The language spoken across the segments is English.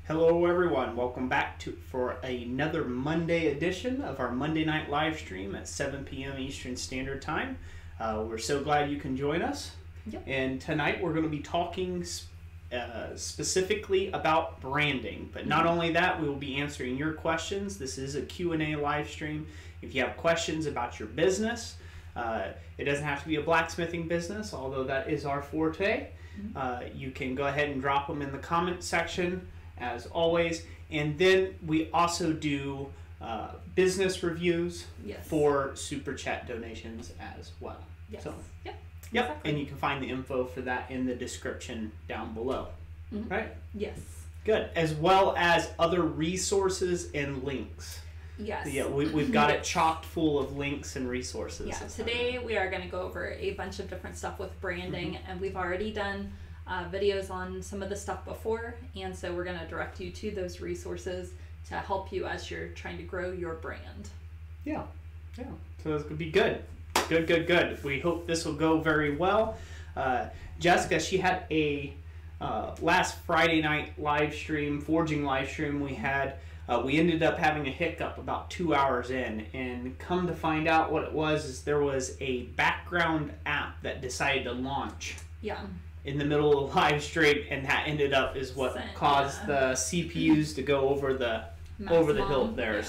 Hello everyone, welcome back for another Monday edition of our Monday night live stream at 7 p.m. Eastern Standard Time. We're so glad you can join us. Yep. And tonight we're going to be talking specifically about branding. But not only that, we will be answering your questions. This is a Q&A live stream. If you have questions about your business, it doesn't have to be a blacksmithing business, although that is our forte. You can go ahead and drop them in the comment section as always. And then we also do business reviews for super chat donations as well. Yes. So, yep. Exactly. And you can find the info for that in the description down below. Right? Yes. Good. As well as other resources and links. Yes. Yeah, we've got it chocked full of links and resources. Yeah, today we are going to go over a bunch of different stuff with branding, and we've already done videos on some of the stuff before, and so we're going to direct you to those resources to help you as you're trying to grow your brand. Yeah, yeah. So it's going to be good. Good. We hope this will go very well. Jessica, she had a last Friday night live stream, forging live stream we had. We ended up having a hiccup about 2 hours in, and come to find out what it was is there was a background app that decided to launch in the middle of the live stream, and that ended up is what caused the CPUs to go over the hilt there.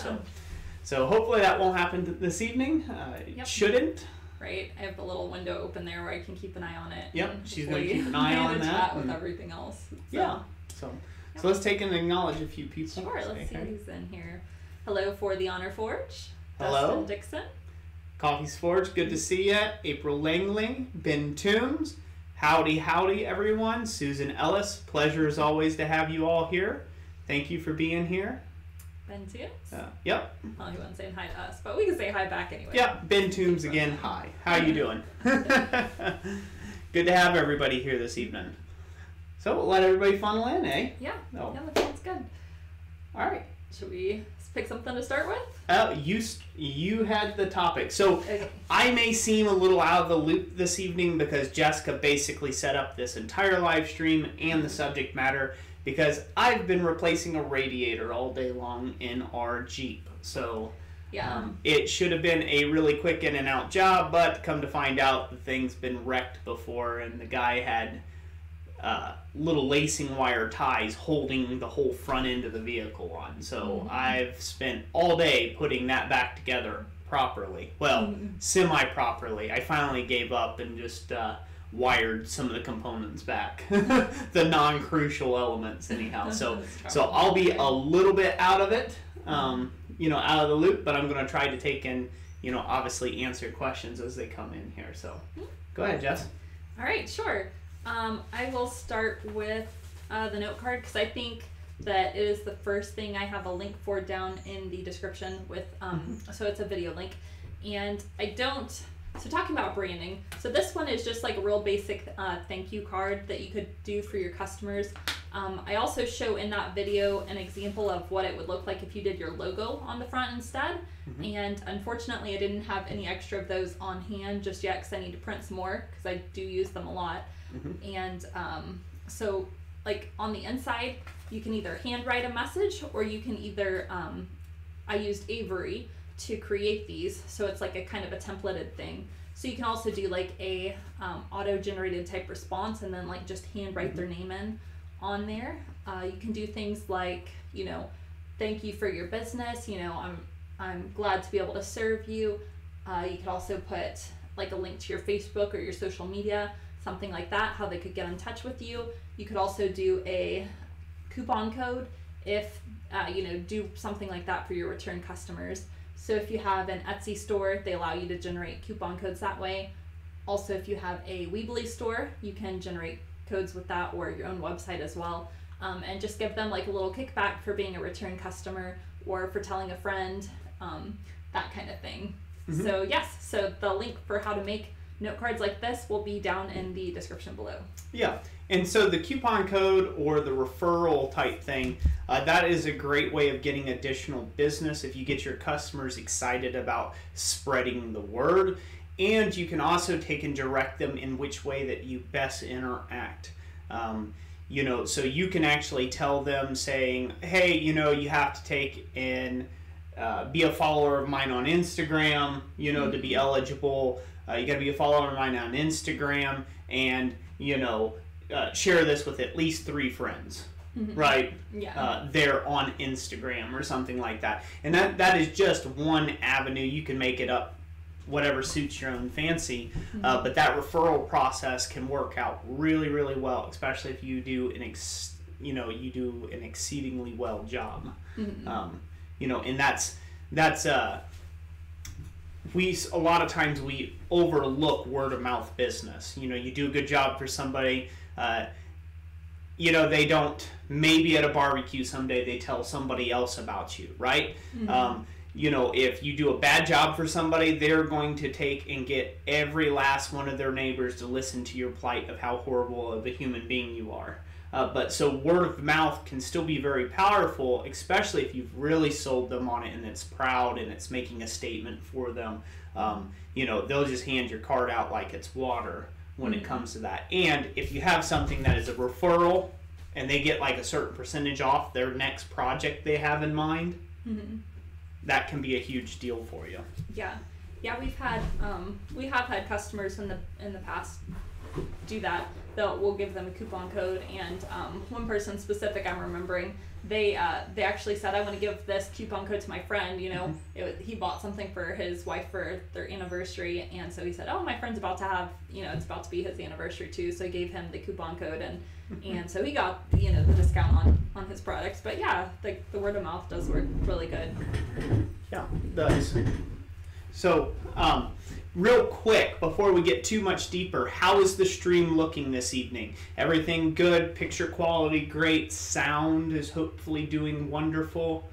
So hopefully that won't happen this evening. It shouldn't. Right, I have the little window open there where I can keep an eye on it. Yep, she's going to keep an eye on that. With everything else. So. Yeah. So let's take and acknowledge a few people. Sure, let's see who's in here. Hello for the Honor Forge. Hello. Dustin Dixon. Coffee's Forge, good to see you. April Langling, Ben Toombs. Howdy, everyone. Susan Ellis, pleasure as always to have you all here. Thank you for being here. Ben Toombs? Yep. Well, he wasn't saying hi to us, but we can say hi back anyway. Yep, Ben Toombs again, hi. How you doing? Good to have everybody here this evening. So we'll let everybody funnel in, eh? Yeah, oh. Yeah, that sounds good. All right. Should we pick something to start with? You had the topic. So I may seem a little out of the loop this evening because Jessica basically set up this entire live stream and the subject matter because I've been replacing a radiator all day long in our Jeep. So it should have been a really quick in and out job, but come to find out the thing's been wrecked before and the guy had little lacing wire ties holding the whole front end of the vehicle on. So I've spent all day putting that back together properly. Well, semi-properly. I finally gave up and just wired some of the components back. The non-crucial elements anyhow. So I'll be a little bit out of it, out of the loop, but I'm going to try to take and, obviously answer questions as they come in here. So go ahead, Jess. All right, sure. I will start with the note card because I think that it is the first thing I have a link for down in the description with, so it's a video link. And so talking about branding, so this one is just like a real basic thank you card that you could do for your customers. I also show in that video an example of what it would look like if you did your logo on the front instead. And unfortunately, I didn't have any extra of those on hand just yet because I need to print some more because I do use them a lot. And so like on the inside, you can either handwrite a message or you can either, I used Avery to create these. So it's like a kind of a templated thing. So you can also do like a auto-generated type response and then like just handwrite their name in on there. You can do things like, thank you for your business. I'm glad to be able to serve you. You could also put like a link to your Facebook or your social media, something like that, how they could get in touch with you. You could also do a coupon code if, do something like that for your return customers. So if you have an Etsy store, they allow you to generate coupon codes that way. Also, if you have a Weebly store, you can generate codes with that or your own website as well. And just give them like a little kickback for being a return customer or for telling a friend, that kind of thing. So yes, so the link for how to make note cards like this will be down in the description below. Yeah, and so the coupon code or the referral type thing, that is a great way of getting additional business if you get your customers excited about spreading the word. And you can also take and direct them in which way that you best interact. you know, so you can actually tell them saying, hey, you know, you have to take and be a follower of mine on Instagram, you know, to be eligible. You got to be a follower of mine on Instagram, and, you know, share this with at least 3 friends, right? Yeah. They're on Instagram or something like that. And that is just one avenue. You can make it up whatever suits your own fancy, but that referral process can work out really, really well, especially if you do an exceedingly well job. You know, and that's a lot of times we overlook word of mouth business. You know, you do a good job for somebody, you know, they don't, maybe at a barbecue someday they tell somebody else about you, right? You know, if you do a bad job for somebody, they're going to take and get every last one of their neighbors to listen to your plight of how horrible of a human being you are. But so word of mouth can still be very powerful, especially if you've really sold them on it and it's proud and it's making a statement for them. You know, they'll just hand your card out like it's water when it comes to that. And if you have something that is a referral and they get like a certain percentage off their next project they have in mind, that can be a huge deal for you. Yeah, we have had customers in the past do that. We'll give them a coupon code, and one person specific I'm remembering, they actually said, I want to give this coupon code to my friend. You know, he bought something for his wife for their anniversary, and so he said, oh, my friend's about to have, you know, it's about to be his anniversary too, so I gave him the coupon code, and so he got, you know, the discount on his products. But yeah, the word of mouth does work really good. Yeah, it does. So, real quick, before we get too much deeper, how is the stream looking this evening? Everything good? Picture quality great? Sound is hopefully doing wonderful.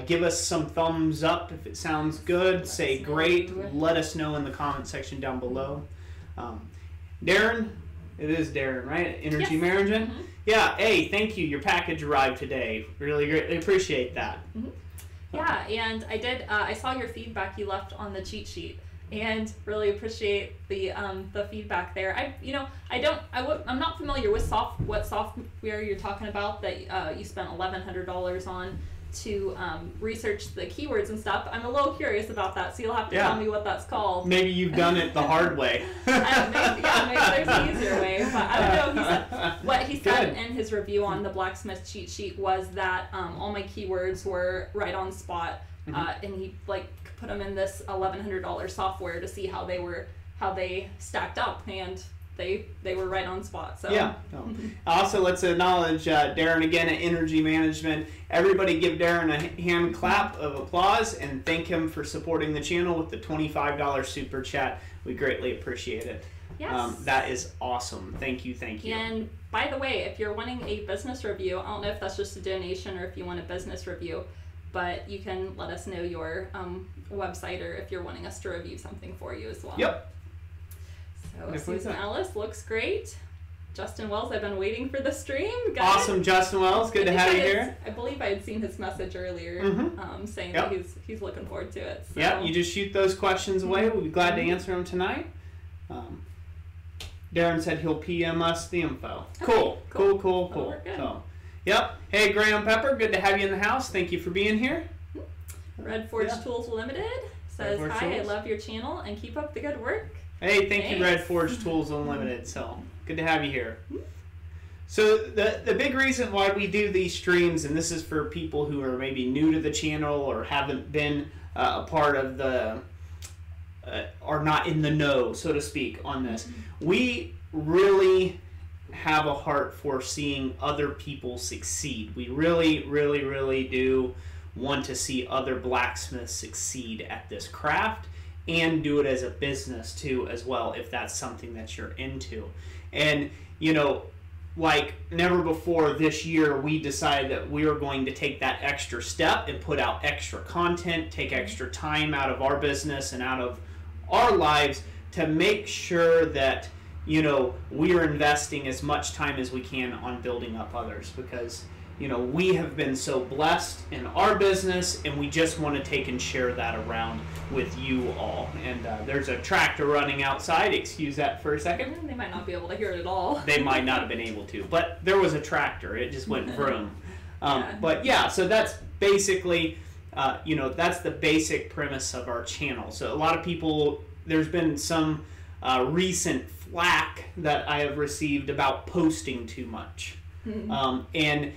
Give us some thumbs up if it sounds good. Say great. Let us know in the comment section down below. Darren, it is Darren, right? Energy Management? Yeah, hey, thank you. Your package arrived today. Really greatly appreciate that. Yeah, and I saw your feedback you left on the cheat sheet, and really appreciate the feedback there. I'm not familiar with what software you're talking about that you spent $1,100 on to research the keywords and stuff. I'm a little curious about that, so you'll have to tell me what that's called. Maybe you've done it the hard way. Maybe there's an easier way, but I don't know. What he said in his review on the blacksmith cheat sheet was that all my keywords were right on spot, and he put them in this $1,100 software to see how they stacked up, and they were right on spot. So yeah. Also, let's acknowledge Darren again at Energy Management. Everybody give Darren a hand clap of applause and thank him for supporting the channel with the $25 super chat. We greatly appreciate it. Yes. That is awesome. Thank you. And by the way, if you're wanting a business review, I don't know if that's just a donation or if you want a business review, but you can let us know your website or if you're wanting us to review something for you as well. Yep. So Susan Ellis looks great. Justin Wells, I've been waiting for the stream. Awesome, Justin Wells. Good to have you here. I believe I had seen his message earlier saying that he's looking forward to it. So. Yeah, you just shoot those questions away. We'll be glad to answer them tonight. Darren said he'll PM us the info. Okay, Cool. So, yep. Hey, Graham Pepper, good to have you in the house. Thank you for being here. Red Forge Tools Limited says, hi, I love your channel and keep up the good work. Hey, thank you, Red Forge Tools Unlimited. So, good to have you here. So, the big reason why we do these streams, and this is for people who are maybe new to the channel or haven't been a part of the, are not in the know, so to speak, on this. We really have a heart for seeing other people succeed. We really, really, really do want to see other blacksmiths succeed at this craft and do it as a business too as well, if that's something that you're into. And like never before this year, we decided that we were going to take that extra step and put out extra content, take extra time out of our business and out of our lives to make sure that we are investing as much time as we can on building up others, because you know, we have been so blessed in our business, and we just want to take and share that around with you all. And there's a tractor running outside. Excuse that for a second. They might not be able to hear it at all. They might not have been able to, but there was a tractor. It just went vroom. But yeah, so that's basically, you know, that's the basic premise of our channel. So a lot of people, there's been some recent flack that I have received about posting too much. And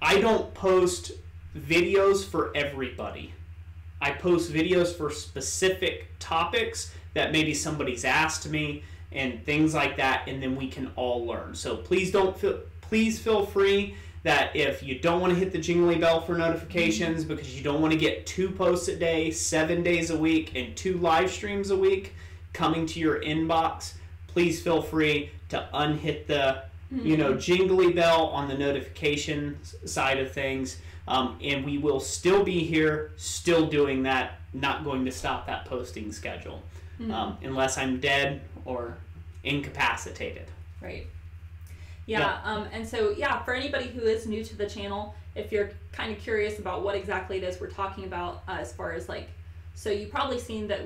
I don't post videos for everybody. I post videos for specific topics that maybe somebody's asked me and things like that, and then we can all learn. So please feel free that if you don't want to hit the jingly bell for notifications because you don't want to get 2 posts a day, 7 days a week, and 2 live streams a week coming to your inbox, please feel free to unhit the you know, jingly bell on the notification side of things, and we will still be here, still doing that, not going to stop that posting schedule, unless I'm dead or incapacitated. Right. Yeah, and so, yeah, for anybody who is new to the channel, if you're kind of curious about what exactly it is we're talking about as far as, like, so you've probably seen that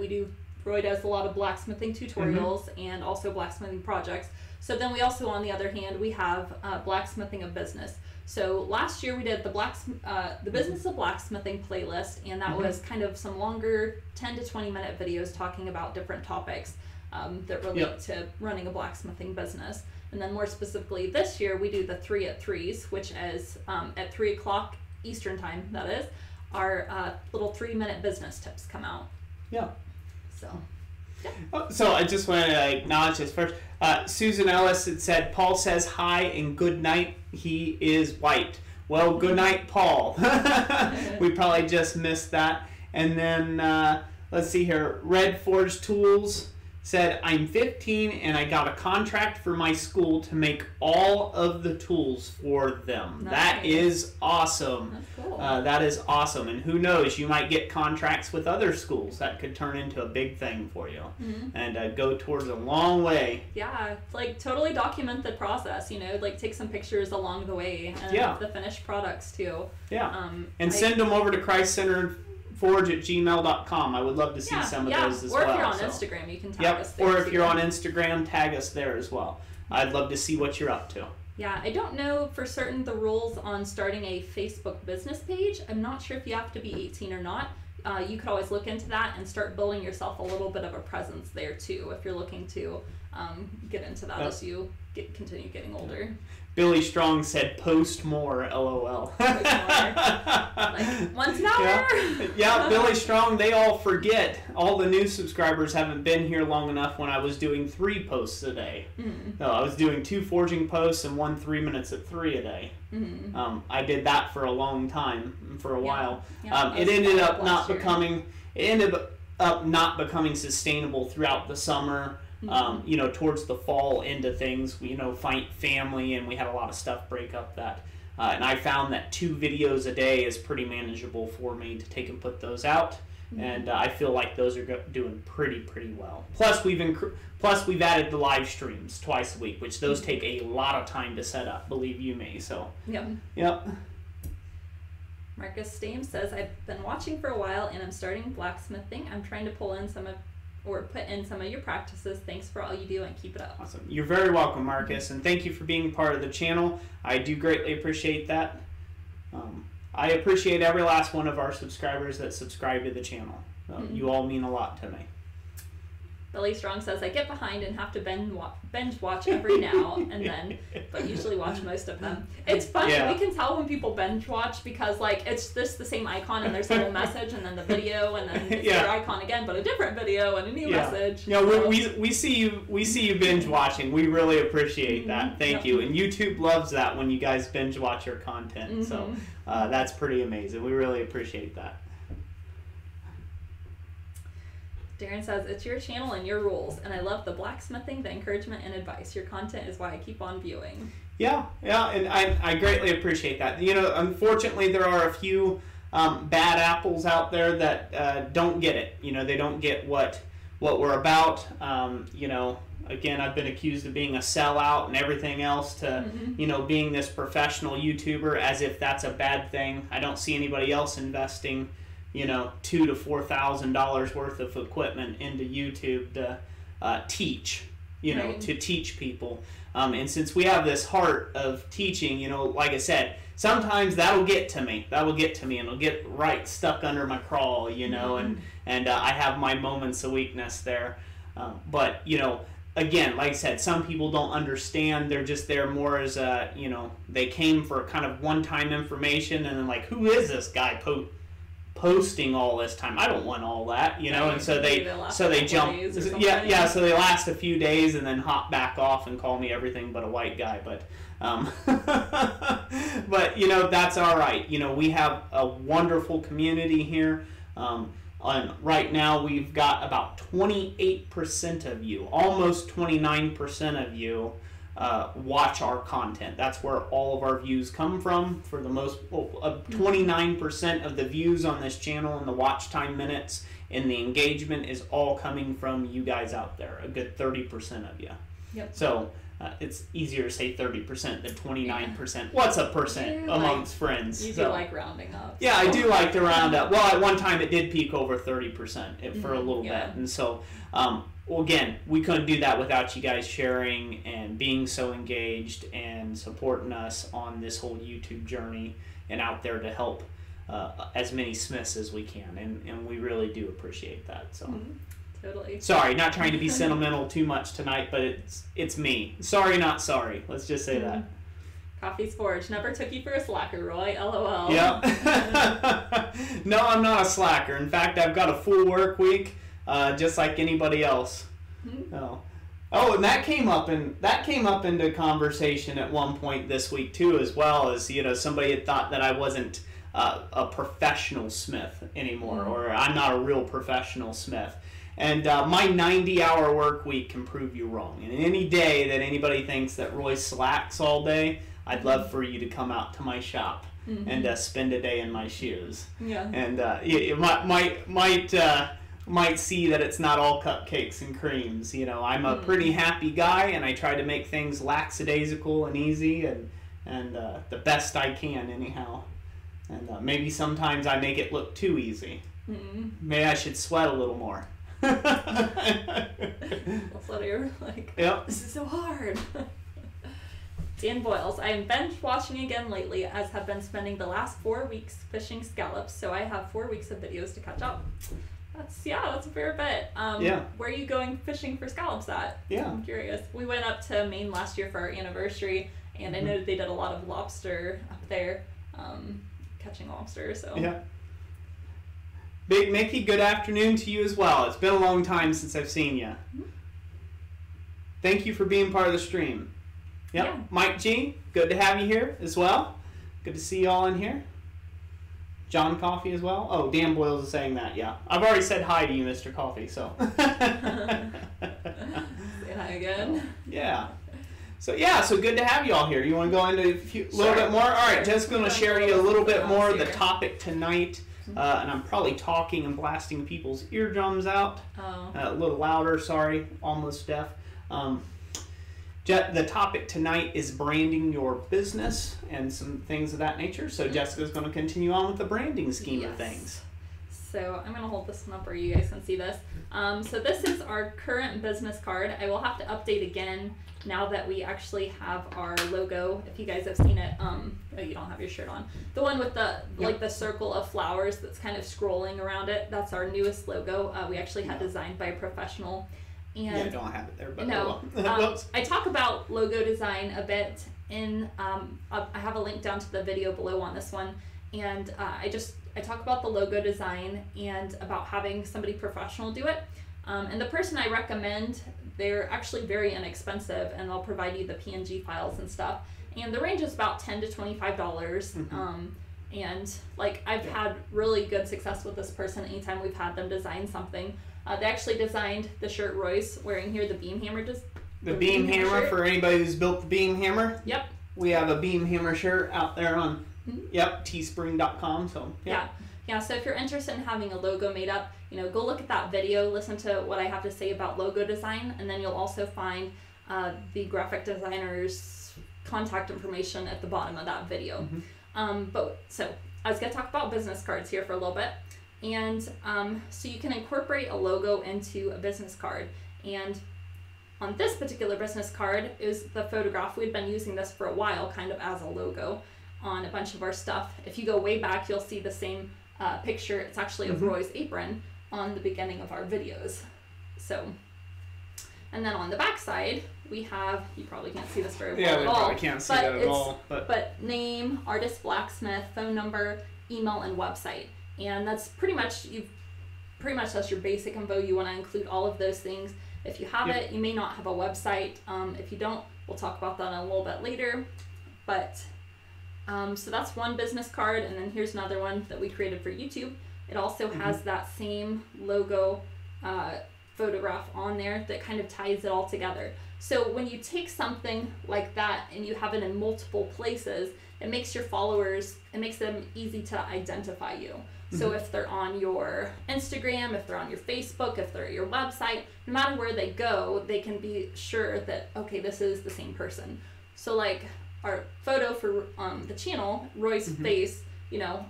Roy does a lot of blacksmithing tutorials and also blacksmithing projects. So then we also, on the other hand, we have blacksmithing of business. So last year we did the Business of Blacksmithing playlist, and that was kind of some longer 10 to 20 minute videos talking about different topics that relate to running a blacksmithing business. And then more specifically this year we do the 3 at 3s, which is at 3 o'clock Eastern time, that is, our little 3-minute business tips come out. Yeah. So. Yeah. So I just want to acknowledge this first. Susan Ellis had said, Paul says hi and good night. He is white. Well, good night, Paul. We probably just missed that. And then, let's see here. Red Forge Tools said, I'm 15 and I got a contract for my school to make all of the tools for them. Nice. That is awesome. That's cool. That is awesome. And who knows, you might get contracts with other schools. That could turn into a big thing for you and go towards a long way. Yeah, like totally document the process, you know, like take some pictures along the way and the finished products too. Yeah. And send them over to Christ Centered Forge@gmail.com. I would love to see some of those as well. Or if you're on Instagram, you can tag us there. Or if you're on Instagram, tag us there as well. I'd love to see what you're up to. Yeah, I don't know for certain the rules on starting a Facebook business page. I'm not sure if you have to be 18 or not. You could always look into that and start building yourself a little bit of a presence there too if you're looking to get into that as you continue getting older. Billy Strong said, post more, LOL. Post more. Like, once an hour? Yeah, Billy Strong, they all forget. All the new subscribers haven't been here long enough when I was doing 3 posts a day. No, I was doing 2 forging posts and 1 3 minutes at 3 a day. I did that for a long time, for a while. It ended up not becoming sustainable throughout the summer. You know, towards the fall into things, you know, find family, and we had a lot of stuff break up that. And I found that 2 videos a day is pretty manageable for me to take and put those out. And I feel like those are doing pretty well. Plus we've added the live streams twice a week, which those take a lot of time to set up, believe you me. So yep. Marcus Stames says, I've been watching for a while and I'm starting blacksmithing. I'm trying to put in some of your practices. Thanks for all you do and keep it up. Awesome. You're very welcome, Marcus, and thank you for being part of the channel. I do greatly appreciate that. I appreciate every last one of our subscribers that subscribe to the channel. You all mean a lot to me. Billy Strong says, I get behind and have to binge watch every now and then, but usually watch most of them. It's funny, we can tell when people binge watch because, like, it's just the same icon and there's a little message and then the video and then it's their icon again, but a different video and a new message. Yeah, we see you binge watching. We really appreciate that. Thank you. And YouTube loves that when you guys binge watch your content. So that's pretty amazing. We really appreciate that. Darren says, it's your channel and your rules, and I love the blacksmithing, the encouragement, and advice. Your content is why I keep on viewing. Yeah, and I greatly appreciate that. You know, unfortunately, there are a few bad apples out there that don't get it. You know, they don't get what what we're about. You know, again, I've been accused of being a sellout and everything else to, you know, being this professional YouTuber, as if that's a bad thing. I don't see anybody else investing, you know, $2,000 to $4,000 worth of equipment into YouTube to teach, you know, to teach people. And since we have this heart of teaching, you know, like I said, sometimes that'll get to me. That'll get to me, and it'll get right stuck under my crawl, you know, and I have my moments of weakness there. But, you know, again, like I said, some people don't understand. They're just there more as a, you know, they came for kind of one-time information, and then like, who is this guy posting all this time? I don't want all that, you know. And so they jump, so they last a few days and then hop back off and call me everything but a white guy. But but you know, that's all right. You know, we have a wonderful community here. And right now we've got about 28% of you, almost 29% of you watch our content. That's where all of our views come from. For the most, 29% of the views on this channel and the watch time minutes and the engagement is all coming from you guys out there. A good 30% of you. Yep. So it's easier to say 30% than 29%. What's a percent amongst friends? You do like rounding up. Yeah, I do like to round up. Well, at one time it did peak over 30% for a little bit. And so, well, again, we couldn't do that without you guys sharing and being so engaged and supporting us on this whole YouTube journey and out there to help as many smiths as we can. And we really do appreciate that. So. Totally. Sorry, not trying to be sentimental too much tonight, but it's me. Sorry, not sorry. Let's just say that. Coffee's forged. Never took you for a slacker, Roy. LOL. Yep. No, I'm not a slacker. In fact, I've got a full work week, just like anybody else. Oh, and that came up into conversation at one point this week too, as well as, you know, somebody had thought that I wasn't a professional smith anymore, or I'm not a real professional smith. And my 90-hour work week can prove you wrong. And any day that anybody thinks that Roy slacks all day, I'd love for you to come out to my shop and spend a day in my shoes. Yeah. And you might see that it's not all cupcakes and creams. You know, I'm a pretty happy guy, and I try to make things lackadaisical and easy, and the best I can anyhow. And maybe sometimes I make it look too easy. Maybe I should sweat a little more. Also, you're like, this is so hard. Dan Boyles, I am bench watching again lately, as have been spending the last 4 weeks fishing scallops, so I have 4 weeks of videos to catch up. That's a fair bit. Where are you going fishing for scallops at? I'm curious. We went up to Maine last year for our anniversary, and I know that they did a lot of lobster up there, catching lobster. So Big Mickey, good afternoon to you as well. It's been a long time since I've seen you. Thank you for being part of the stream. Mike G, good to have you here as well. Good to see you all in here. John Coffey as well. Oh, Dan Boyles is saying that, I've already said hi to you, Mr. Coffey, so. Say hi again. So good to have you all here. You want to go into a little bit more? All right, just going to share you a little bit more of the topic tonight. And I'm probably talking and blasting people's eardrums out. A little louder, sorry, almost deaf. The topic tonight is branding your business and some things of that nature. So Jessica's going to continue on with the branding scheme of things. So I'm going to hold this one up where you guys can see this. So this is our current business card. I will have to update again now that we actually have our logo. If you guys have seen it, oh, you don't have your shirt on. The one with the like the circle of flowers that's kind of scrolling around it. That's our newest logo. We actually had designed by a professional. And I don't have it there, but no. I talk about logo design a bit in. I have a link down to the video below on this one, and I talk about the logo design and about having somebody professional do it. And the person I recommend, they're actually very inexpensive, and they'll provide you the PNG files and stuff. And the range is about $10 to $25. And like I've had really good success with this person anytime we've had them design something. They actually designed the shirt Roy's wearing here, the beam hammer. The beam hammer for anybody who's built the beam hammer. Yep. We have a beam hammer shirt out there on teespring.com. So Yeah, so if you're interested in having a logo made up, go look at that video, listen to what I have to say about logo design, and then you'll also find the graphic designer's contact information at the bottom of that video. So I was going to talk about business cards here for a little bit. And so you can incorporate a logo into a business card. And on this particular business card is the photograph. We've been using this for a while kind of as a logo on a bunch of our stuff. If you go way back, you'll see the same picture. It's actually of Roy's apron on the beginning of our videos. So, and then on the back side, we have, you probably can't see this very well at all. Yeah, we probably can't see that at all. But name, artist, blacksmith, phone number, email, and website. And that's pretty much that's your basic info. You want to include all of those things. If you have it, you may not have a website. If you don't, we'll talk about that a little bit later. But so that's one business card, and then here's another one that we created for YouTube. It also has that same logo photograph on there that kind of ties it all together. So when you take something like that and you have it in multiple places, it makes your followers, it makes them easy to identify you. So if they're on your Instagram, if they're on your Facebook, if they're at your website, no matter where they go, they can be sure that, okay, this is the same person. So like our photo for the channel, Roy's face,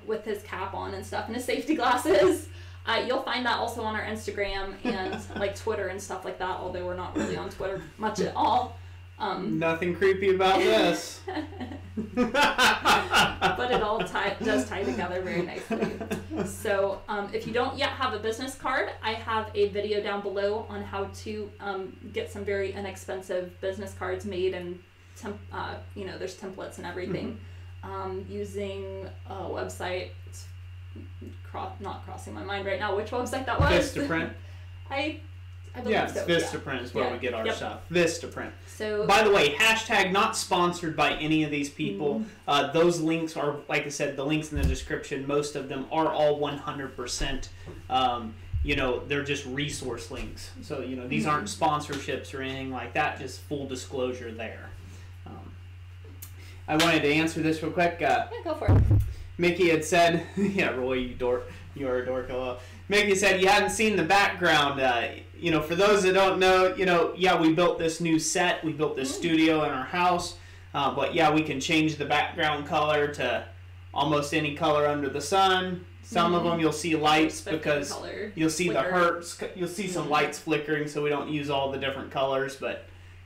with his cap on and stuff and his safety glasses, you'll find that also on our Instagram and like Twitter and stuff like that, although we're not really on Twitter much at all. Nothing creepy about this. But it all does tie together very nicely. So if you don't yet have a business card, I have a video down below on how to get some very inexpensive business cards made, and there's templates and everything using a website. It's not crossing my mind right now which website that was. Vistaprint. I believe so. Vistaprint is where we get our stuff. Vistaprint. So, by the way, hashtag not sponsored by any of these people. Those links are, like I said, the links in the description, most of them are all 100%. They're just resource links. So, these aren't sponsorships or anything like that, just full disclosure there. I wanted to answer this real quick. Go for it. Mickey had said, Roy, you dork. You are a dork. Mickey said you hadn't seen the background. For those that don't know, we built this new set. We built this studio in our house. But we can change the background color to almost any color under the sun. Some of them you'll see lights because you'll see you'll see some lights flickering, so we don't use all the different colors. But,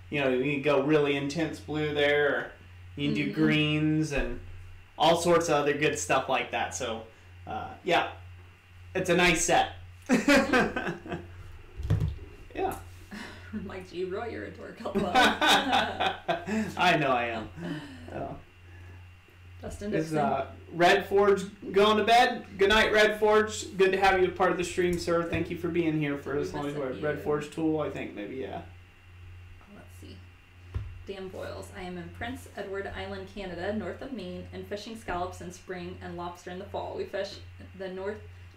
you can go really intense blue there, or you can do greens and all sorts of other good stuff like that. So, it's a nice set. Yeah. Like, gee, Roy, you're a dork. I know I am. Justin Dixon. Is Red Forge going to bed? Good night, Red Forge. Good to have you a part of the stream, sir. Thank you for being here for as long as we're Red Forge Tool, I think, maybe, yeah. Let's see. Dan Boyles. I am in Prince Edward Island, Canada, north of Maine, and fishing scallops in spring and lobster in the fall. We fish the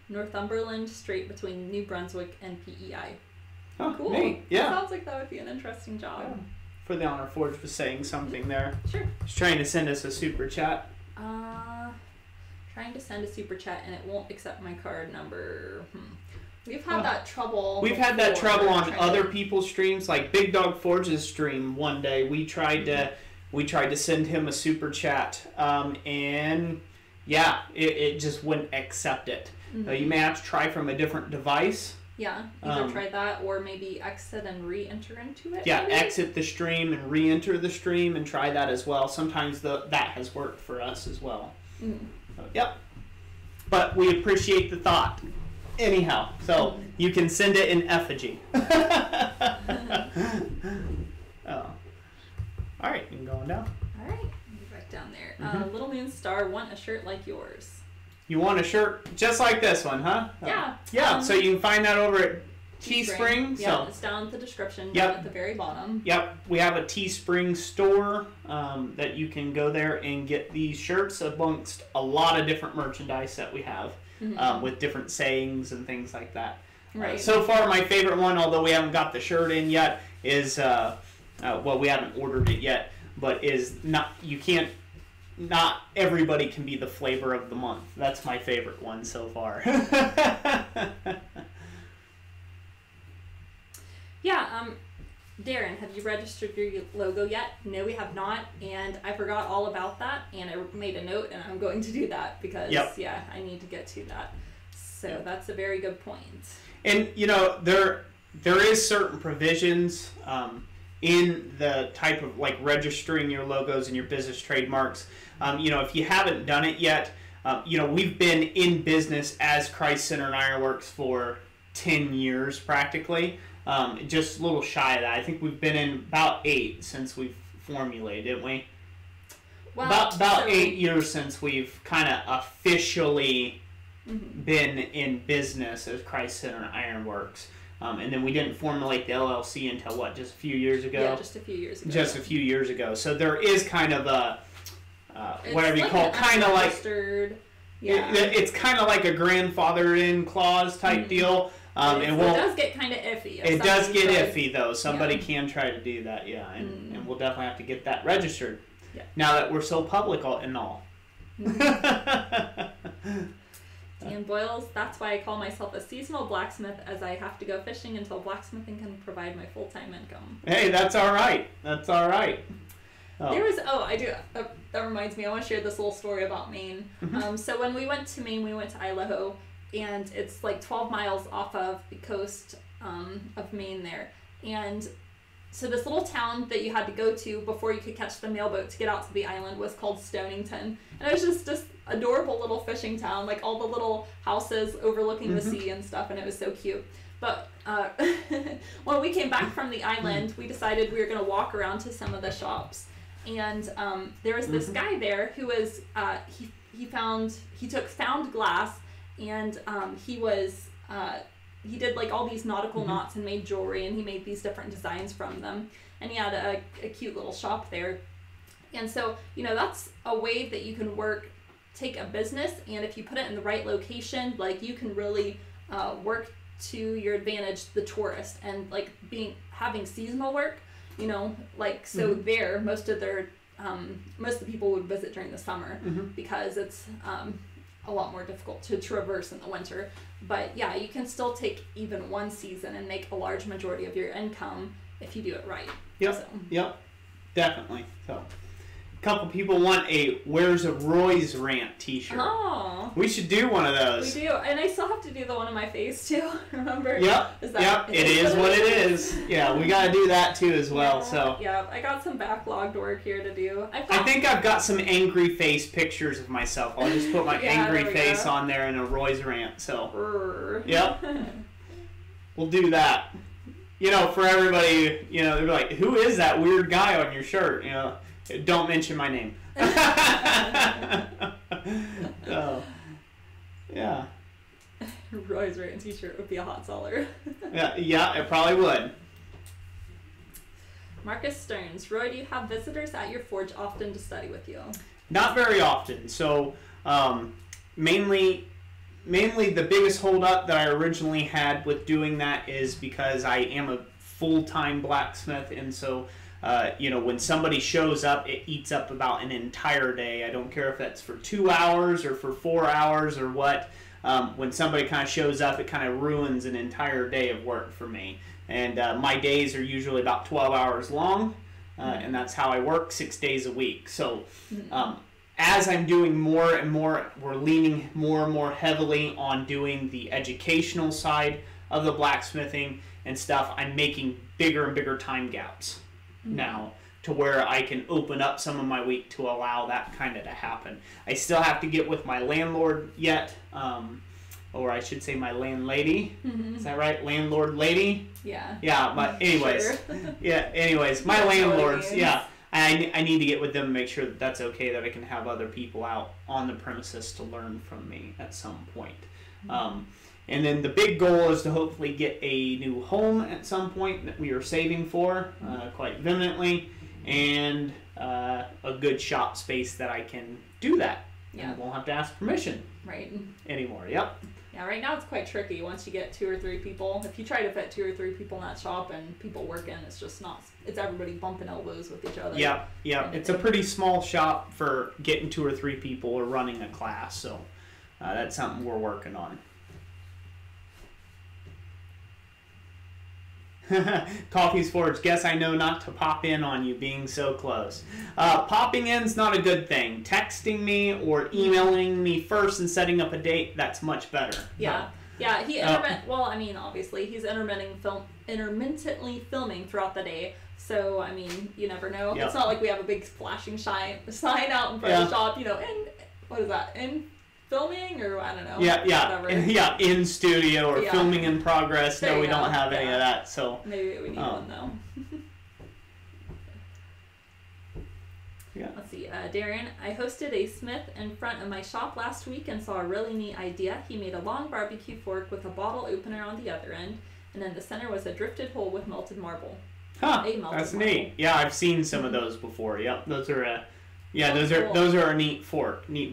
Northumberland Strait between New Brunswick and PEI. Oh, cool. Neat. Yeah. Sounds like that would be an interesting job. Yeah. For the Honor Forge was saying something there. Sure. He's trying to send us a super chat. Trying to send a super chat and it won't accept my card number. We've had that trouble. We've had that trouble on other people's streams, like Big Dog Forge's stream. One day we tried to send him a super chat, and it just wouldn't accept it. You may have to try from a different device. Yeah, either try that or maybe exit and re-enter into it. Yeah, maybe? Exit the stream and re-enter the stream and try that as well. Sometimes that has worked for us as well. So, yep. But we appreciate the thought. Anyhow, so you can send it in effigy. All right, you can go on down. All right, get back down there. Little Moon Star, want a shirt like yours. You want a shirt just like this one, huh? Yeah. Yeah, so you can find that over at Teespring. Yeah, it's down at the description, down at the very bottom. Yep, we have a Teespring store that you can go there and get these shirts amongst a lot of different merchandise that we have with different sayings and things like that. Right. So far, my favorite one, although we haven't got the shirt in yet, is we haven't ordered it yet, but is not. You can't not everybody can be the flavor of the month. That's my favorite one so far. Yeah, Darren, have you registered your logo yet? No, we have not, and I forgot all about that, and I made a note, and I'm going to do that because, yeah, I need to get to that. So that's a very good point. And, you know, there is certain provisions in the type of, like, registering your logos and your business trademarks. You know, if you haven't done it yet, you know, we've been in business as Christ Centered Ironworks for 10 years practically. Just a little shy of that. I think we've been in about 8 since we've formulated, didn't we? Well, about 8 years since we've kind of officially been in business as Christ Centered Ironworks. And then we didn't formulate the LLC until what, just a few years ago? Yeah, just a few years ago. Just a few years ago. So there is kind of a, whatever you call it, kind of like, it's kind of like a grandfathered-in clause type deal. And it does get kind of iffy. It does get iffy, though. Somebody can try to do that, and we'll definitely have to get that registered. Yeah. Now that we're so public and all. Dan Boyles, that's why I call myself a seasonal blacksmith, as I have to go fishing until blacksmithing can provide my full-time income. Hey, that's all right. That's all right. There was, I do, that reminds me, I want to share this little story about Maine. So when we went to Maine, we went to Idaho, and it's like 12 miles off of the coast of Maine there. And so this little town that you had to go to before you could catch the mailboat to get out to the island was called Stonington. And it was just this adorable little fishing town, like all the little houses overlooking the sea and stuff, and it was so cute. But when we came back from the island, we decided we were going to walk around to some of the shops. And there was this guy there who was, he took found glass, and he did like all these nautical knots and made jewelry, and he made these different designs from them, and he had a cute little shop there. And so, you know, that's a way that you can take a business, and if you put it in the right location, like, you can really work to your advantage, the tourist, and like having seasonal work, you know, like, so there most of the people would visit during the summer because it's a lot more difficult to traverse in the winter. But yeah, you can still take even one season and make a large majority of your income if you do it right. Yep, definitely. So a couple people want a "Where's a Roy's Rant" t-shirt. Oh, we should do one of those. We do, and I still have to do the one on my face too. Remember? Yep. It is what it is. Yeah, we got to do that too as well. So yeah, I got some backlogged work here to do. I think I've got some angry face pictures of myself. I'll just put my angry face on there in a Roy's Rant. So yep, we'll do that. You know, for everybody, you know, they're like, "Who is that weird guy on your shirt?" You know. Don't mention my name. So, yeah. Roy's Rant t-shirt would be a hot seller. Yeah, it probably would. Marcus Stearns, Roy, do you have visitors at your forge often to study with you? Not very often. So, mainly the biggest holdup that I originally had with doing that is because I am a full-time blacksmith, and so you know, when somebody shows up, it eats up about an entire day. I don't care if that's for 2 hours or for 4 hours or what. When somebody kind of shows up, it kind of ruins an entire day of work for me. And my days are usually about 12 hours long, and that's how I work 6 days a week. So as I'm doing more and more, we're leaning more and more heavily on doing the educational side of the blacksmithing and stuff. I'm making bigger and bigger time gaps now, to where I can open up some of my week to allow that kind of to happen. I still have to get with my landlord yet, or I should say my landlady. Is that right? Landlord lady? Yeah. Yeah, but anyways. Sure. Yeah, anyways, my landlords, yeah. I need to get with them and make sure that that's okay, that I can have other people out on the premises to learn from me at some point. And then the big goal is to hopefully get a new home at some point that we are saving for quite vehemently, and a good shop space that I can do that Yeah. And won't have to ask permission Right. anymore. Yep. Yeah, right now it's quite tricky once you get 2 or 3 people. If you try to fit 2 or 3 people in that shop and people working, it's just not, it's everybody bumping elbows with each other. Yeah, yeah. It's a pretty small shop for getting 2 or 3 people or running a class, so that's something we're working on. Coffee's Forge. Guess I know not to pop in on you being so close. Popping in's not a good thing. Texting me or emailing me first and setting up a date, that's much better. Yeah. Yeah, well, I mean, obviously, he's intermittently filming throughout the day. So, I mean, you never know. Yep. It's not like we have a big flashing sign out in front of the shop, in, what is that, in filming, or I don't know. Whatever. Yeah, in studio or filming in progress. There no, we go. don't have any of that. So maybe we need one though. Yeah. Let's see, Darren. I hosted a smith in front of my shop last week and saw a really neat idea. He made a long barbecue fork with a bottle opener on the other end, and in the center was a drifted hole with melted marble. Huh? That's neat. Yeah, I've seen some of those before. Yep, those are. Those are a neat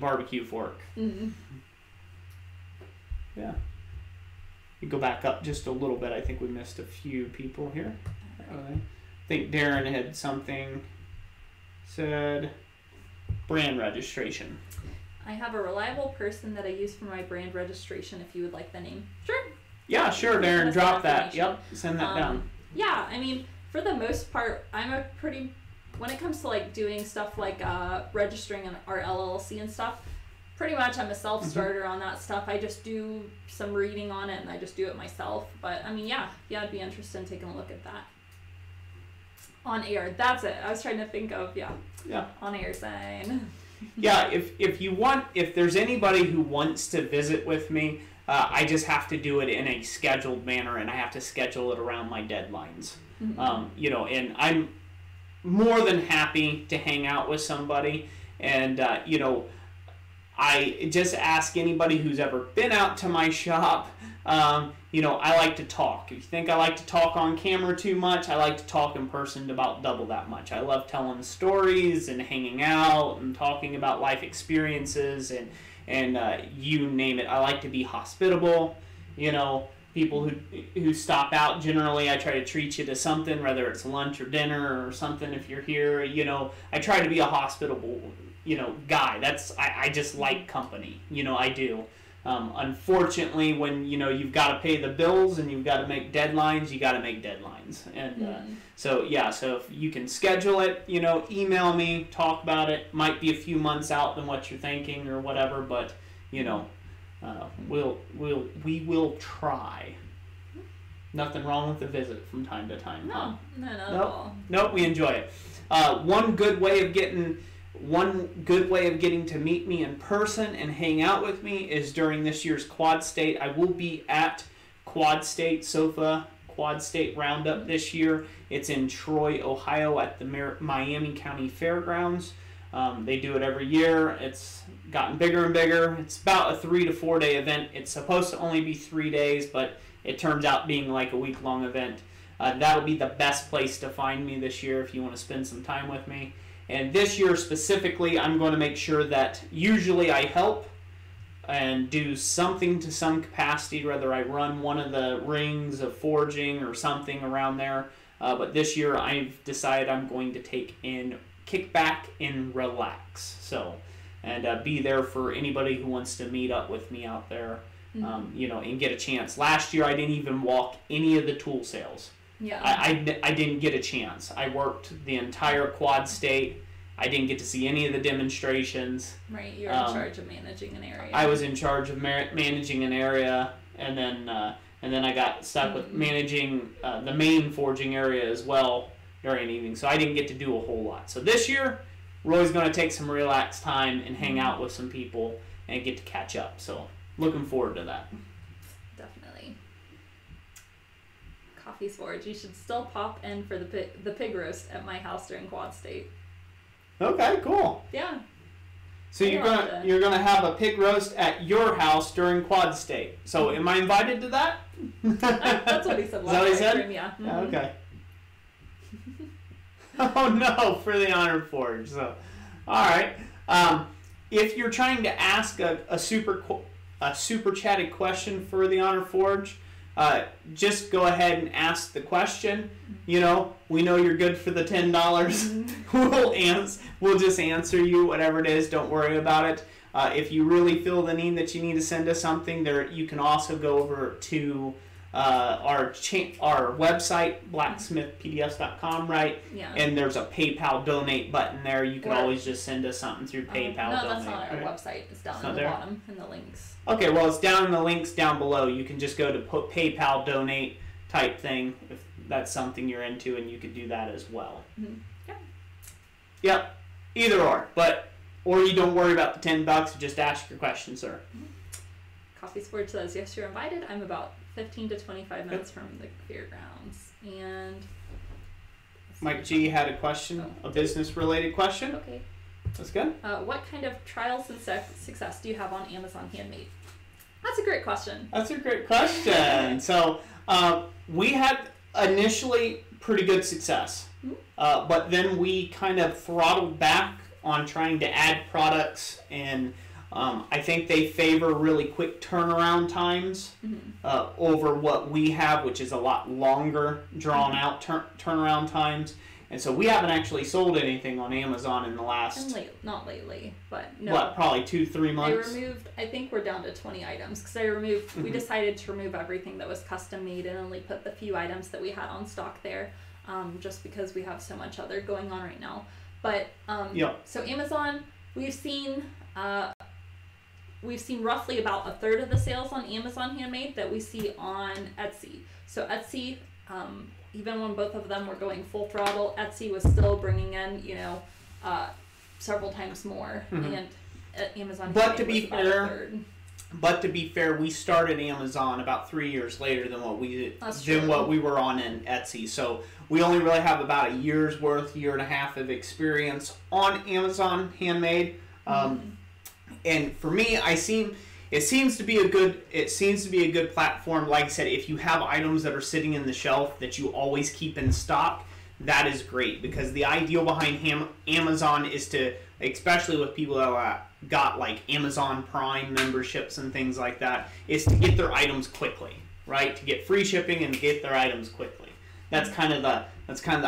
barbecue fork. Mm-hmm. Yeah. You go back up just a little bit. I think we missed a few people here. I think Darren had something. Said brand registration. I have a reliable person that I use for my brand registration. If you would like the name, sure. Yeah, sure, Darren. Drop that. Yep, send that down. Yeah, I mean, for the most part, when it comes to like doing stuff like registering our LLC and stuff, pretty much I'm a self-starter on that stuff. I just do some reading on it and I just do it myself. But I mean, yeah, I'd be interested in taking a look at that. On air, that's it. I was trying to think of on air sign. Yeah, if there's anybody who wants to visit with me, I just have to do it in a scheduled manner, and I have to schedule it around my deadlines. Mm-hmm. And I'm more than happy to hang out with somebody, and I just ask anybody who's ever been out to my shop. I like to talk. If you think I like to talk on camera too much, I like to talk in person about double that much. I love telling stories and hanging out and talking about life experiences and you name it. I like to be hospitable. People who stop out, generally I try to treat you to something, whether it's lunch or dinner or something if you're here. I try to be a hospitable, guy. I just like company. I do. Unfortunately, when you've got to pay the bills and you've got to make deadlines, you got to make deadlines. And so if you can schedule it, email me, talk about it. Might be a few months out than what you're thinking or whatever, but we will try. Nothing wrong with a visit from time to time. No, not at all. Nope, we enjoy it. One good way of getting to meet me in person and hang out with me is during this year's Quad State. I will be at Quad State Roundup this year. It's in Troy, Ohio at the Miami County Fairgrounds. They do it every year. It's gotten bigger and bigger. It's about a 3 to 4 day event. It's supposed to only be 3 days, but it turns out being like a week-long event. That'll be the best place to find me this year if you want to spend some time with me. And this year specifically, I'm going to make sure that usually I help and do something to some capacity, whether I run one of the rings of forging or something around there. But this year I've decided I'm going to kick back and relax. And be there for anybody who wants to meet up with me out there, and get a chance. Last year I didn't even walk any of the tool sales. Yeah. I didn't get a chance. I worked the entire Quad State. I didn't get to see any of the demonstrations. Right, you're in charge of managing an area. I was in charge of managing an area, and then I got stuck with managing the main forging area as well during the evening. So I didn't get to do a whole lot. So this year, Roy's going to take some relaxed time and hang out with some people and get to catch up. So looking forward to that. Definitely. Coffee's Forge. You should still pop in for the pig roast at my house during Quad State. Okay, cool. Yeah. So you're gonna have a pig roast at your house during Quad State. So am I invited to that? That's what he said. Is that what he said? Yeah. Mm-hmm. Okay. Oh no, for the Honor Forge. So, all right. if you're trying to ask a super chatted question for the Honor Forge, just go ahead and ask the question. You know, we know you're good for the $10. We'll just answer you whatever it is. Don't worry about it. If you really feel the need that you need to send us something, there you can also go over to our website, blacksmithpdfs.com, right? Yeah. And there's a PayPal donate button there. You can always just send us something through PayPal. No, donate, that's not our right? website. It's down in the bottom in the links. Okay, well, it's down in the links down below. You can just go to PayPal donate type thing if that's something you're into, and you could do that as well. Mm-hmm. Yeah. Yep. Either or you don't worry about the $10. Just ask your question, sir. Mm-hmm. Coffee Sport says, yes, you're invited. I'm about 15 to 25 minutes from the fairgrounds. And Mike G had a question, a business-related question. Okay. That's good. What kind of trials and success do you have on Amazon Handmade? That's a great question. That's a great question. So we had initially pretty good success, but then we kind of throttled back on trying to add products, and I think they favor really quick turnaround times over what we have, which is a lot longer, drawn-out turnaround times. And so we haven't actually sold anything on Amazon in the last... not lately, but no. What, probably 2-3 months? I removed, I think we're down to 20 items, because we decided to remove everything that was custom made and only put the few items that we had on stock there, just because we have so much other going on right now. But, so Amazon, we've seen roughly about a third of the sales on Amazon Handmade that we see on Etsy. So Etsy, even when both of them were going full throttle, Etsy was still bringing in, several times more, and Amazon. But to be fair, we started Amazon about 3 years later than what we were on in Etsy. So we only really have about a year's worth, year and a half of experience on Amazon Handmade. And for me, it seems to be a good platform. Like I said, if you have items that are sitting in the shelf that you always keep in stock, that is great, because the ideal behind Amazon is to, especially with people that got like Amazon Prime memberships and things like that, is to get their items quickly, right? To get free shipping and get their items quickly. That's kind of the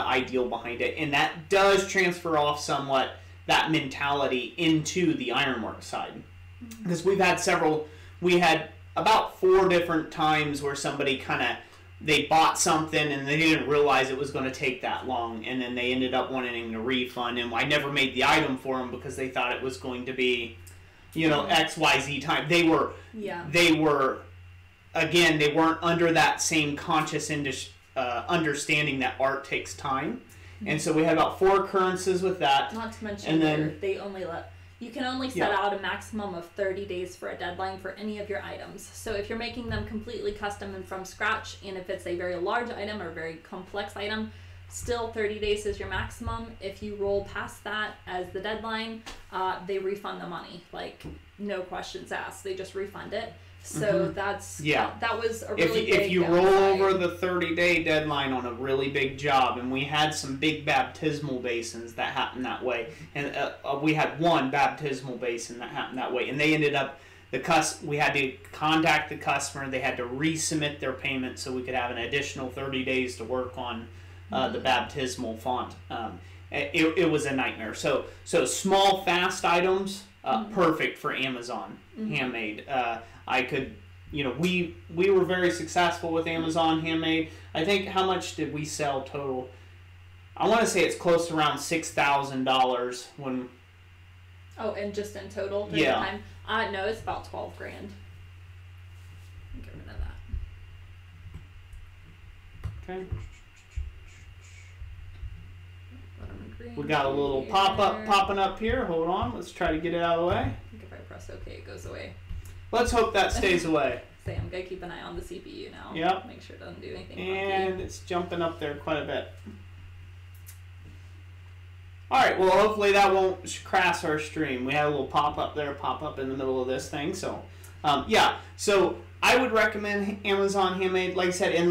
ideal behind it, and that does transfer off somewhat that mentality into the ironworks side. Because we had about 4 different times where somebody they bought something and they didn't realize it was going to take that long, and then they ended up wanting a refund, and I never made the item for them because they thought it was going to be, XYZ time. They weren't under that same conscious understanding that art takes time. And so we had about 4 occurrences with that. Not to mention, you can only set out a maximum of 30 days for a deadline for any of your items. So if you're making them completely custom and from scratch, and if it's a very large item or very complex item, still 30 days is your maximum. If you roll past that as the deadline, they refund the money. Like, no questions asked. They just refund it. So that was a really big if you roll over the 30-day deadline on a really big job, and we had some big baptismal basins that happened that way, and we had one baptismal basin that happened that way, and they ended up we had to contact the customer. They had to resubmit their payment so we could have an additional 30 days to work on the baptismal font. It was a nightmare. So small, fast items, perfect for Amazon Handmade. We were very successful with Amazon Handmade. I think, how much did we sell total? I want to say it's close to around $6,000 when. Oh, and just in total during the time? No, it's about $12,000. Get rid of that. Okay. We got a little pop-up popping up here. Hold on. Let's try to get it out of the way. I think if I press OK, it goes away. Let's hope that stays away. Say, I'm going to keep an eye on the CPU now. Yep. Make sure it doesn't do anything And funky. It's jumping up there quite a bit. Alright, well, hopefully that won't crash our stream. We had a little pop-up there, pop-up in the middle of this thing. So, So, I would recommend Amazon Handmade. Like I said, in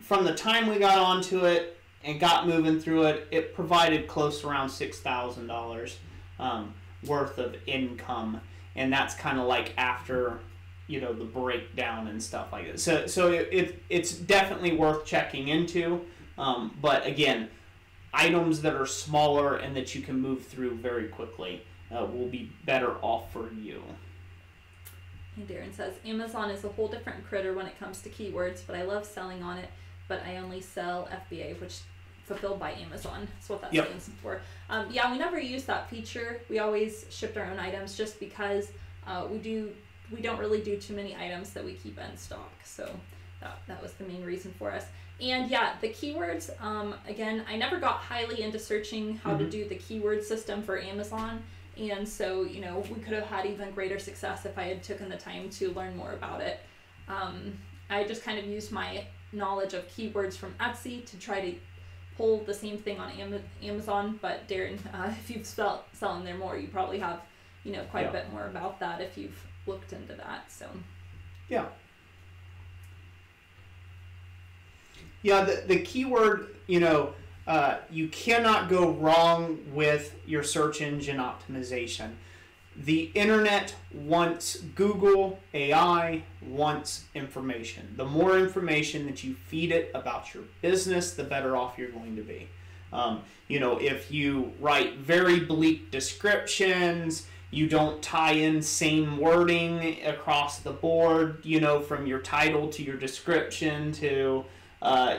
from the time we got onto it and got moving through it. It provided close to around $6,000 worth of income, and that's kind of like after, you know, the breakdown and stuff like that. So it's definitely worth checking into. But again, items that are smaller and that you can move through very quickly will be better off for you. And Darren says, Amazon is a whole different critter when it comes to keywords, but I love selling on it, but I only sell FBA, which fulfilled by Amazon. That's what that stands for. Yeah, we never use that feature. We always shipped our own items just because we don't really do too many items that we keep in stock. So that was the main reason for us. And yeah, the keywords, again, I never got highly into searching how to do the keyword system for Amazon. And so, you know, we could have had even greater success if I had taken the time to learn more about it. I just kind of used my knowledge of keywords from Etsy to try to pull the same thing on Amazon. But Darren, if you've selling there more, you probably have, you know, quite a bit more about that if you've looked into that. So yeah, the keyword, you know, you cannot go wrong with your search engine optimization. The internet wants Google, AI wants information. The more information that you feed it about your business, the better off you're going to be. You know, if you write very bleak descriptions, you don't tie in same wording across the board, you know, from your title to your description to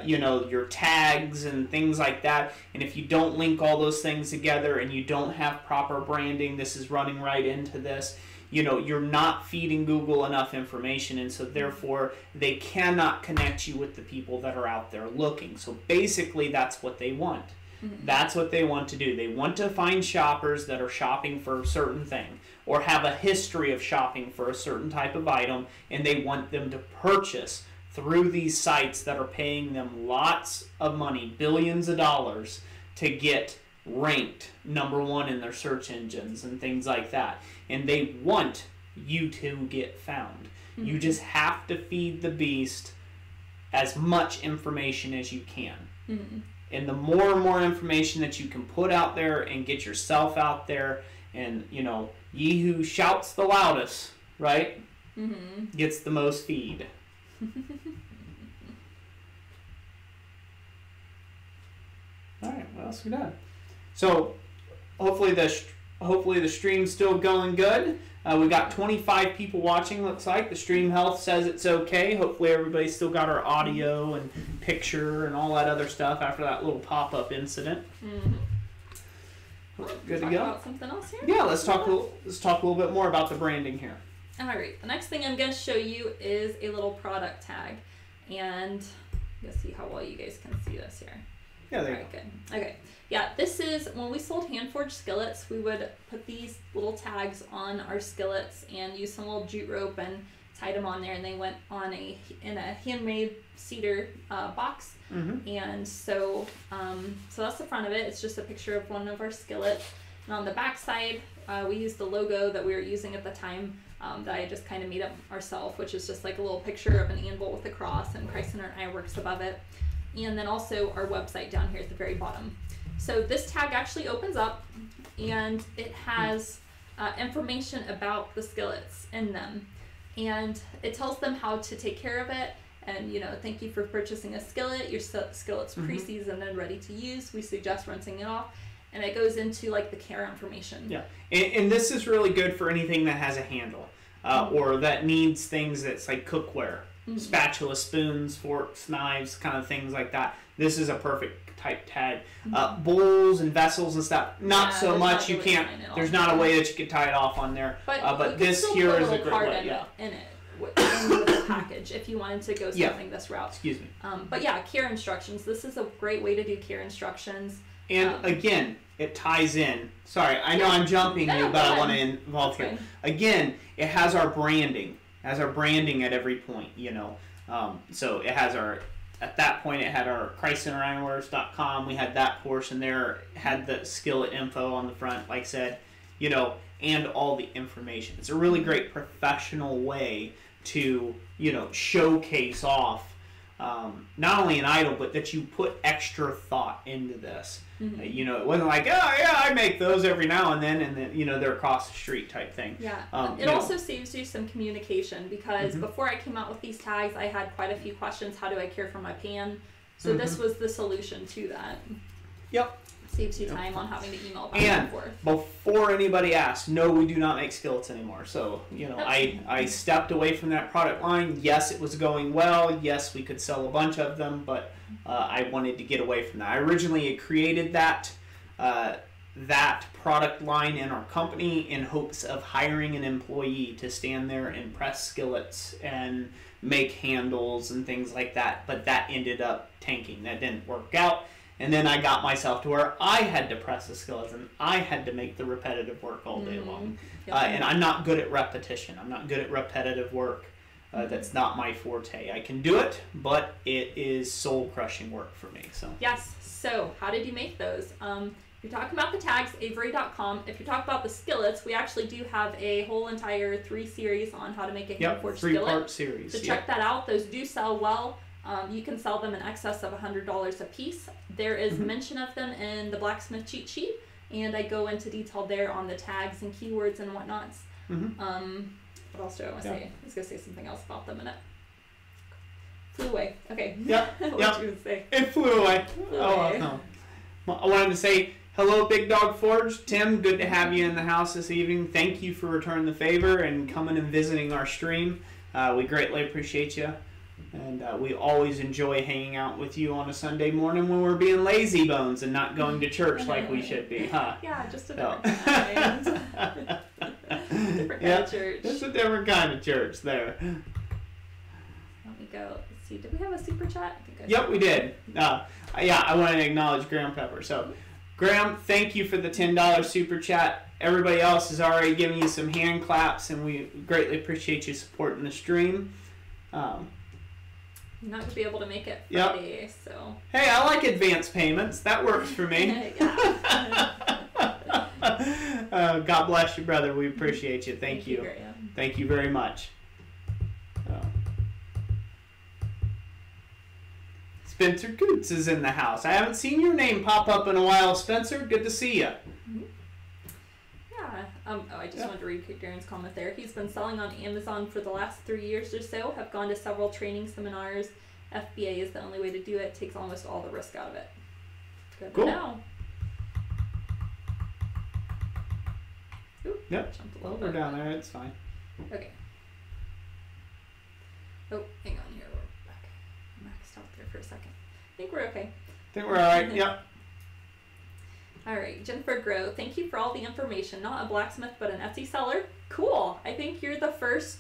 you know, your tags and things like that. And if you don't link all those things together and you don't have proper branding, this is running right into this, you know, you're not feeding Google enough information, and so therefore they cannot connect you with the people that are out there looking. So basically that's what they want. That's what they want to do. They want to find shoppers that are shopping for a certain thing or have a history of shopping for a certain type of item, and they want them to purchase through these sites that are paying them lots of money, billions of dollars, to get ranked #1 in their search engines and things like that. And they want you to get found. You just have to feed the beast as much information as you can. And the more and more information that you can put out there and get yourself out there, and, you know, ye who shouts the loudest, right, gets the most feed. All right, what else we done? So hopefully the stream's still going good. We got 25 people watching, looks like. The stream health says it's okay. Hopefully everybody still got our audio and picture and all that other stuff after that little pop-up incident. Good to go. About something else here? Yeah, let's talk a little bit more about the branding here. All right, the next thing I'm going to show you is a little product tag, and you'll see how well you guys can see this here. Yeah, there you go. Good. Okay. Yeah, this is when we sold hand-forged skillets, we would put these little tags on our skillets and use some little jute rope and tied them on there, and they went on in a handmade cedar box. And so so that's the front of it. It's just a picture of one of our skillets. And on the back side, we used the logo that we were using at the time that I just kind of made up ourselves, which is just like a little picture of an anvil with a cross and Christ Centered Ironworks above it. And then also our website down here at the very bottom. So this tag actually opens up, and it has information about the skillets in them. And it tells them how to take care of it. And, you know, thank you for purchasing a skillet. Your skillet's pre-seasoned and ready to use. We suggest rinsing it off. And it goes into like the care information. Yeah, and this is really good for anything that has a handle or that needs things that's like cookware, spatula, spoons, forks, knives, kind of things like that. This is a perfect type tag. Bowls and vessels and stuff, not so much. You can't. There's not a way that you can tie it off on there. But this here is a great way. In it. With the package, if you wanted to go something this route. Excuse me. But yeah, care instructions. This is a great way to do care instructions. And again, it ties in. Sorry, I know I'm jumping you, but I want to involve here. Again, it has our branding. It has our branding at every point, you know. So it has our, at that point, it had our ChristCenteredIronworks.com. We had that portion there. It had the skillet info on the front, like I said, you know, and all the information. It's a really great professional way to, you know, showcase off not only an idol, but that you put extra thought into this. Mm-hmm. You know, it wasn't like, oh yeah, I make those every now and then you know, they're across the street type thing. Yeah. It also saves you some communication, because before I came out with these tags, I had quite a few questions. How do I care for my pan? So this was the solution to that. Yep. Saves you time on having to email back and forth. Before anybody asks, no, we do not make skillets anymore. So, you know, I stepped away from that product line. Yes, it was going well. Yes, we could sell a bunch of them, but I wanted to get away from that. I originally created that product line in our company in hopes of hiring an employee to stand there and press skillets and make handles and things like that. But that ended up tanking. That didn't work out. And then I got myself to where I had to press the skillets and I had to make the repetitive work all day long. And I'm not good at repetition. I'm not good at repetitive work. That's not my forte. I can do it, but it is soul-crushing work for me. So yes. So how did you make those? If you're talking about the tags, Avery.com. If you're talking about the skillets, we actually do have a whole entire 3 series on how to make a hand-forged skillet. 3-part series. So check that out. Those do sell well. You can sell them in excess of $100 a piece. There is mention of them in the blacksmith cheat sheet, and I go into detail there on the tags and keywords and whatnots. What else do I want to say? I was going to say something else about them, and it flew away. Okay. Yep. What were you going to say? It flew away. No. I wanted to say hello, Big Dog Forge. Tim, good to have you in the house this evening. Thank you for returning the favor and coming and visiting our stream. We greatly appreciate you. And we always enjoy hanging out with you on a Sunday morning when we're being lazy bones and not going to church like we should be, huh? Yeah, just a different kind. Different kind of church. Just a different kind of church there. Let me go. Let's see. Did we have a super chat? Yep, we did. Yeah, I want to acknowledge Graham Pepper. So, Graham, thank you for the $10 super chat. Everybody else is already giving you some hand claps, and we greatly appreciate you supporting the stream. I'm not going to be able to make it Friday, so... Hey, I like advance payments. That works for me. God bless you, brother. We appreciate you. Thank you. Thank you very much. Spencer Goots is in the house. I haven't seen your name pop up in a while, Spencer. Good to see you. I just wanted to read Darren's comment there. He's been selling on Amazon for the last 3 years or so. Have gone to several training seminars. FBA is the only way to do it. Takes almost all the risk out of it. Good to know. Oop, yep. We're down there. It's fine. Okay. Oh, hang on here. We're back. I maxed out there for a second. I think we're okay. I think we're all right. Yep. All right, Jennifer Grow, thank you for all the information. Not a blacksmith, but an Etsy seller. Cool. I think you're the first,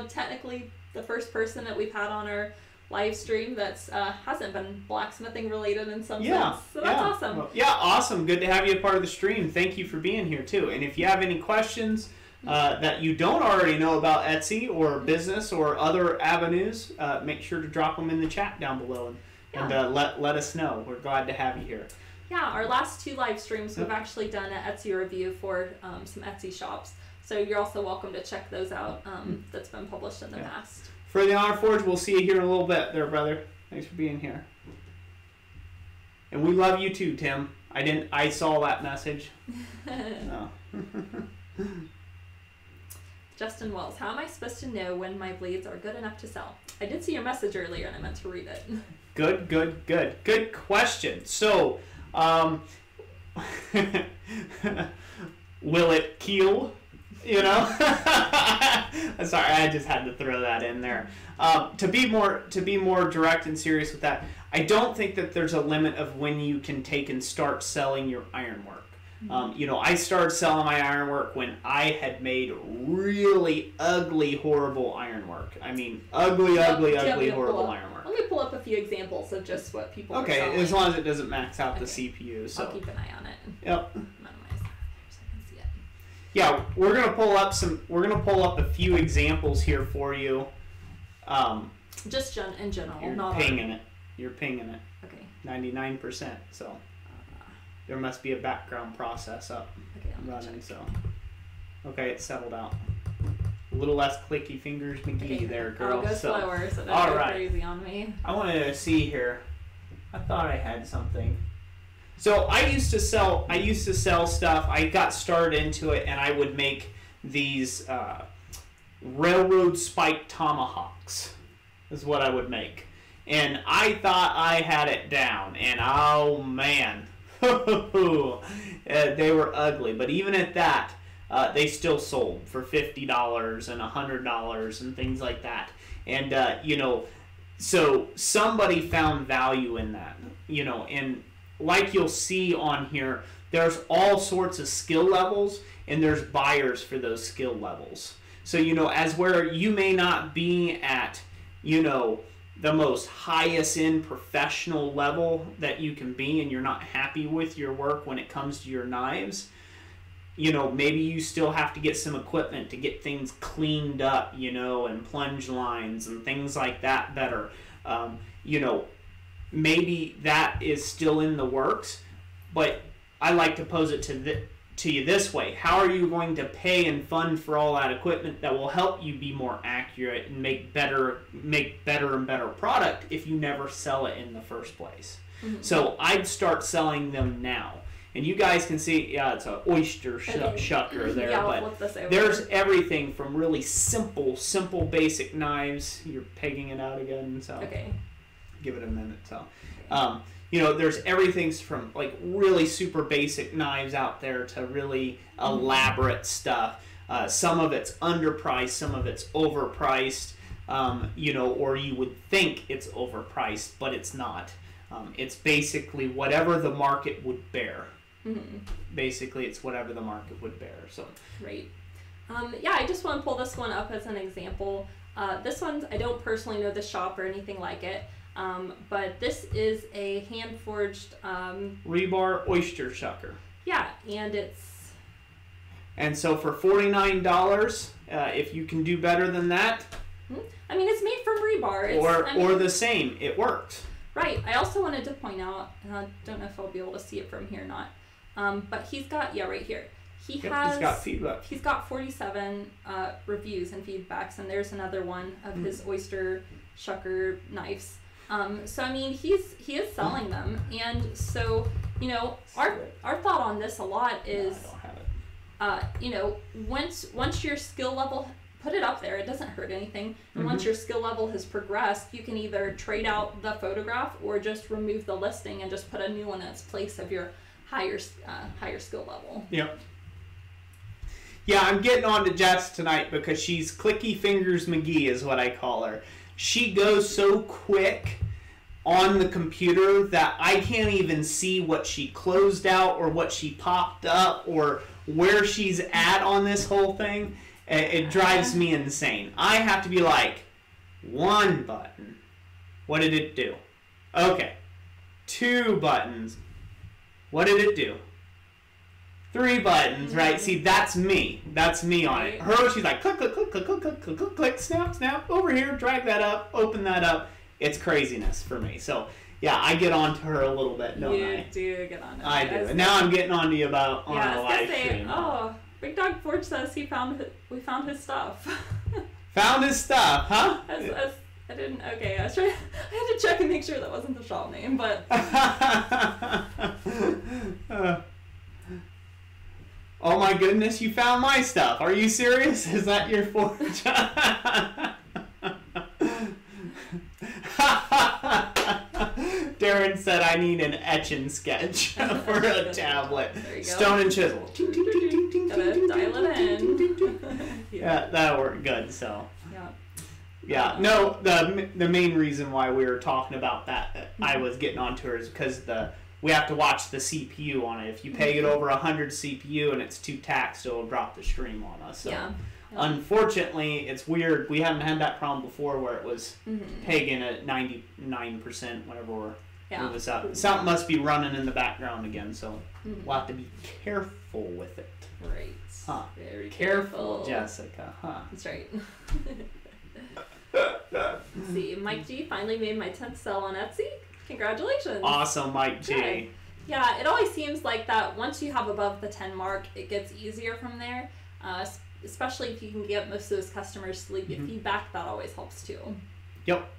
technically the first person that we've had on our live stream that's hasn't been blacksmithing related in some sense. So that's awesome. Well, awesome. Good to have you a part of the stream. Thank you for being here too. And if you have any questions that you don't already know about Etsy or business or other avenues, make sure to drop them in the chat down below and let us know. We're glad to have you here. Yeah, our last 2 live streams, we've actually done an Etsy review for some Etsy shops. So you're also welcome to check those out. That's been published in the past. For the Honor Forge, we'll see you here in a little bit there, brother. Thanks for being here. And we love you too, Tim. I saw that message. No. Justin Wells, how am I supposed to know when my blades are good enough to sell? I did see your message earlier and I meant to read it. Good question. So, will it keel? You know? Sorry, I just had to throw that in there. To be more direct and serious with that, I don't think that there's a limit of when you can take and start selling your ironwork. I started selling my ironwork when I had made really ugly, horrible ironwork. I mean, ugly, horrible ironwork. Let me pull up a few examples of just what people are selling. Okay, as long as it doesn't max out the CPU. So I'll keep an eye on it. Yep. Minimize that so I can see it. Yeah, we're gonna pull up a few examples here for you. Just in general. You're pinging it. Okay. 99%. So. There must be a background process up running, so. Okay, it's settled out. little less clicky fingers McGee there, girl. I'll go slower so don't all go right. crazy on me. I wanted to see here. I thought I had something. So I used to sell stuff. I got started into it, and I would make these railroad spike tomahawks. Is what I would make, and I thought I had it down. And oh man, they were ugly. But even at that, they still sold for $50 and $100 and things like that. And so somebody found value in that, and like you'll see on here, there's all sorts of skill levels, and there's buyers for those skill levels. So, as where you may not be at, the most highest end professional level that you can be, and you're not happy with your work when it comes to your knives, maybe you still have to get some equipment to get things cleaned up, and plunge lines and things like that better. Maybe that is still in the works, but I like to pose it to you this way. How are you going to pay and fund for all that equipment that will help you be more accurate and make better and better product if you never sell it in the first place? Mm-hmm. So I'd start selling them now. And you guys can see, it's an oyster shucker there, but there's everything from really simple, basic knives. You're pegging it out again, so give it a minute. So, there's everything from like really super basic knives out there to really elaborate stuff. Some of it's underpriced, some of it's overpriced, or you would think it's overpriced, but it's not. It's basically whatever the market would bear. Mm-hmm. Basically, it's whatever the market would bear. So right. I just want to pull this one up as an example. This one, I don't personally know the shop or anything like it, but this is a hand-forged rebar oyster shucker. Yeah, and it's... And so for $49, if you can do better than that... I mean, it's made from rebar. Or the same. It works. Right. I also wanted to point out, and I don't know if I'll be able to see it from here or not, but he's got, right here. He's got feedback. He's got 47 reviews and feedbacks, and there's another one of his oyster shucker knives. So I mean, he is selling them, and so our thought on this a lot is, I don't have it. Once your skill level, put it up there. It doesn't hurt anything. And once your skill level has progressed, you can either trade out the photograph or just remove the listing and just put a new one in its place of your higher skill level. Yep. Yeah, I'm getting on to Jess tonight because she's Clicky Fingers McGee is what I call her. She goes so quick on the computer that I can't even see what she closed out or what she popped up or where she's at on this whole thing. It drives me insane. I have to be like, one button. What did it do? Okay. 2 buttons. What did it do? 3 buttons, right? See, that's me. That's me on it. Her, she's like, click, click, click, click, click, click, click, click, click, snap, snap, over here, drag that up, open that up. It's craziness for me. So, yeah, I get on to her a little bit, don't I? You do get on to her. I do. And now I'm getting on to you about on the live stream. Oh, Big Dog Forge says we found his stuff. Found his stuff, huh? I didn't. Okay, I had to check and make sure that wasn't the shop name, but. Oh my goodness, you found my stuff. Are you serious? Is that your forge? Darren said I need an etch and sketch for a tablet. There you go. Stone and chisel. Gotta dial it in. Yeah, that'll work good. So. Yeah. Yeah. No, the main reason why we were talking about that, I was getting onto her, is because we have to watch the CPU on it. If you peg it over 100 CPU and it's too taxed, it'll drop the stream on us. So. Yeah. Unfortunately, it's weird. We haven't had that problem before where it was pegging at 99% whenever it was up. Something must be running in the background again, so we'll have to be careful with it. Right. Huh. Very careful, Jessica. Huh. That's right. Let's see. Mike G finally made my 10th sell on Etsy. Congratulations. Awesome, Mike G. Good. Yeah, it always seems like that once you have above the 10 mark, it gets easier from there. especially if you can get most of those customers to leave you feedback, that always helps too. Yep.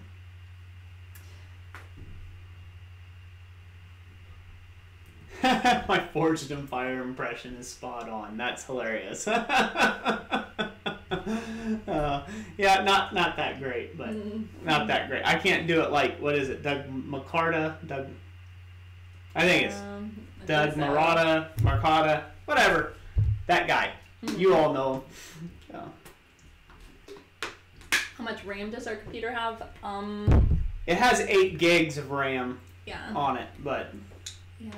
My Forged in Fire impression is spot on. That's hilarious. Yeah, not that great, but not that great. I can't do it like, what is it, Doug McCarta? I think it's Doug Marcata, whatever. That guy. You all know him. How much RAM does our computer have? It has 8 gigs of RAM on it, but... Yeah.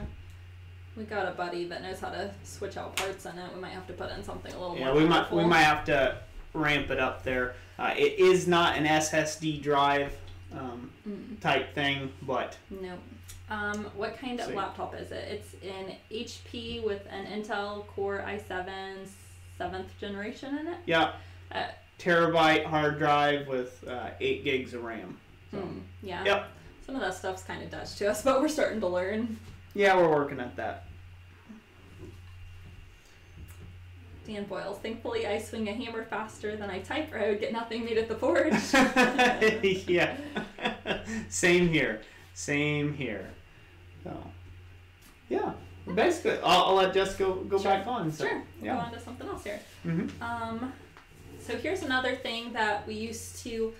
We got a buddy that knows how to switch out parts in it. We might have to put in something a little more powerful. We might have to ramp it up there. It is not an SSD drive type thing, but... No. What kind of laptop is it? It's an HP with an Intel Core i7 7th generation in it. Yeah. Terabyte hard drive with 8 gigs of RAM. So. Yeah. Yep. Some of that stuff's kind of Dutch to us, but we're starting to learn. Yeah, we're working at that. Dan Boyles. Thankfully, I swing a hammer faster than I type, or I would get nothing made at the forge. Yeah. Same here. So, yeah. Basically, I'll let Jess go back on. So, sure. We'll go on to something else here. So here's another thing that we used to...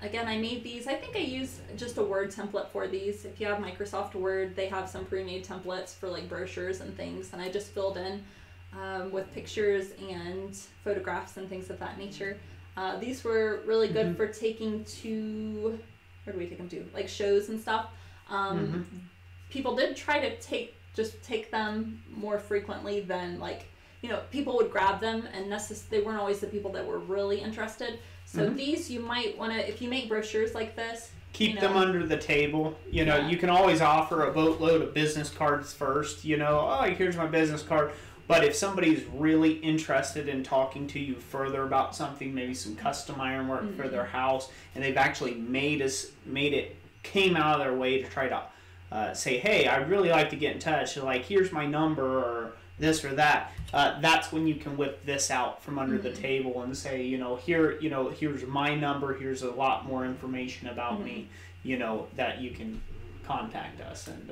again, I made these. I think I used just a Word template for these. If you have Microsoft Word, they have some pre-made templates for like brochures and things, and I just filled in with pictures and photographs and things of that nature. These were really good for taking to, where do we take them to? Like shows and stuff. People did try to take them more frequently than like, people would grab them and they weren't always the people that were really interested. So these you might want to, if you make brochures like this, keep them under the table. You can always offer a boatload of business cards first. Oh, here's my business card. But if somebody's really interested in talking to you further about something, maybe some custom ironwork for their house, and they've actually came out of their way to try to say, hey, I'd really like to get in touch. So, like, here's my number or this or that. That's when you can whip this out from under the table and say, here's my number. Here's a lot more information about me, that you can contact us. And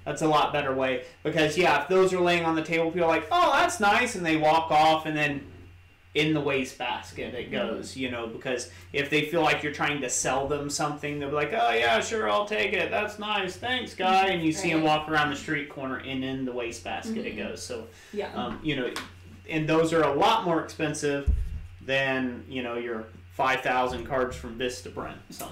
that's a lot better way, because if those are laying on the table, people are like, oh, that's nice, and they walk off, and then in the wastebasket it goes, because if they feel like you're trying to sell them something, they'll be like, oh yeah, sure, I'll take it, that's nice, thanks guy, and you see them walk around the street corner, and in the wastebasket it goes. So and those are a lot more expensive than your 5,000 cards from Vistaprint. So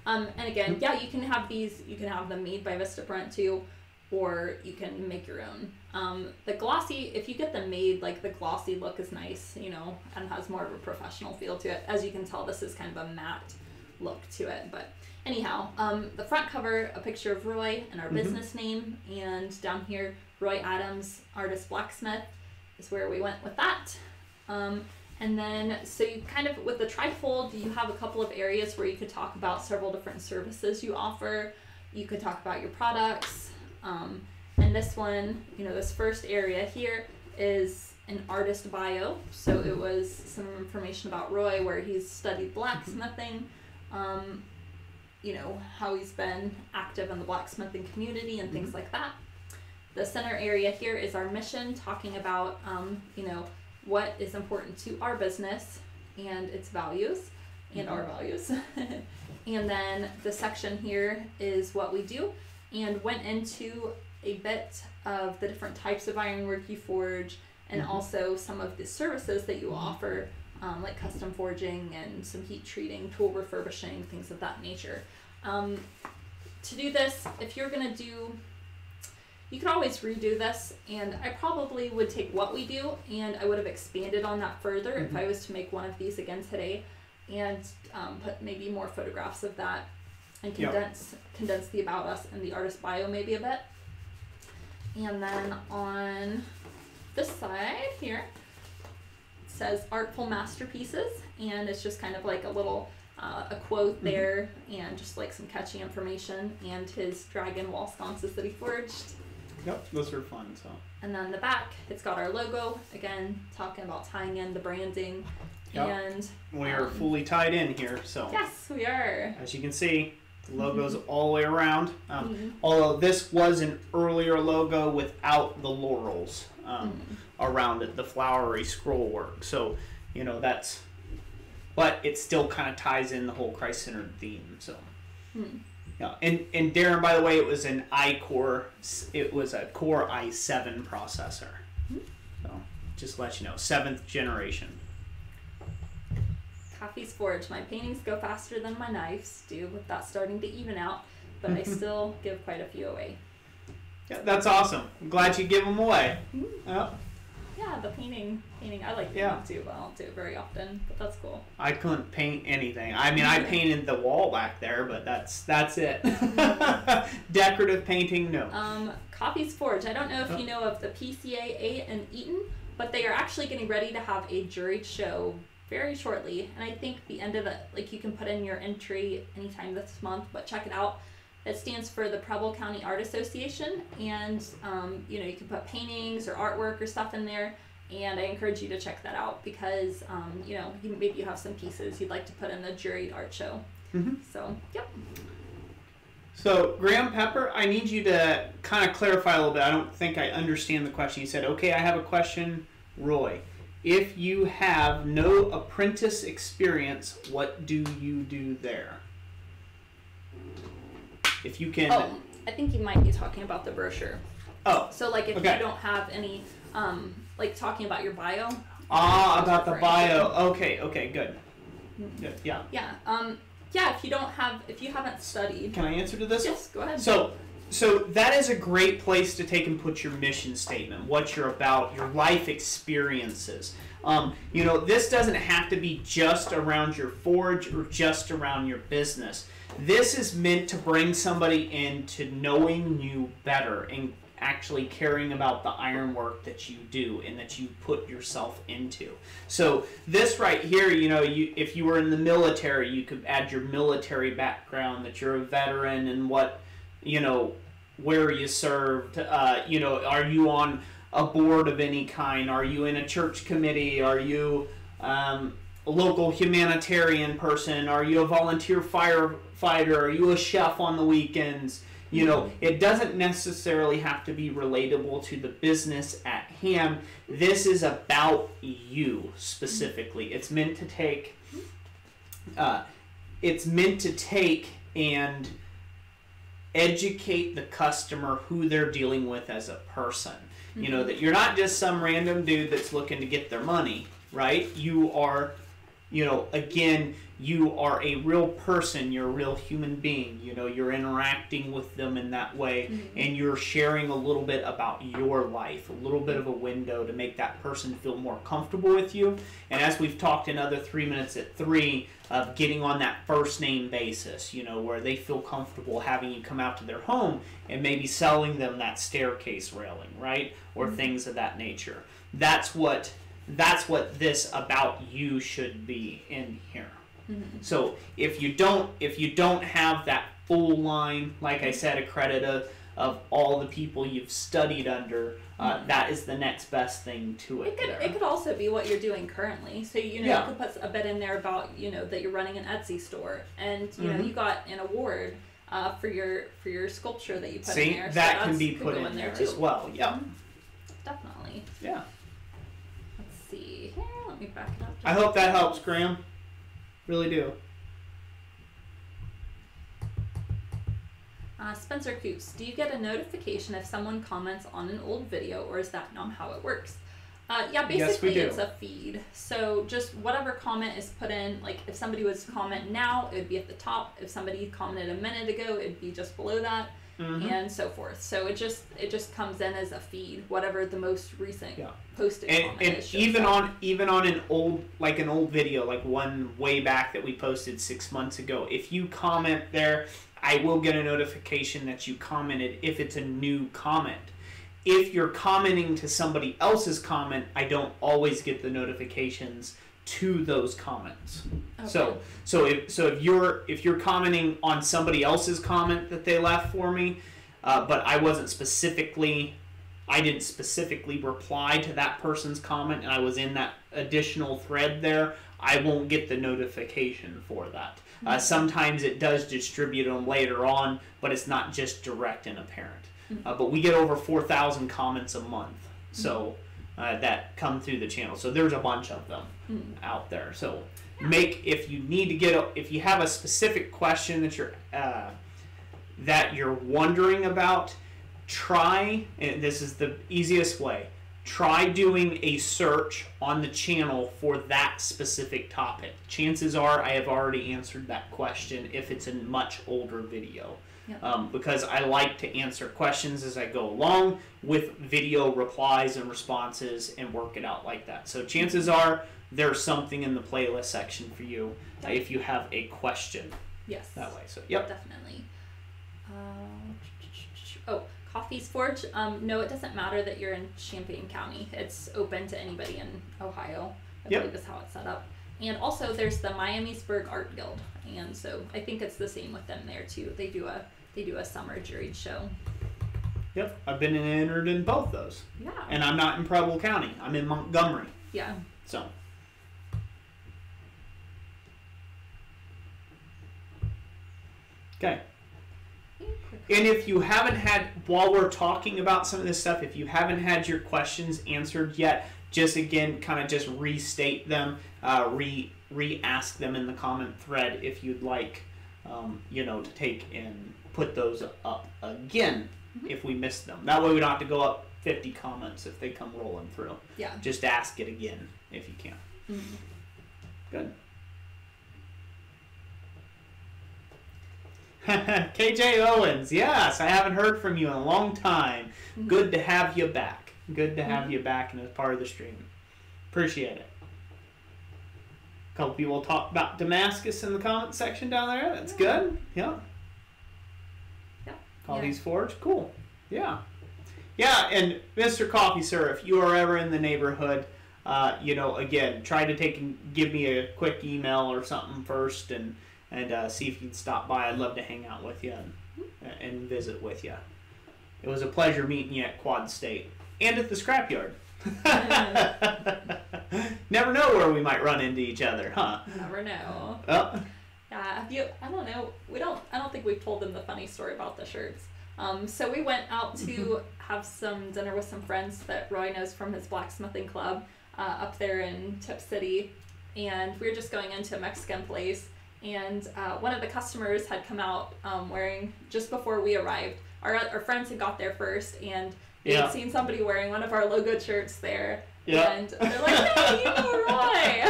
and again, you can have these, you can have them made by Vistaprint too, or you can make your own. The glossy, if you get them made, like the glossy look is nice, and has more of a professional feel to it. As you can tell, this is kind of a matte look to it. But anyhow, the front cover, a picture of Roy and our business name, and down here, Roy Adams, artist blacksmith, is where we went with that. And then, so you kind of, with the trifold, you have a couple of areas where you could talk about several different services you offer. You could talk about your products. And this one, this first area here is an artist bio. So it was some information about Roy, where he's studied blacksmithing, how he's been active in the blacksmithing community and things like that. The center area here is our mission, talking about, what is important to our business and its values and our values. And then the section here is what we do, and went into a bit of the different types of ironwork you forge, and also some of the services that you offer, like custom forging and some heat treating, tool refurbishing, things of that nature. To do this, if you're going to do, you can always redo this, and I probably would take what we do and I would have expanded on that further if I was to make one of these again today, and put maybe more photographs of that, and condense the about us and the artist bio maybe a bit. And then on this side here, it says artful masterpieces, and it's just kind of like a little a quote there, and just like some catchy information, and his dragon wall sconces that he forged. Yep, those are fun. So. And then the back, it's got our logo. Again, talking about tying in the branding. Yep. And we are fully tied in here. So. Yes, we are. As you can see, the logo's all the way around. Although this was an earlier logo without the laurels around it, the flowery scroll work. So, you know, that's, but it still kind of ties in the whole Christ Centered theme. So, yeah. And Darren, by the way, it was an Core i7 processor. So, just to let you know, 7th generation. Coffee's forged. My paintings go faster than my knives do, with that starting to even out, but I still give quite a few away. Yeah, that's awesome. I'm glad you give them away. Yeah, the painting. I like painting too, but I don't do it very often, but that's cool. I couldn't paint anything. I mean, I painted the wall back there, but that's it. Decorative painting, no. Coffee's Forge. I don't know if you know of the PCA 8 in Eaton, but they are actually getting ready to have a juried show very shortly, and I think the end of it, like, you can put in your entry anytime this month, but check it out. It stands for the Preble County Art Association, and you know, you can put paintings or artwork or stuff in there, and I encourage you to check that out because you know, maybe you have some pieces you'd like to put in the juried art show. So, yep. So, Graham Pepper, I need you to kind of clarify a little bit. I don't think I understand the question. You said, okay, I have a question, Roy. If you have no apprentice experience, what do you do there? If you can... Oh, I think you might be talking about the brochure. Oh. So, like, if you don't have any, like, talking about your bio. About the bio. Okay, good. Good, yeah. Yeah, if you haven't studied. Can I answer to this? Yes, go ahead. So that is a great place to take and put your mission statement, what you're about, your life experiences. You know, this doesn't have to be just around your forge or just around your business. This is meant to bring somebody into knowing you better and actually caring about the ironwork that you do and that you put yourself into. So this right here, you know, if you were in the military, you could add your military background, that you're a veteran and what, you know, where you served, you know, are you on a board of any kind? Are you in a church committee? Are you a local humanitarian person? Are you a volunteer firefighter? Are you a chef on the weekends? You know, it doesn't necessarily have to be relatable to the business at hand. This is about you specifically. It's meant to take, and educate the customer who they're dealing with as a person. You know, that you're not just some random dude that's looking to get their money, right? You are, you know, again, you are a real person, you're a real human being, you know, you're interacting with them in that way, and you're sharing a little bit about your life, a little bit of a window to make that person feel more comfortable with you. And as we've talked in other 3 minutes at 3, of getting on that first name basis, you know, where they feel comfortable having you come out to their home and maybe selling them that staircase railing, right? Or things of that nature. That's what this about you should be in here. So if you don't have that full line, like I said, a credit of all the people you've studied under, that is the next best thing to it. It could also be what you're doing currently. So, you know, you could put a bit in there about, you know, that you're running an Etsy store, and you know, you got an award for your sculpture that you put in there. See, that can be put in there as well. Yeah, definitely. Yeah. Let's see. Let me back it up. I hope that helps, Graham. Really do. Spencer Coops, do you get a notification if someone comments on an old video, or is that not how it works? Yeah, basically it's a feed. So just whatever comment is put in, like if somebody was to comment now, it would be at the top. If somebody commented a minute ago, it'd be just below that, and so forth. So it just comes in as a feed, whatever the most recent posted comment is. And even on an old video, like one way back that we posted 6 months ago, if you comment there, I will get a notification that you commented if it's a new comment. If you're commenting to somebody else's comment, I don't always get the notifications to those comments. Okay. So if you're commenting on somebody else's comment that they left for me, but I didn't specifically reply to that person's comment, and I was in that additional thread there, I won't get the notification for that. Sometimes it does distribute them later on, but it's not just direct and apparent. But we get over 4,000 comments a month, so that come through the channel. So there's a bunch of them out there. So if you have a specific question that you're wondering about, try, and this is the easiest way, try doing a search on the channel for that specific topic. Chances are I have already answered that question if it's a much older video. Yep. Because I like to answer questions as I go along with video replies and responses and work it out like that. So chances are there's something in the playlist section for you if you have a question. Yes. That way. So, yep. Definitely. Coffee's Forge. No, it doesn't matter that you're in Champaign County. It's open to anybody in Ohio. I believe is how it's set up. And also there's the Miamisburg Art Guild. And so I think it's the same with them there too. They do a summer juried show. Yep, I've been entered in both those. Yeah. And I'm not in Preble County. I'm in Montgomery. Yeah. So. Okay. And if you haven't had, while we're talking about some of this stuff, if you haven't had your questions answered yet, just again, kind of just restate them, re-ask them in the comment thread if you'd like, to take and put those up again if we missed them. That way we don't have to go up 50 comments if they come rolling through. Yeah. Just ask it again if you can. Mm-hmm. Good. KJ Owens, yes, I haven't heard from you in a long time. Mm-hmm. Good to have you back. Good to have you back and as part of the stream. Appreciate it. A couple people talk about Damascus in the comment section down there. That's good. Yeah. Coffee's Forge. Cool. Yeah. Yeah, and Mr. Coffee, sir, if you are ever in the neighborhood, again, try to give me a quick email or something first and see if you can stop by. I'd love to hang out with you and visit with you. It was a pleasure meeting you at Quad State and at the scrapyard. Never know where we might run into each other, huh? Never know. Oh. Yeah, I don't know. I don't think we've told them the funny story about the shirts. So we went out to have some dinner with some friends that Roy knows from his blacksmithing club up there in Tip City, and we were just going into a Mexican place. And one of the customers had come out wearing, just before we arrived, our friends had got there first, and they had seen somebody wearing one of our logo shirts there. Yeah. And they're like, hey, you know Roy!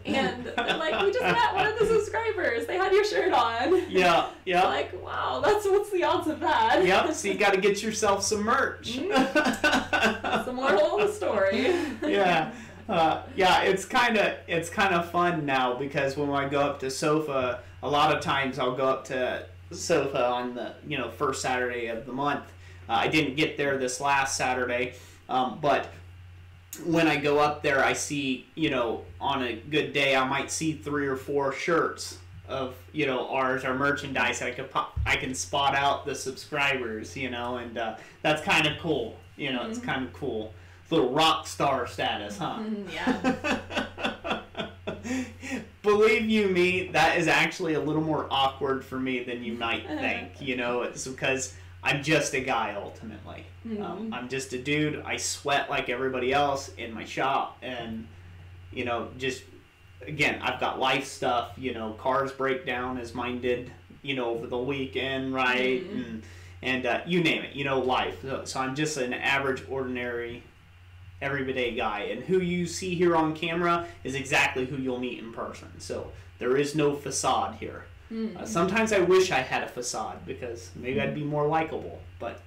And they're like, we just met one of the subscribers. They had your shirt on. Yeah, yeah. Like, wow, what's the odds of that? Yep, so you got to get yourself some merch. That's the moral of the story. Yeah. It's kind of fun now because when I go up to Sofa, a lot of times I'll go up to Sofa on the first Saturday of the month. I didn't get there this last Saturday, but when I go up there, I see on a good day I might see 3 or 4 shirts of our merchandise. I can spot out the subscribers, and that's kind of cool. It's kind of cool. Little rock star status, huh? Yeah. Believe you me, that is actually a little more awkward for me than you might think. It's because I'm just a guy ultimately. I'm just a dude. I sweat like everybody else in my shop, and just again, I've got life stuff. Cars break down as mine did. Over the weekend, right? And you name it. Life. So I'm just an average, ordinary, everyday guy, and who you see here on camera is exactly who you'll meet in person. So there is no facade here. Sometimes I wish I had a facade because maybe I'd be more likable, but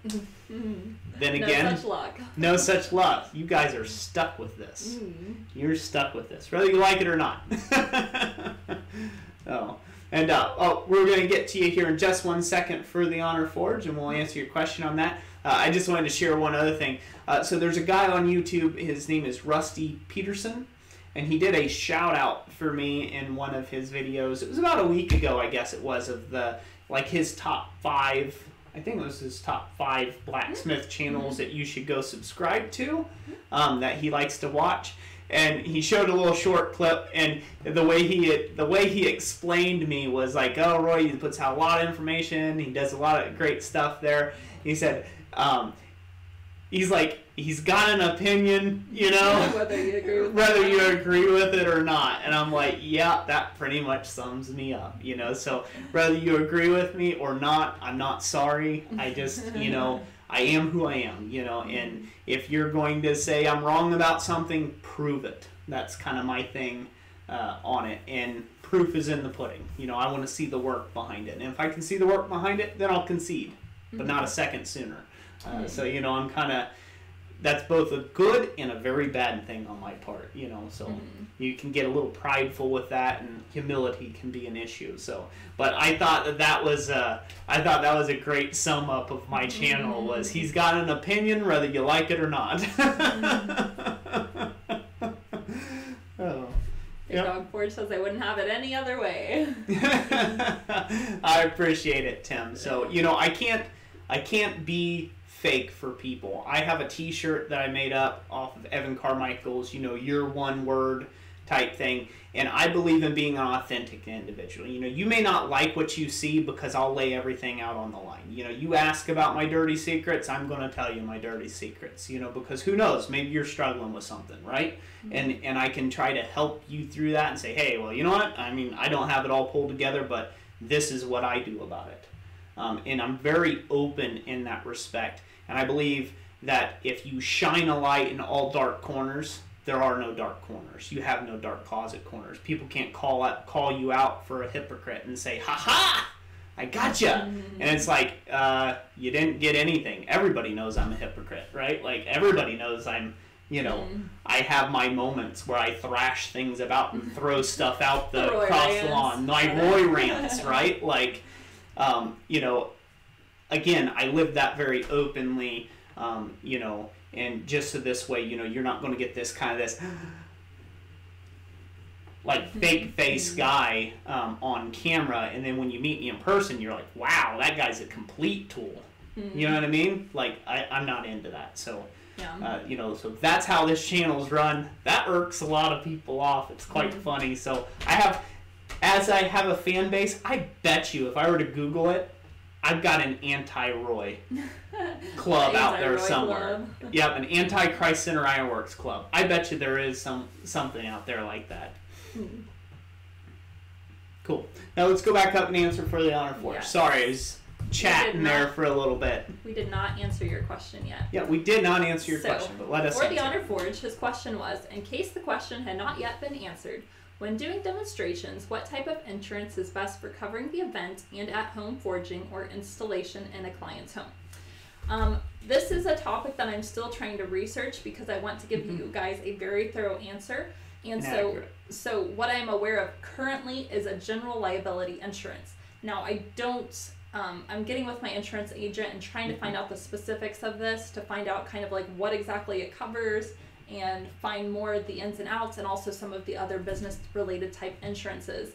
then again, no such luck. No such luck. You guys are stuck with this. You're stuck with this, whether you like it or not. We're going to get to you here in just 1 second for the Honor Forge, and we'll answer your question on that. I just wanted to share one other thing. So there's a guy on YouTube, his name is Rusty Peterson, and he did a shout out for me in one of his videos. It was about a week ago, I guess it was, of his top 5 I think it was his top 5 blacksmith channels that you should go subscribe to, that he likes to watch. And he showed a little short clip, and the way he explained me was like, oh, Roy, he puts out a lot of information, he does a lot of great stuff there. He said, he's like, he's got an opinion, you know, whether you agree with it or not. And I'm like, yeah, that pretty much sums me up, you know. So whether you agree with me or not, I'm not sorry. I just, you know, I am who I am, you know. And if you're going to say I'm wrong about something, prove it. That's kind of my thing on it. And proof is in the pudding. You know, I want to see the work behind it. And if I can see the work behind it, then I'll concede, but not a second sooner. So, you know, I'm kind of, that's both a good and a very bad thing on my part, you know, so you can get a little prideful with that, and humility can be an issue. So, but I thought that was a great sum up of my channel, was he's got an opinion whether you like it or not. Oh. The dog forge says I wouldn't have it any other way. I appreciate it, Tim. So, you know, I can't be fake for people. I have a t-shirt that I made up off of Evan Carmichael's, you know, your one word type thing, and I believe in being an authentic individual. You know, you may not like what you see because I'll lay everything out on the line. You know, you ask about my dirty secrets, I'm going to tell you my dirty secrets, you know, because who knows, maybe you're struggling with something, right? And I can try to help you through that and say, hey, well, you know what, I mean, I don't have it all pulled together, but this is what I do about it. And I'm very open in that respect. And I believe that if you shine a light in all dark corners, there are no dark corners. You have no dark closet corners. People can't call you out for a hypocrite and say, ha-ha, I gotcha. And it's like, you didn't get anything. Everybody knows I'm a hypocrite, right? Like, everybody knows I'm, you know, I have my moments where I thrash things about and throw stuff out across the lawn. My Roy rants, right? Like, you know, again, I live that very openly, you know, and just so this way, you know, you're not going to get this kind of this, like, fake face guy on camera, and then when you meet me in person, you're like, wow, that guy's a complete tool. You know what I mean? Like, I'm not into that, so, you know, so that's how this channel's run. That irks a lot of people off. It's quite funny. So as I have a fan base, I bet you if I were to Google it, I've got an anti-Roy club out there somewhere. Club. Yep, an anti-Christ Centered Ironworks club. I bet you there is something out there like that. Cool. Now let's go back up and answer for the honor forge. Yes. Sorry, I was chatting there for a little bit. We did not answer your question yet. Yeah, we did not answer your question, but let us answer. For the honor forge, his question was, in case the question had not yet been answered, when doing demonstrations, what type of insurance is best for covering the event and at-home forging or installation in a client's home? This is a topic that I'm still trying to research because I want to give you guys a very thorough answer. And so what I'm aware of currently is a general liability insurance. Now, I'm getting with my insurance agent and trying to find out the specifics of this to find out kind of like what exactly it covers, and find more of the ins and outs, and also some of the other business related type insurances.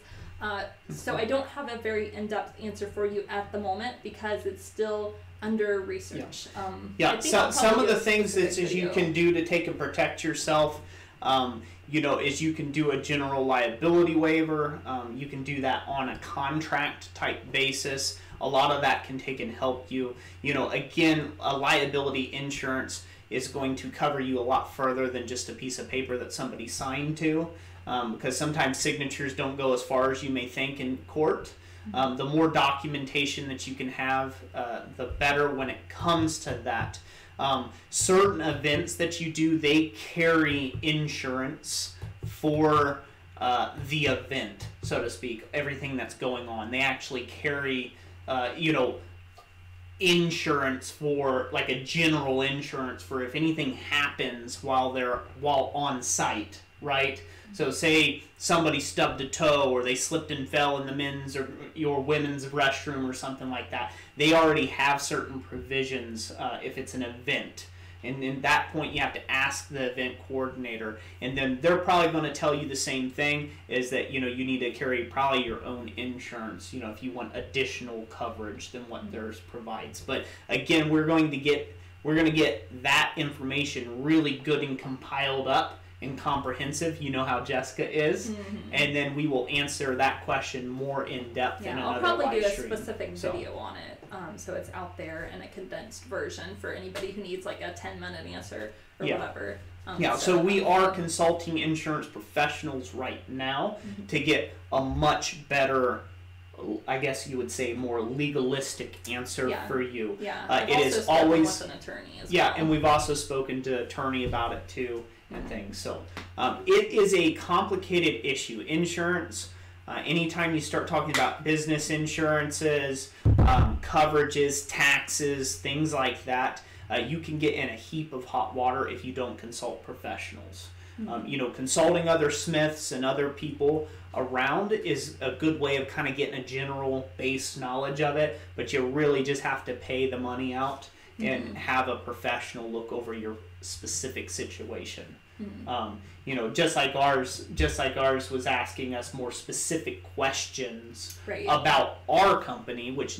So I don't have a very in-depth answer for you at the moment because it's still under research. Some of the things that you can do to take and protect yourself, you know, is you can do a general liability waiver. You can do that on a contract type basis. A lot of that can take and help you. You know, again, a liability insurance is going to cover you a lot further than just a piece of paper that somebody signed to, because sometimes signatures don't go as far as you may think in court. The more documentation that you can have, the better when it comes to that. Certain events that you do, they carry insurance for the event, so to speak, everything that's going on. They actually carry, you know, insurance for, like a general insurance for if anything happens while on site, right? So say somebody stubbed a toe or they slipped and fell in the men's or your women's restroom or something like that. They already have certain provisions if it's an event. And in that point, you have to ask the event coordinator, and then they're probably going to tell you the same thing, is that, you know, you need to carry probably your own insurance, you know, if you want additional coverage than what theirs provides. But again, we're going to get that information really good and compiled up and comprehensive. You know how Jessica is, and then we will answer that question more in depth in another live stream. I'll probably do a specific video on it, so it's out there in a condensed version for anybody who needs like a 10-minute answer or whatever. So we are consulting insurance professionals right now to get a much better, I guess you would say, more legalistic answer for you. It is always with an attorney as well. And we've also spoken to an attorney about it too and things. So it is a complicated issue. Insurance, anytime you start talking about business insurances, coverages, taxes, things like that, you can get in a heap of hot water if you don't consult professionals. You know, consulting other smiths and other people around is a good way of kind of getting a general base knowledge of it, but you really just have to pay the money out and have a professional look over your specific situation. You know, just like ours was asking us more specific questions about our company, which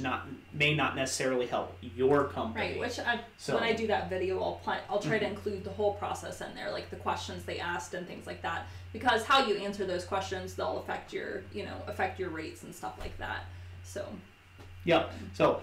may not necessarily help your company. Right. Which when I do that video, I'll try to include the whole process in there, like the questions they asked and things like that, because how you answer those questions, they'll affect your rates and stuff like that. So. Yep. So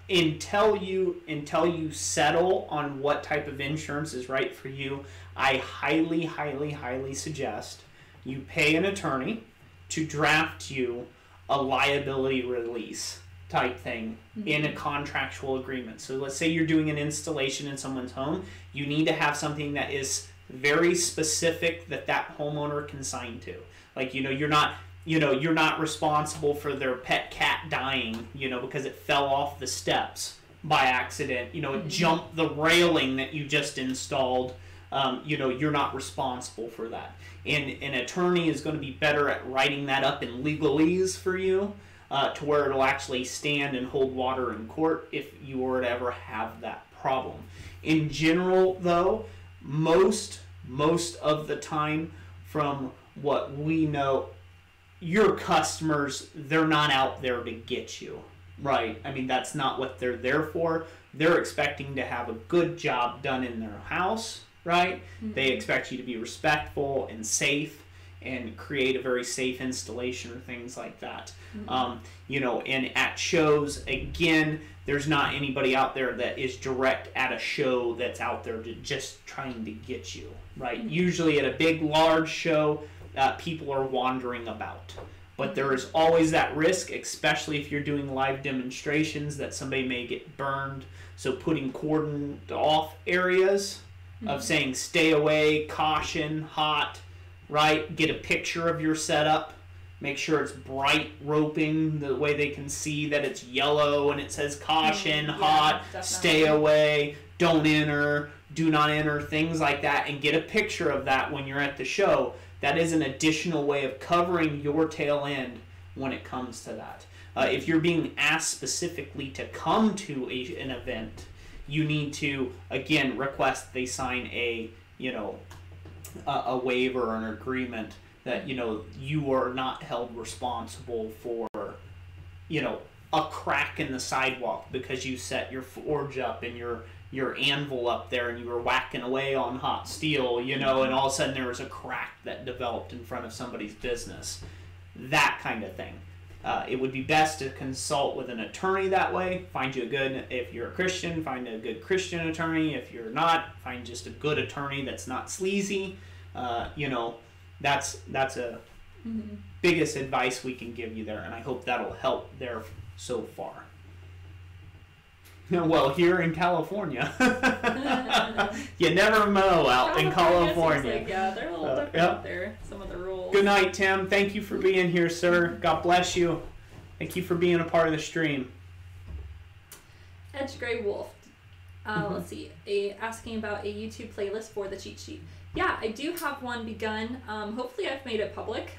until you settle on what type of insurance is right for you, I highly, highly, highly suggest you pay an attorney to draft you a liability release type thing in a contractual agreement. So let's say you're doing an installation in someone's home, you need to have something that is very specific that homeowner can sign to. Like, you're not responsible for their pet cat dying, because it fell off the steps by accident. It jumped the railing that you just installed. You're not responsible for that. And an attorney is going to be better at writing that up in legalese for you to where it'll actually stand and hold water in court if you were to ever have that problem. In general, though, most of the time, from what we know, your customers, they're not out there to get you, right? I mean, that's not what they're there for. They're expecting to have a good job done in their house, right? They expect you to be respectful and safe and create a very safe installation or things like that. And at shows, again, there's not anybody out there that is direct at a show that's out there to just trying to get you, right? Usually at a big, large show, people are wandering about. But there is always that risk, especially if you're doing live demonstrations, that somebody may get burned. So putting cordoned off areas of saying stay away, caution, hot, right? Get a picture of your setup. Make sure it's bright roping, the way they can see that it's yellow and it says caution, hot, definitely. Stay away, don't enter, do not enter, things like that. And get a picture of that when you're at the show. That is an additional way of covering your tail end when it comes to that. If you're being asked specifically to come to an event, you need to, again, request they sign a waiver or an agreement that, you are not held responsible for, a crack in the sidewalk because you set your forge up and your anvil up there and you were whacking away on hot steel, and all of a sudden there was a crack that developed in front of somebody's business. That kind of thing. It would be best to consult with an attorney that way. If you're a Christian, find a good Christian attorney. If you're not, find just a good attorney that's not sleazy. That's a biggest advice we can give you there, and I hope that'll help there so far. Well, here in California, you never know out in California. They're a little different out there, some of the rules. Good night, Tim. Thank you for being here, sir. God bless you. Thank you for being a part of the stream. Edge Gray Wolf. Let's see. Asking about a YouTube playlist for the cheat sheet. Yeah, I do have one begun. Hopefully I've made it public.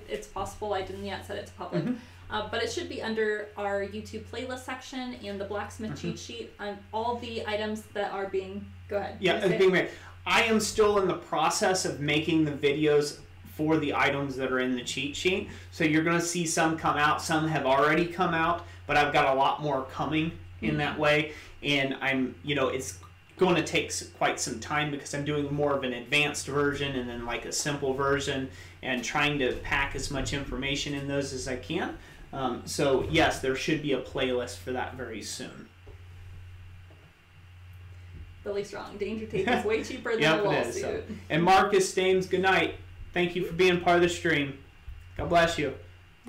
It's possible I didn't yet set it to public. But it should be under our YouTube playlist section and the blacksmith cheat sheet. All the items that are being Go ahead. Yeah, I am still in the process of making the videos for the items that are in the cheat sheet. So you're going to see some come out. Some have already come out, but I've got a lot more coming in that way. And I'm, it's going to take quite some time because I'm doing more of an advanced version and then like a simple version and trying to pack as much information in those as I can. So yes, there should be a playlist for that very soon. Really strong. Danger tape is way cheaper than a lawsuit. So. And Marcus Staines, good night. Thank you for being part of the stream. God bless you.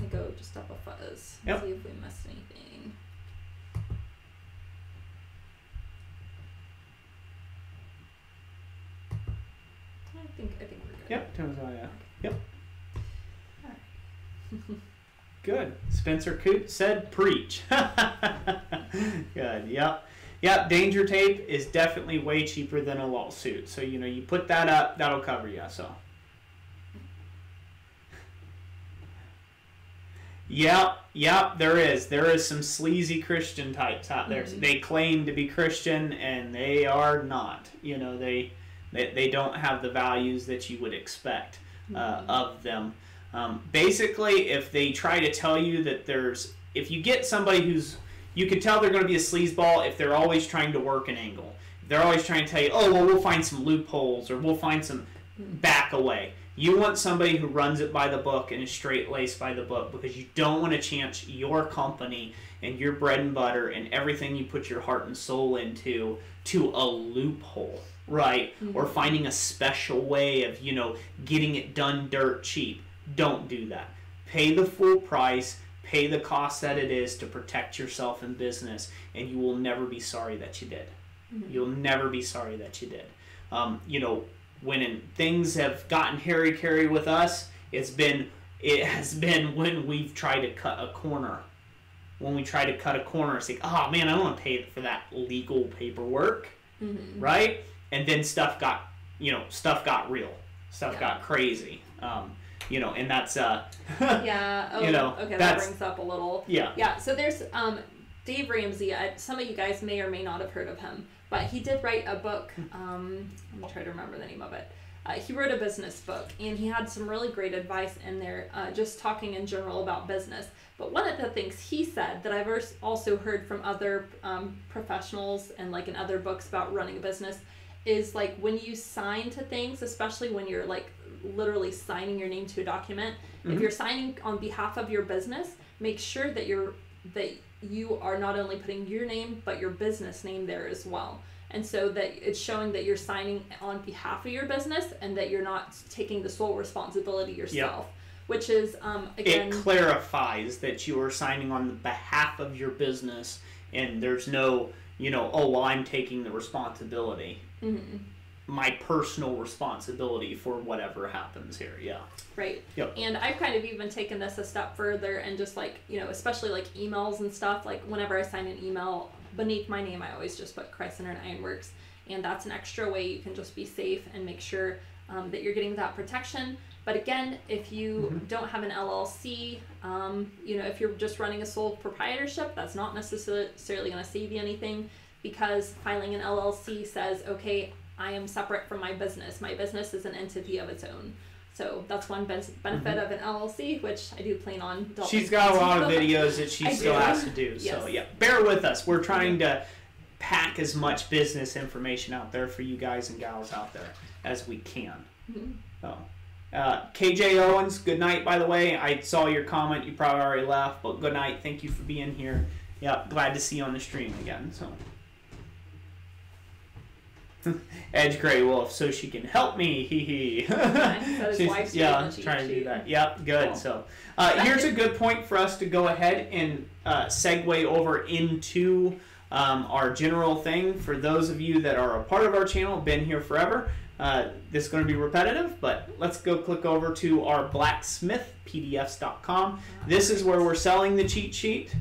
I go just up a fuzz. Yep. See if we missed anything. I think we're good. Yep. Yep. All right. Good. Spencer Coote said preach. Good. Yep. Yep. Danger tape is definitely way cheaper than a lawsuit. So you put that up, that'll cover you. So. Yep, there is some sleazy Christian types out there. Mm-hmm. They claim to be Christian and they are not. They don't have the values that you would expect of them. Basically, if they try to tell you that if you get somebody you can tell they're going to be a sleazeball if they're always trying to work an angle. They're always trying to tell you, oh, well, we'll find some loopholes or we'll find some back away. You want somebody who runs it by the book and is straight-laced by the book because you don't want to chance your company and your bread and butter and everything you put your heart and soul into to a loophole, right? Mm-hmm. Or finding a special way of, getting it done dirt cheap. Don't do that. Pay the full price, pay the cost that it is to protect yourself in business, and you will never be sorry that you did. Mm-hmm. You'll never be sorry that you did. When things have gotten hairy-carry with us, it has been when we've tried to cut a corner. When we try to cut a corner, it's like, oh man, I don't want to pay for that legal paperwork, right? And then stuff got real. Stuff got crazy. And that's yeah. Oh, okay, that brings up a little. Yeah. Yeah. So there's Dave Ramsey. Some of you guys may or may not have heard of him. But he did write a book. I'm trying to remember the name of it. He wrote a business book, and he had some really great advice in there, just talking in general about business. But one of the things he said that I've also heard from other professionals and like in other books about running a business is like when you sign to things, especially when you're like literally signing your name to a document. If you're signing on behalf of your business, make sure that you are not only putting your name, but your business name there as well. And so that it's showing that you're signing on behalf of your business and that you're not taking the sole responsibility yourself. Yep. Which is, again... It clarifies that you are signing on the behalf of your business and there's no, oh, well, I'm taking the responsibility. Mm-hmm. My personal responsibility for whatever happens here, yeah. Right. Yep. And I've kind of even taken this a step further and just like, especially like emails and stuff, like whenever I sign an email, beneath my name, I always just put Christ Centered Ironworks. And that's an extra way you can just be safe and make sure that you're getting that protection. But again, if you don't have an LLC, if you're just running a sole proprietorship, that's not necessarily going to save you anything because filing an LLC says, okay, I am separate from my business. My business is an entity of its own. So that's one benefit of an LLC, which I do plan on. She's got a lot of videos that she still has to do. Yes. So yeah, bear with us. We're trying to pack as much business information out there for you guys and gals out there as we can. So, KJ Owens, good night, by the way. I saw your comment. You probably already left, but good night. Thank you for being here. Yeah, glad to see you on the stream again. So. Edge Grey Wolf, so she can help me. Hee She's trying to do that. Yep, good. Cool. So here's a good point for us to go ahead and segue over into our general thing. For those of you that are a part of our channel, been here forever, this is going to be repetitive, but let's go click over to our blacksmithpdfs.com. This is where we're selling the cheat sheet.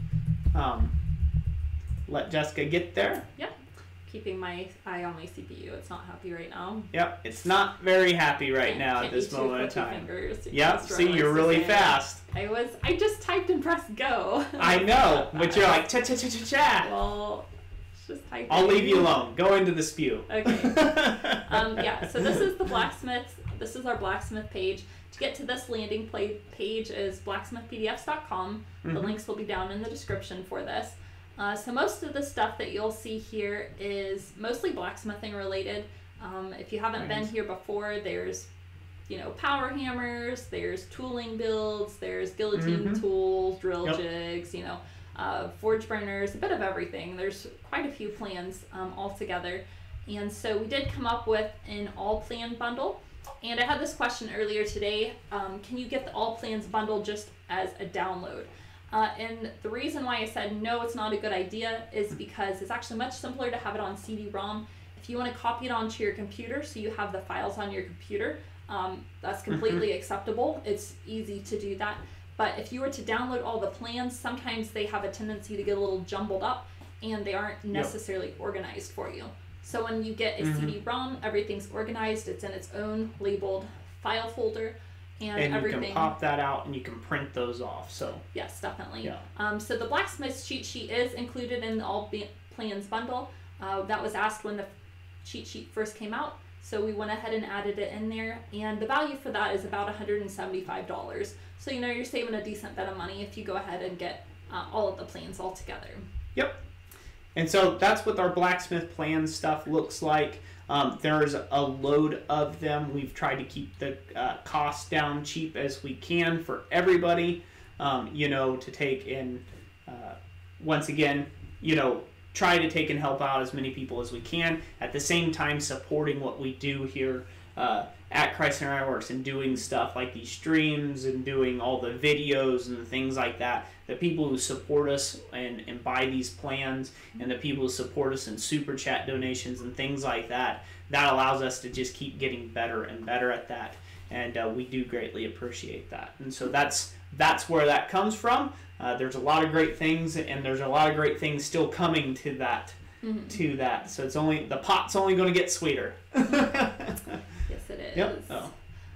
Let Jessica get there. Yep. Keeping my eye on my CPU. It's not happy right now. Yep, it's not very happy right now at this moment in time. Yep, see, you're really fast. I just typed and pressed go. I know, but you're like cha cha cha cha cha. Well, Just type. I'll leave you alone. Go into the spew. Okay. Yeah. So this is the blacksmith. This is our blacksmith page. To get to this landing page is blacksmithpdfs.com. The links will be down in the description for this. So most of the stuff that you'll see here is mostly blacksmithing related. If you haven't been here before, there's power hammers, there's tooling builds, there's guillotine tools, drill jigs, forge burners, a bit of everything. There's quite a few plans all together. And so we did come up with an all plan bundle. And I had this question earlier today, can you get the all plans bundle just as a download? And the reason why I said no, it's not a good idea is because it's actually much simpler to have it on CD-ROM. If you want to copy it onto your computer so you have the files on your computer, that's completely acceptable. It's easy to do that. But if you were to download all the plans, sometimes they have a tendency to get a little jumbled up and they aren't necessarily organized for you. So when you get a CD-ROM, everything's organized. It's in its own labeled file folder. And everything. You can pop that out and you can print those off. So yes, definitely. Yeah. So the blacksmith's cheat sheet is included in the all plans bundle. That was asked when the cheat sheet first came out. So we went ahead and added it in there. And the value for that is about $175. So you're saving a decent bit of money if you go ahead and get all of the plans all together. Yep. And so that's what our blacksmith plan stuff looks like. There's a load of them. We've tried to keep the cost down cheap as we can for everybody, to take in, once again, try to take and help out as many people as we can. At the same time, supporting what we do here at Christ Centered Ironworks and doing stuff like these streams and doing all the videos and the things like that. The people who support us and buy these plans and the people who support us in super chat donations and things like that, that allows us to just keep getting better and better at that. And we do greatly appreciate that. And so that's where that comes from. There's a lot of great things, and there's a lot of great things still coming to that. So the pot's only going to get sweeter. Yes, it is. Yep.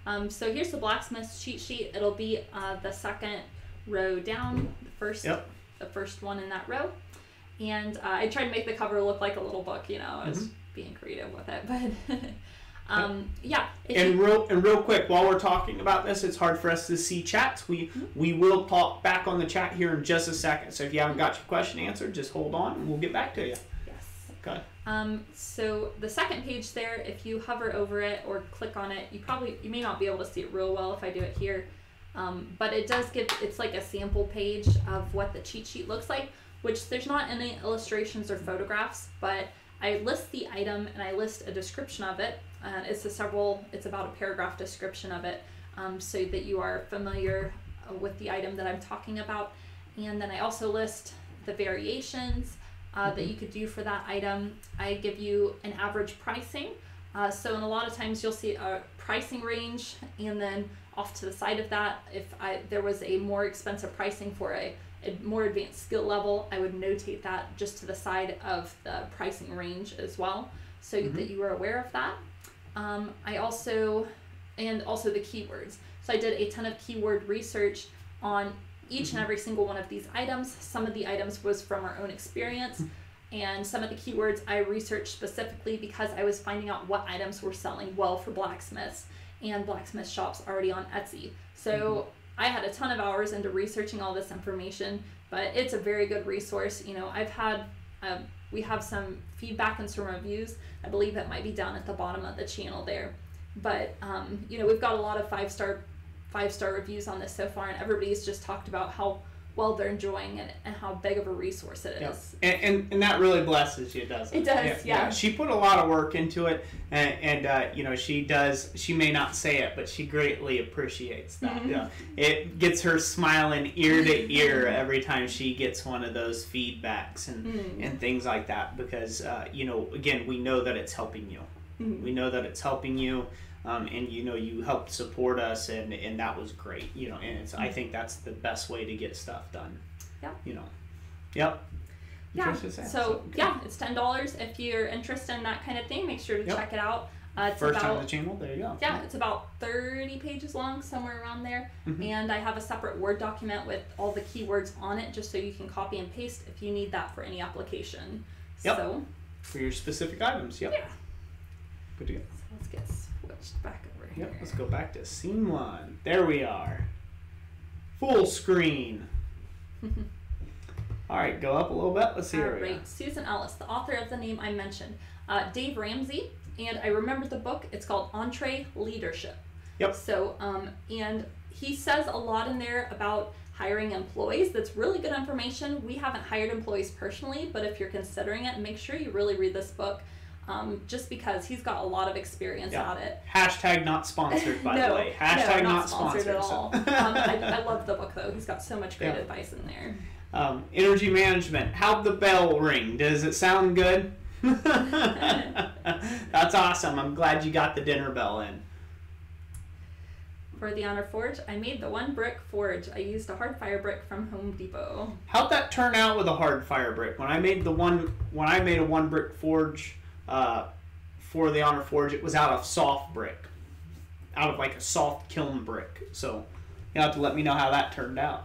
Oh. So here's the blacksmith's cheat sheet. It'll be the second row down, the first one in that row. And I tried to make the cover look like a little book. I was being creative with it, but yeah. And real quick, while we're talking about this, it's hard for us to see chats. We will talk back on the chat here in just a second. So if you haven't got your question answered, just hold on and we'll get back to you. Yes. Okay. So the second page there, if you hover over it or click on it, you may not be able to see it real well if I do it here. But it does it's like a sample page of what the cheat sheet looks like, which there's not any illustrations or photographs, but I list the item and I list a description of it. It's about a paragraph description of it, so that you are familiar with the item that I'm talking about. And then I also list the variations that you could do for that item. I give you an average pricing. So in a lot of times you'll see a pricing range, and then off to the side of that, if there was a more expensive pricing for a more advanced skill level, I would notate that just to the side of the pricing range as well, so that you are aware of that. Also the keywords. So I did a ton of keyword research on each and every single one of these items. Some of the items was from our own experience, and some of the keywords I researched specifically because I was finding out what items were selling well for blacksmiths and blacksmith shops already on Etsy. So I had a ton of hours into researching all this information, but it's a very good resource. We have some feedback and some reviews. I believe that might be down at the bottom of the channel there. But we've got a lot of five-star reviews on this so far, and everybody's just talked about how well they're enjoying it and how big of a resource it is. And that really blesses you, doesn't it? It does, yeah. She put a lot of work into it, and she may not say it, but she greatly appreciates that. It gets her smiling ear to ear every time she gets one of those feedbacks and things like that, because again, we know that it's helping you. We know that it's helping you. And you helped support us, and that was great. And I think that's the best way to get stuff done. Yeah. Yep. Yeah. So it's $10 if you're interested in that kind of thing. Make sure to check it out. It's First time on the channel. There you go. Yeah, it's about 30 pages long, somewhere around there. And I have a separate Word document with all the keywords on it, just so you can copy and paste if you need that for any application. Yep. So for your specific items. Yep. Yeah. Good to go. So let's get switched back over here. Yep. Let's go back to scene 1. There we are. Full screen. All right, go up a little bit. Let's see. All right, Susan Ellis, the author of the name I mentioned, Dave Ramsey, and I remembered the book. It's called Entree Leadership. Yep. So, and he says a lot in there about hiring employees. That's really good information. We haven't hired employees personally, but if you're considering it, make sure you really read this book. Just because he's got a lot of experience at it. Hashtag not sponsored, by the way. Hashtag not sponsored at all. I love the book, though. He's got so much great advice in there. Energy management. How'd the bell ring? Does it sound good? That's awesome. I'm glad you got the dinner bell in. For the Honor Forge, I made the 1 brick forge. I used a hard fire brick from Home Depot. How'd that turn out with a hard fire brick? When I made a 1 brick forge for the Honor Forge, it was out of soft brick, out of like a soft kiln brick. So you have to let me know how that turned out.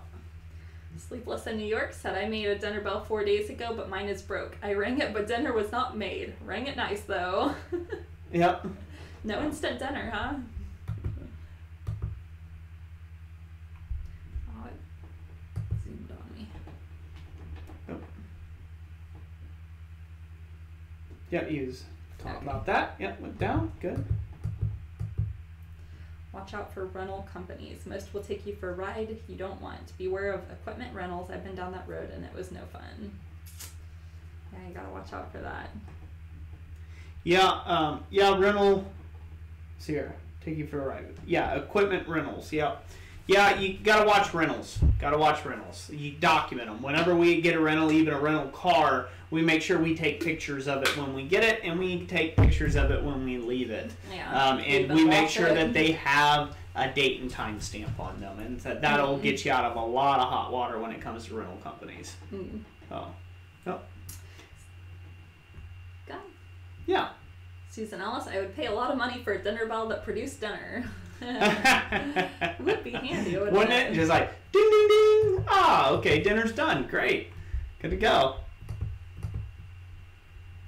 Sleepless in New York said, I made a dinner bell 4 days ago, but mine is broke. I rang it, but dinner was not made. Rang it nice, though. Yep. No instant dinner, huh? Oh, it zoomed on me. Yep. Yeah, you was talking about that. Yep, went down. Good. Watch out for rental companies. Most will take you for a ride you don't want. Beware of equipment rentals. I've been down that road and it was no fun. Yeah, you gotta watch out for that. Yeah, rental. See here, take you for a ride. Yeah, equipment rentals. Yep. Yeah, you gotta watch rentals. You document them. Whenever we get a rental, even a rental car, we make sure we take pictures of it when we get it, and we take pictures of it when we leave it. Yeah. And we make sure that they have a date and time stamp on them, and that'll get you out of a lot of hot water when it comes to rental companies. Oh. Yep. Good. Yeah. Susan Ellis, I would pay a lot of money for a dinner bell that produced dinner. Would be handy, wouldn't it? Just like ding ding ding. Ah, okay, dinner's done. Great. Good to go.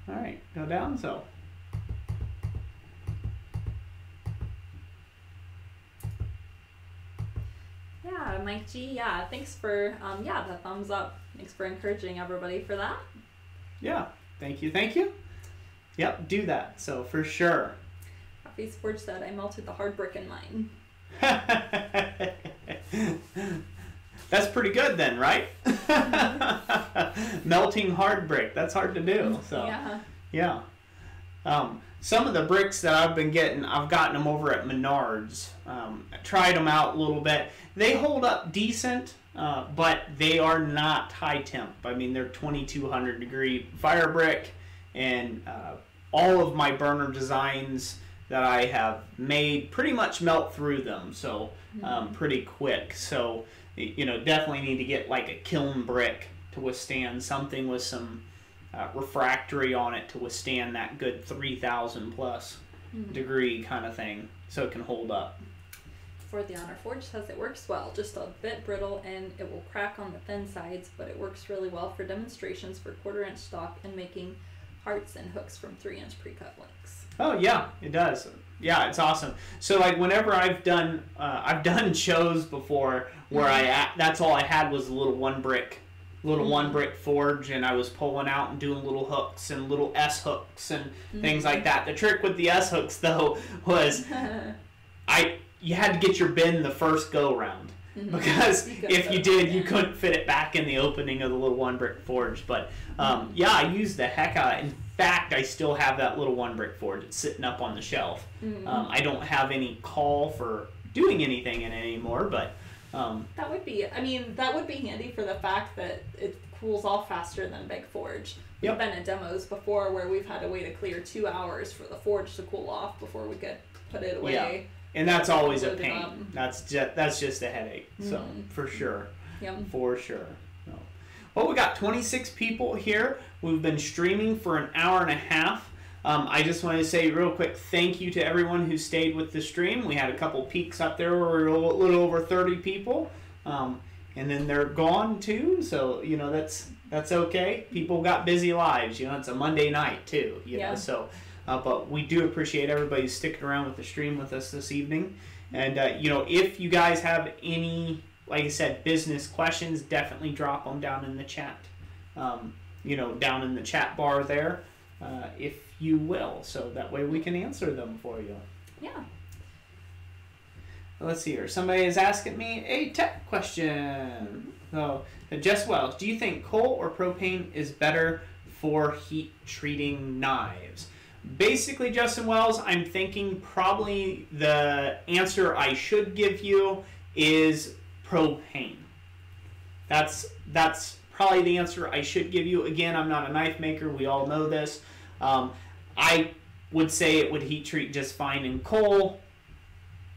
All right, go down. So. Yeah, Mike G. Yeah, thanks for the thumbs up. Thanks for encouraging everybody for that. Yeah, thank you. Yep, do that. So for sure. Coffee's Forge said I melted the hard brick in mine. That's pretty good then, right? Melting hard brick. That's hard to do. So yeah. Some of the bricks that I've been getting, I've gotten them over at Menards. Tried them out a little bit. They hold up decent, but they are not high temp. I mean, they're 2200 degree fire brick, and all of my burner designs that I have made pretty much melt through them, so pretty quick. So, definitely need to get like a kiln brick to withstand something with some refractory on it to withstand that good 3000 plus degree kind of thing, so it can hold up. For the Honor Forge says it works well, just a bit brittle and it will crack on the thin sides, but it works really well for demonstrations for 1/4 inch stock and making hearts and hooks from 3-inch pre-cut links. Oh yeah, it does. Yeah, it's awesome. So like whenever I've done shows before where that's all I had was a little one brick forge, and I was pulling out and doing little hooks and little S hooks and things like that. The trick with the S hooks though was you had to get your bend the first go round. Because if you did, you couldn't fit it back in the opening of the little one brick forge. But I used the heck out of it. In fact, I still have that little one brick forge. It's sitting up on the shelf. I don't have any call for doing anything in it anymore, but that would be handy for the fact that it cools off faster than a big forge. We've been in demos before where we've had to wait a clear 2 hours for the forge to cool off before we could put it away. Yeah. And that's always a pain. That's just a headache. So for sure, for sure. No. Well, we got 26 people here. We've been streaming for an hour and a half. I just want to say real quick, thank you to everyone who stayed with the stream. We had a couple peaks up there where we were a little over 30 people. and then they're gone too. So, you know, that's okay. People got busy lives. You know, it's a Monday night too. You know, so, but we do appreciate everybody sticking around with the stream with us this evening. And, you know, if you guys have any, like I said, business questions, definitely drop them down in the chat. You know, down in the chat bar there, if you will. So that way we can answer them for you. Yeah. Let's see here. Somebody is asking me a tech question. So, Jess Wells, do you think coal or propane is better for heat treating knives? Basically, Justin Wells, I'm thinking probably the answer I should give you is propane. That's probably the answer I should give you. Again, I'm not a knife maker. We all know this. I would say it would heat treat just fine in coal.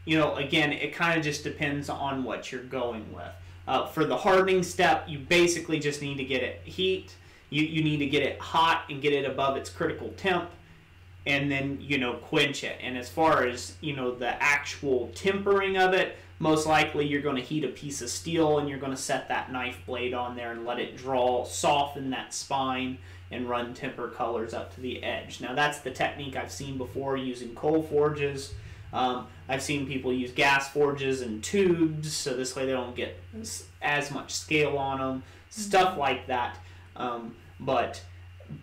You know, again, it kind of just depends on what you're going with. For the hardening step, you basically just need to get it heat. You need to get it hot and get it above its critical temp, and then, you know, quench it. And as far as, you know, the actual tempering of it, most likely you're going to heat a piece of steel and you're going to set that knife blade on there and let it draw, soften that spine and run temper colors up to the edge. Now that's the technique I've seen before using coal forges. I've seen people use gas forges and tubes, so this way they don't get as much scale on them, stuff like that. But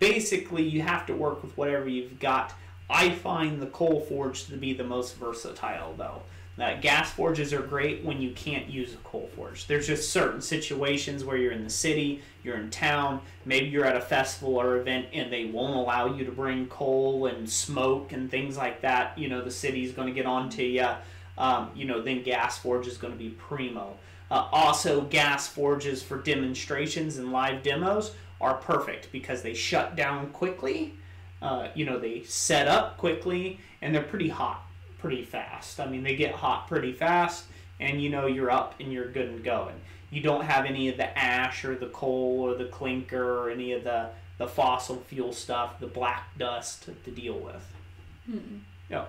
basically you have to work with whatever you've got. I find the coal forge to be the most versatile though. Gas forges are great when you can't use a coal forge. There's just certain situations where you're in the city, you're in town, maybe you're at a festival or event and they won't allow you to bring coal and smoke and things like that. You know, the city's going to get onto you. You know, then gas forge is going to be primo. Also, gas forges for demonstrations and live demos are perfect because they shut down quickly. You know, they set up quickly and they're pretty hot pretty fast. I mean, they get hot pretty fast and, you know, you're up and you're good and going. You don't have any of the ash or the coal or the clinker or any of the fossil fuel stuff, the black dust to deal with. Yeah.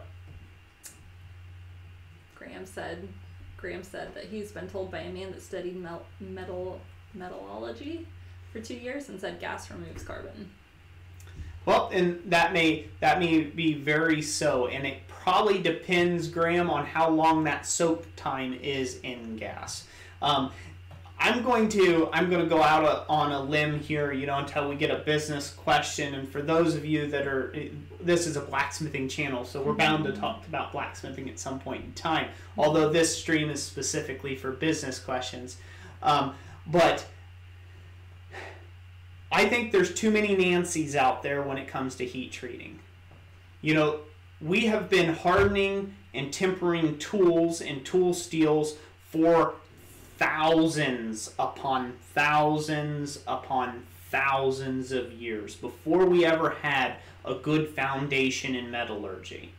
Graham said that he's been told by a man that studied metallurgy for 2 years and said gas removes carbon. Well, and that may be very so, and it probably depends, Graham, on how long that soak time is in gas. I'm going to go out on a limb here, you know, until we get a business question. And for those of you that are, this is a blacksmithing channel, so we're bound to talk about blacksmithing at some point in time. Although this stream is specifically for business questions, but I think there's too many Nancys out there when it comes to heat treating. You know, we have been hardening and tempering tools and tool steels for thousands upon thousands upon thousands of years before we ever had a good foundation in metallurgy.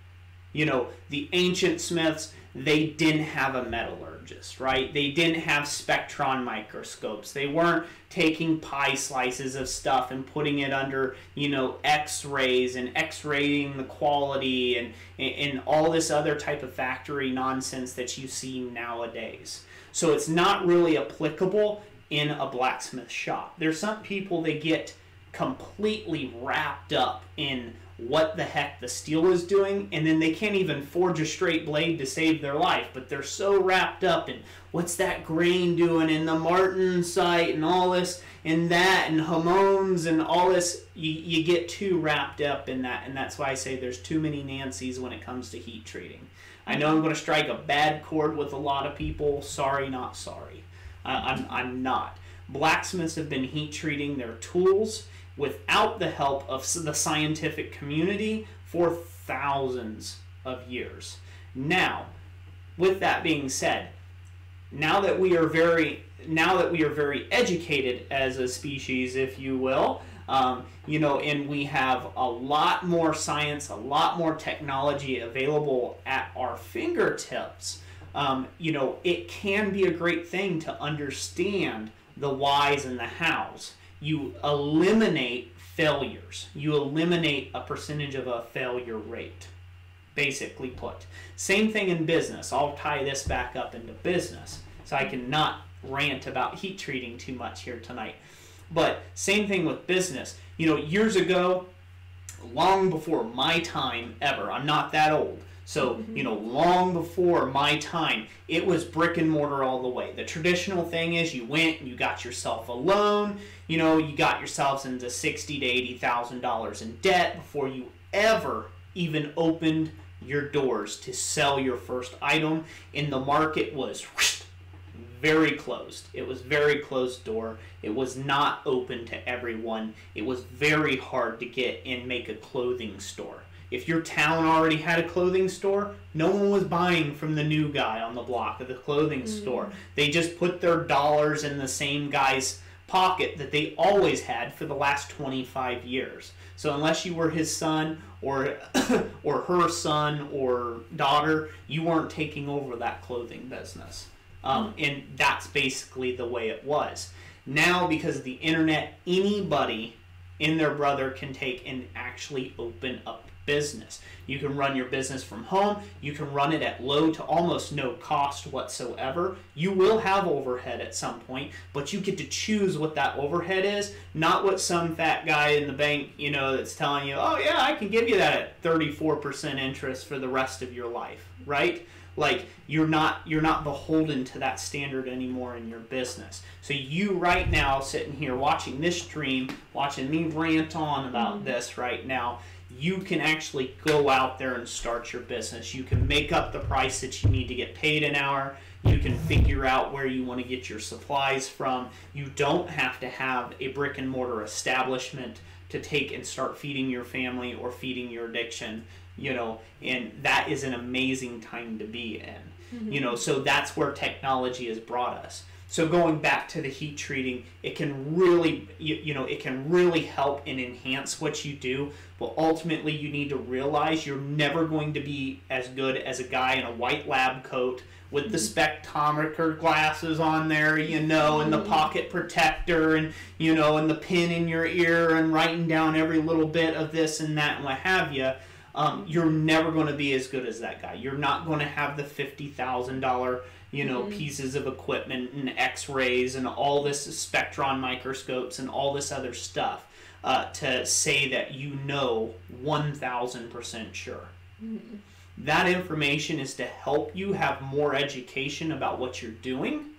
You know, the ancient smiths, they didn't have a metallurgist, right? They didn't have spectron microscopes. They weren't taking pie slices of stuff and putting it under, you know, x-rays and x-raying the quality and all this other type of factory nonsense that you see nowadays. So it's not really applicable in a blacksmith shop. There's some people that get completely wrapped up in what the heck the steel is doing, and then they can't even forge a straight blade to save their life, but they're so wrapped up in what's that grain doing in the martensite and all this and that and hormones and all this. You get too wrapped up in that, and that's why I say there's too many Nancys when it comes to heat treating. I know I'm going to strike a bad chord with a lot of people. Sorry, not sorry. I'm not. Blacksmiths have been heat treating their tools without the help of the scientific community for thousands of years. Now, with that being said, now that we are very educated as a species, if you will, you know, and we have a lot more science, a lot more technology available at our fingertips, you know, it can be a great thing to understand the whys and the hows. You eliminate failures. You eliminate a percentage of a failure rate, basically put. Same thing in business. I'll tie this back up into business. So I cannot rant about heat treating too much here tonight. But same thing with business. Years ago, long before my time ever, I'm not that old. So, long before my time, it was brick and mortar all the way. The traditional thing is you went and you got yourself a loan, you got yourselves into $60,000 to $80,000 in debt before you ever even opened your doors to sell your first item. And the market was very closed. It was very closed door. It was not open to everyone. It was very hard to get and make a clothing store. If your town already had a clothing store, no one was buying from the new guy on the block of the clothing store. They just put their dollars in the same guy's pocket that they always had for the last 25 years. So unless you were his son or her son or daughter, you weren't taking over that clothing business. And that's basically the way it was. Now, because of the internet, anybody and their brother can take and actually open up business. You can run your business from home. You can run it at low to almost no cost whatsoever. You will have overhead at some point, but you get to choose what that overhead is, not what some fat guy in the bank, that's telling you, oh yeah, I can give you that at 34% interest for the rest of your life, right? Like, you're not beholden to that standard anymore in your business. So you right now sitting here watching this stream, watching me rant on about this right now, you can actually go out there and start your business. You can make up the price that you need to get paid an hour. You can figure out where you want to get your supplies from. You don't have to have a brick and mortar establishment to take and start feeding your family or feeding your addiction, and that is an amazing time to be in. So that's where technology has brought us. So going back to the heat treating, it can really, it can really help and enhance what you do. But ultimately, you need to realize you're never going to be as good as a guy in a white lab coat with the spectrometer glasses on there, and the pocket protector, and and the pin in your ear, and writing down every little bit of this and that and what have you. You're never going to be as good as that guy. You're not going to have the $50,000 pieces of equipment and x-rays and all this spectron microscopes and all this other stuff to say that 1,000% sure. That information is to help you have more education about what you're doing.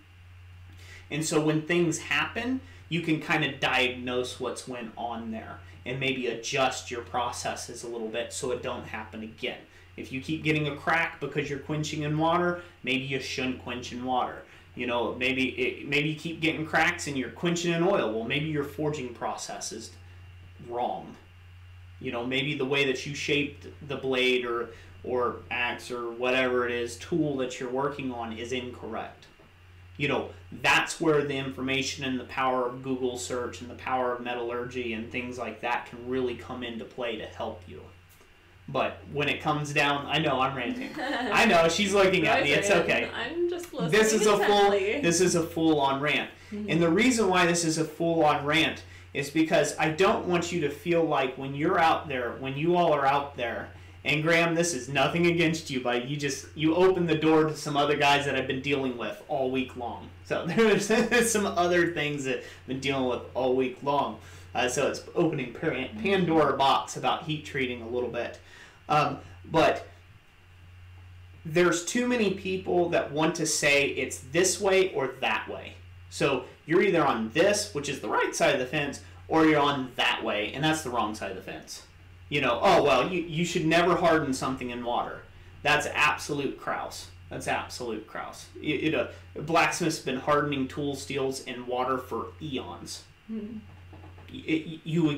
And so when things happen, you can kind of diagnose what's went on there and maybe adjust your processes a little bit so it don't happen again. If you keep getting a crack because you're quenching in water, maybe you shouldn't quench in water. Maybe you keep getting cracks and you're quenching in oil. Well, maybe your forging process is wrong. Maybe the way that you shaped the blade or axe or whatever it is, tool that you're working on is incorrect. That's where the information and the power of Google search and the power of metallurgy and things like that can really come into play to help you. But when it comes down, I know I'm ranting. I know she's looking at me. It's okay. I'm just listening. This is a full-on rant. And the reason why this is a full-on rant is because I don't want you to feel like when you're out there, when you all are out there, and Graham, this is nothing against you, but you opened the door to some other guys that I've been dealing with all week long. So there's some other things that I've been dealing with all week long. So it's opening Pandora box about heat treating a little bit. But there's too many people that want to say it's this way or that way. So you're either on this, which is the right side of the fence, or you're on that way, and that's the wrong side of the fence. You should never harden something in water. That's absolute kraus. That's absolute kraus. Blacksmith's been hardening tool steels in water for eons. You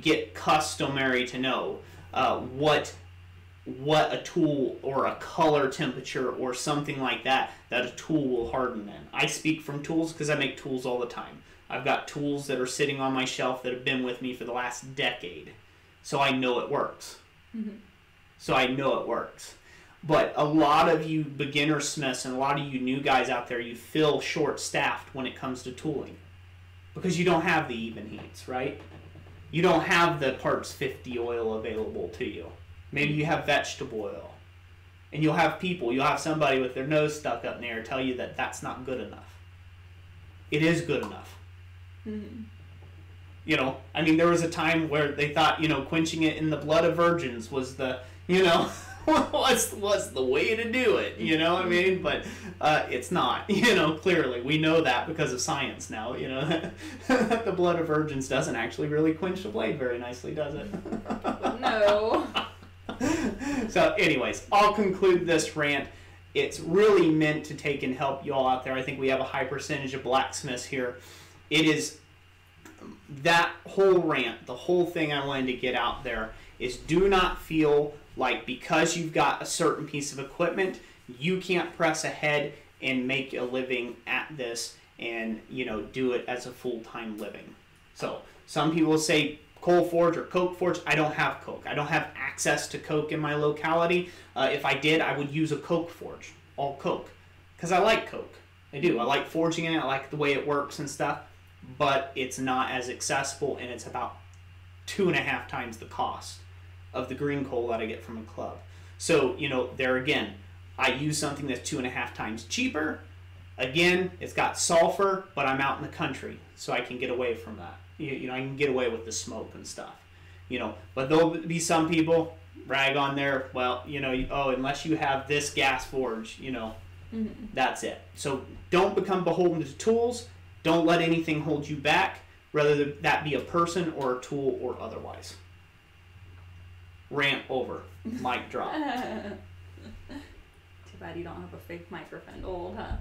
get customary to know what a tool or a color temperature or something like that a tool will harden in. I speak from tools because I make tools all the time. I've got tools that are sitting on my shelf that have been with me for the last decade. So I know it works. But a lot of you beginner smiths and a lot of you new guys out there, you feel short-staffed when it comes to tooling. Because you don't have the even heats, right? You don't have the parts 50 oil available to you. Maybe you have vegetable oil. And you'll have somebody with their nose stuck up in the air tell you that that's not good enough. It is good enough. Mm-hmm. You know, I mean, there was a time where they thought, you know, quenching it in the blood of virgins was the, you know, was the way to do it, you know what I mean? But it's not, you know, clearly. We know that because of science now, you know. The blood of virgins doesn't actually really quench the blade very nicely, does it? No. So anyways, I'll conclude this rant. It's really meant to take and help you all out there. I think we have a high percentage of blacksmiths here. It is that whole rant, the whole thing I wanted to get out there is do not feel like because you've got a certain piece of equipment, you can't press ahead and make a living at this and, you know, do it as a full-time living. So some people say coal forge or coke forge. I don't have coke. I don't have access to coke in my locality. If I did, I would use a coke forge, all coke, because I like coke. I do. I like forging in it. I like the way it works and stuff, but it's not as accessible, and it's about 2.5 times the cost of the green coal that I get from a club. So, you know, there again, I use something that's 2.5 times cheaper. Again, it's got sulfur, but I'm out in the country, so I can get away from that. You know, I can get away with the smoke and stuff. You know, but there'll be some people rag on there, well, you know, oh, unless you have this gas forge, you know, that's it. So don't become beholden to tools. Don't let anything hold you back, whether that be a person or a tool or otherwise. Rant over. Mic drop. Too bad you don't have a fake microphone to hold, huh?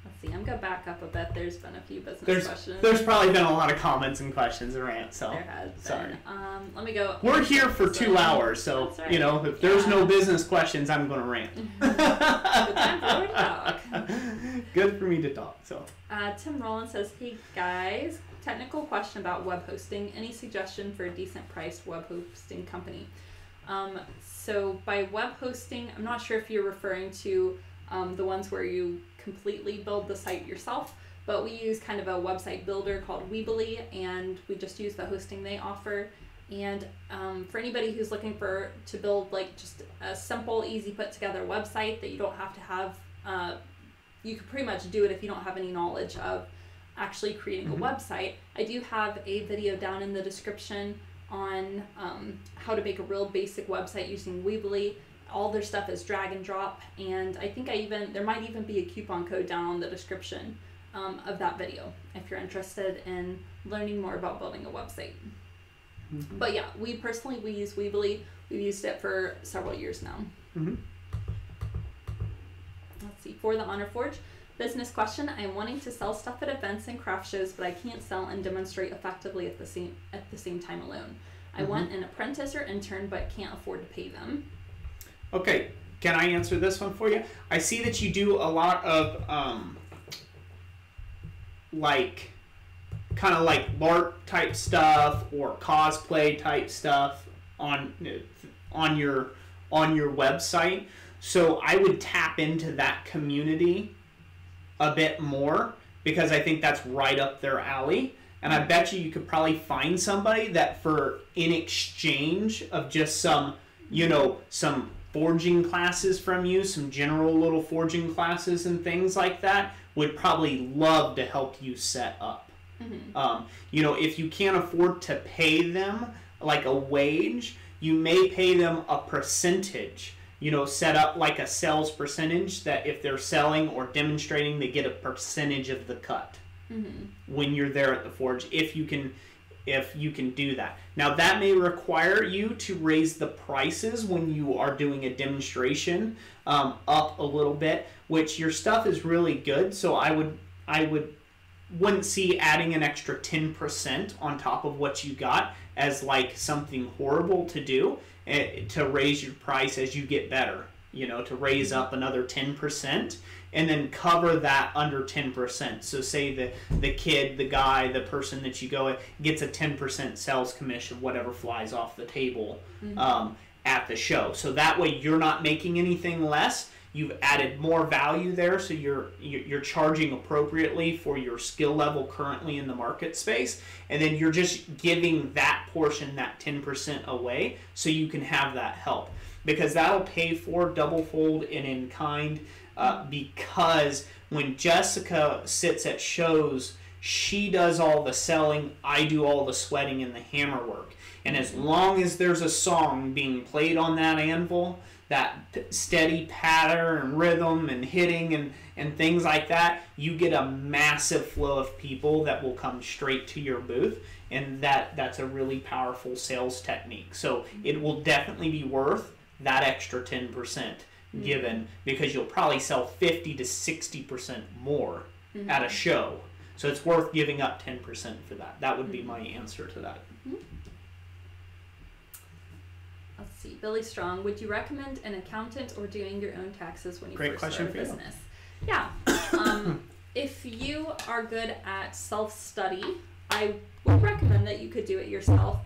Let's see, I'm going to back up a bit. There's been a few business questions. There's probably been a lot of comments and questions and rants, so there has been. Sorry. Let me go. We're here for 2 hours, so, right. You know, if there's no business questions, I'm going to rant. Good time for me to talk. Good for me to talk, so. Tim Rowland says, hey guys, technical question about web hosting. Any suggestion for a decent priced web hosting company? So by web hosting, I'm not sure if you're referring to the ones where you completely build the site yourself, but we use kind of a website builder called Weebly, and we just use the hosting they offer. And for anybody who's looking to build like just a simple, easy put together website that you don't have to have, you could pretty much do it if you don't have any knowledge of actually creating a website. I do have a video down in the description on how to make a real basic website using Weebly. All their stuff is drag and drop, and I think there might even be a coupon code down in the description of that video if you're interested in learning more about building a website. But yeah, we use Weebly. We've used it for several years now. Let's see, for the Honor Forge, business question. I'm wanting to sell stuff at events and craft shows, but I can't sell and demonstrate effectively at the same time alone. I want an apprentice or intern, but can't afford to pay them. Okay, can I answer this one for you? I see that you do a lot of like kind of like LARP type stuff or cosplay type stuff on your website. So I would tap into that community a bit more, because I think that's right up their alley. And I bet you could probably find somebody that in exchange of just some forging classes from you, some general little forging classes and things like that, would probably love to help you set up. If you can't afford to pay them like a wage, you may pay them a percentage. Set up like a sales percentage that if they're selling or demonstrating, they get a percentage of the cut when you're there at the forge, if you can do that. Now that may require you to raise the prices when you are doing a demonstration up a little bit, which your stuff is really good. So I wouldn't see adding an extra 10% on top of what you got as like something horrible to do, to raise your price as you get better, to raise up another 10% and then cover that under 10%. So say the kid, the guy, the person that you go at gets a 10% sales commission, whatever flies off the table at the show. So that way you're not making anything less. You've added more value there, so you're charging appropriately for your skill level currently in the market space, and then you're just giving that portion, that 10% away, so you can have that help. because that'll pay for double fold and in kind. Because when Jessica sits at shows, she does all the selling, I do all the sweating and the hammer work. And as long as there's a song being played on that anvil, that steady patter and rhythm and hitting and things like that, you get a massive flow of people that will come straight to your booth, and that's a really powerful sales technique. So it will definitely be worth that extra 10% given, because you'll probably sell 50 to 60% more at a show. So it's worth giving up 10% for that. That would be my answer to that. Let's see. Billy Strong, would you recommend an accountant or doing your own taxes when you first start a business? Yeah. If you are good at self-study, I would recommend that you could do it yourself.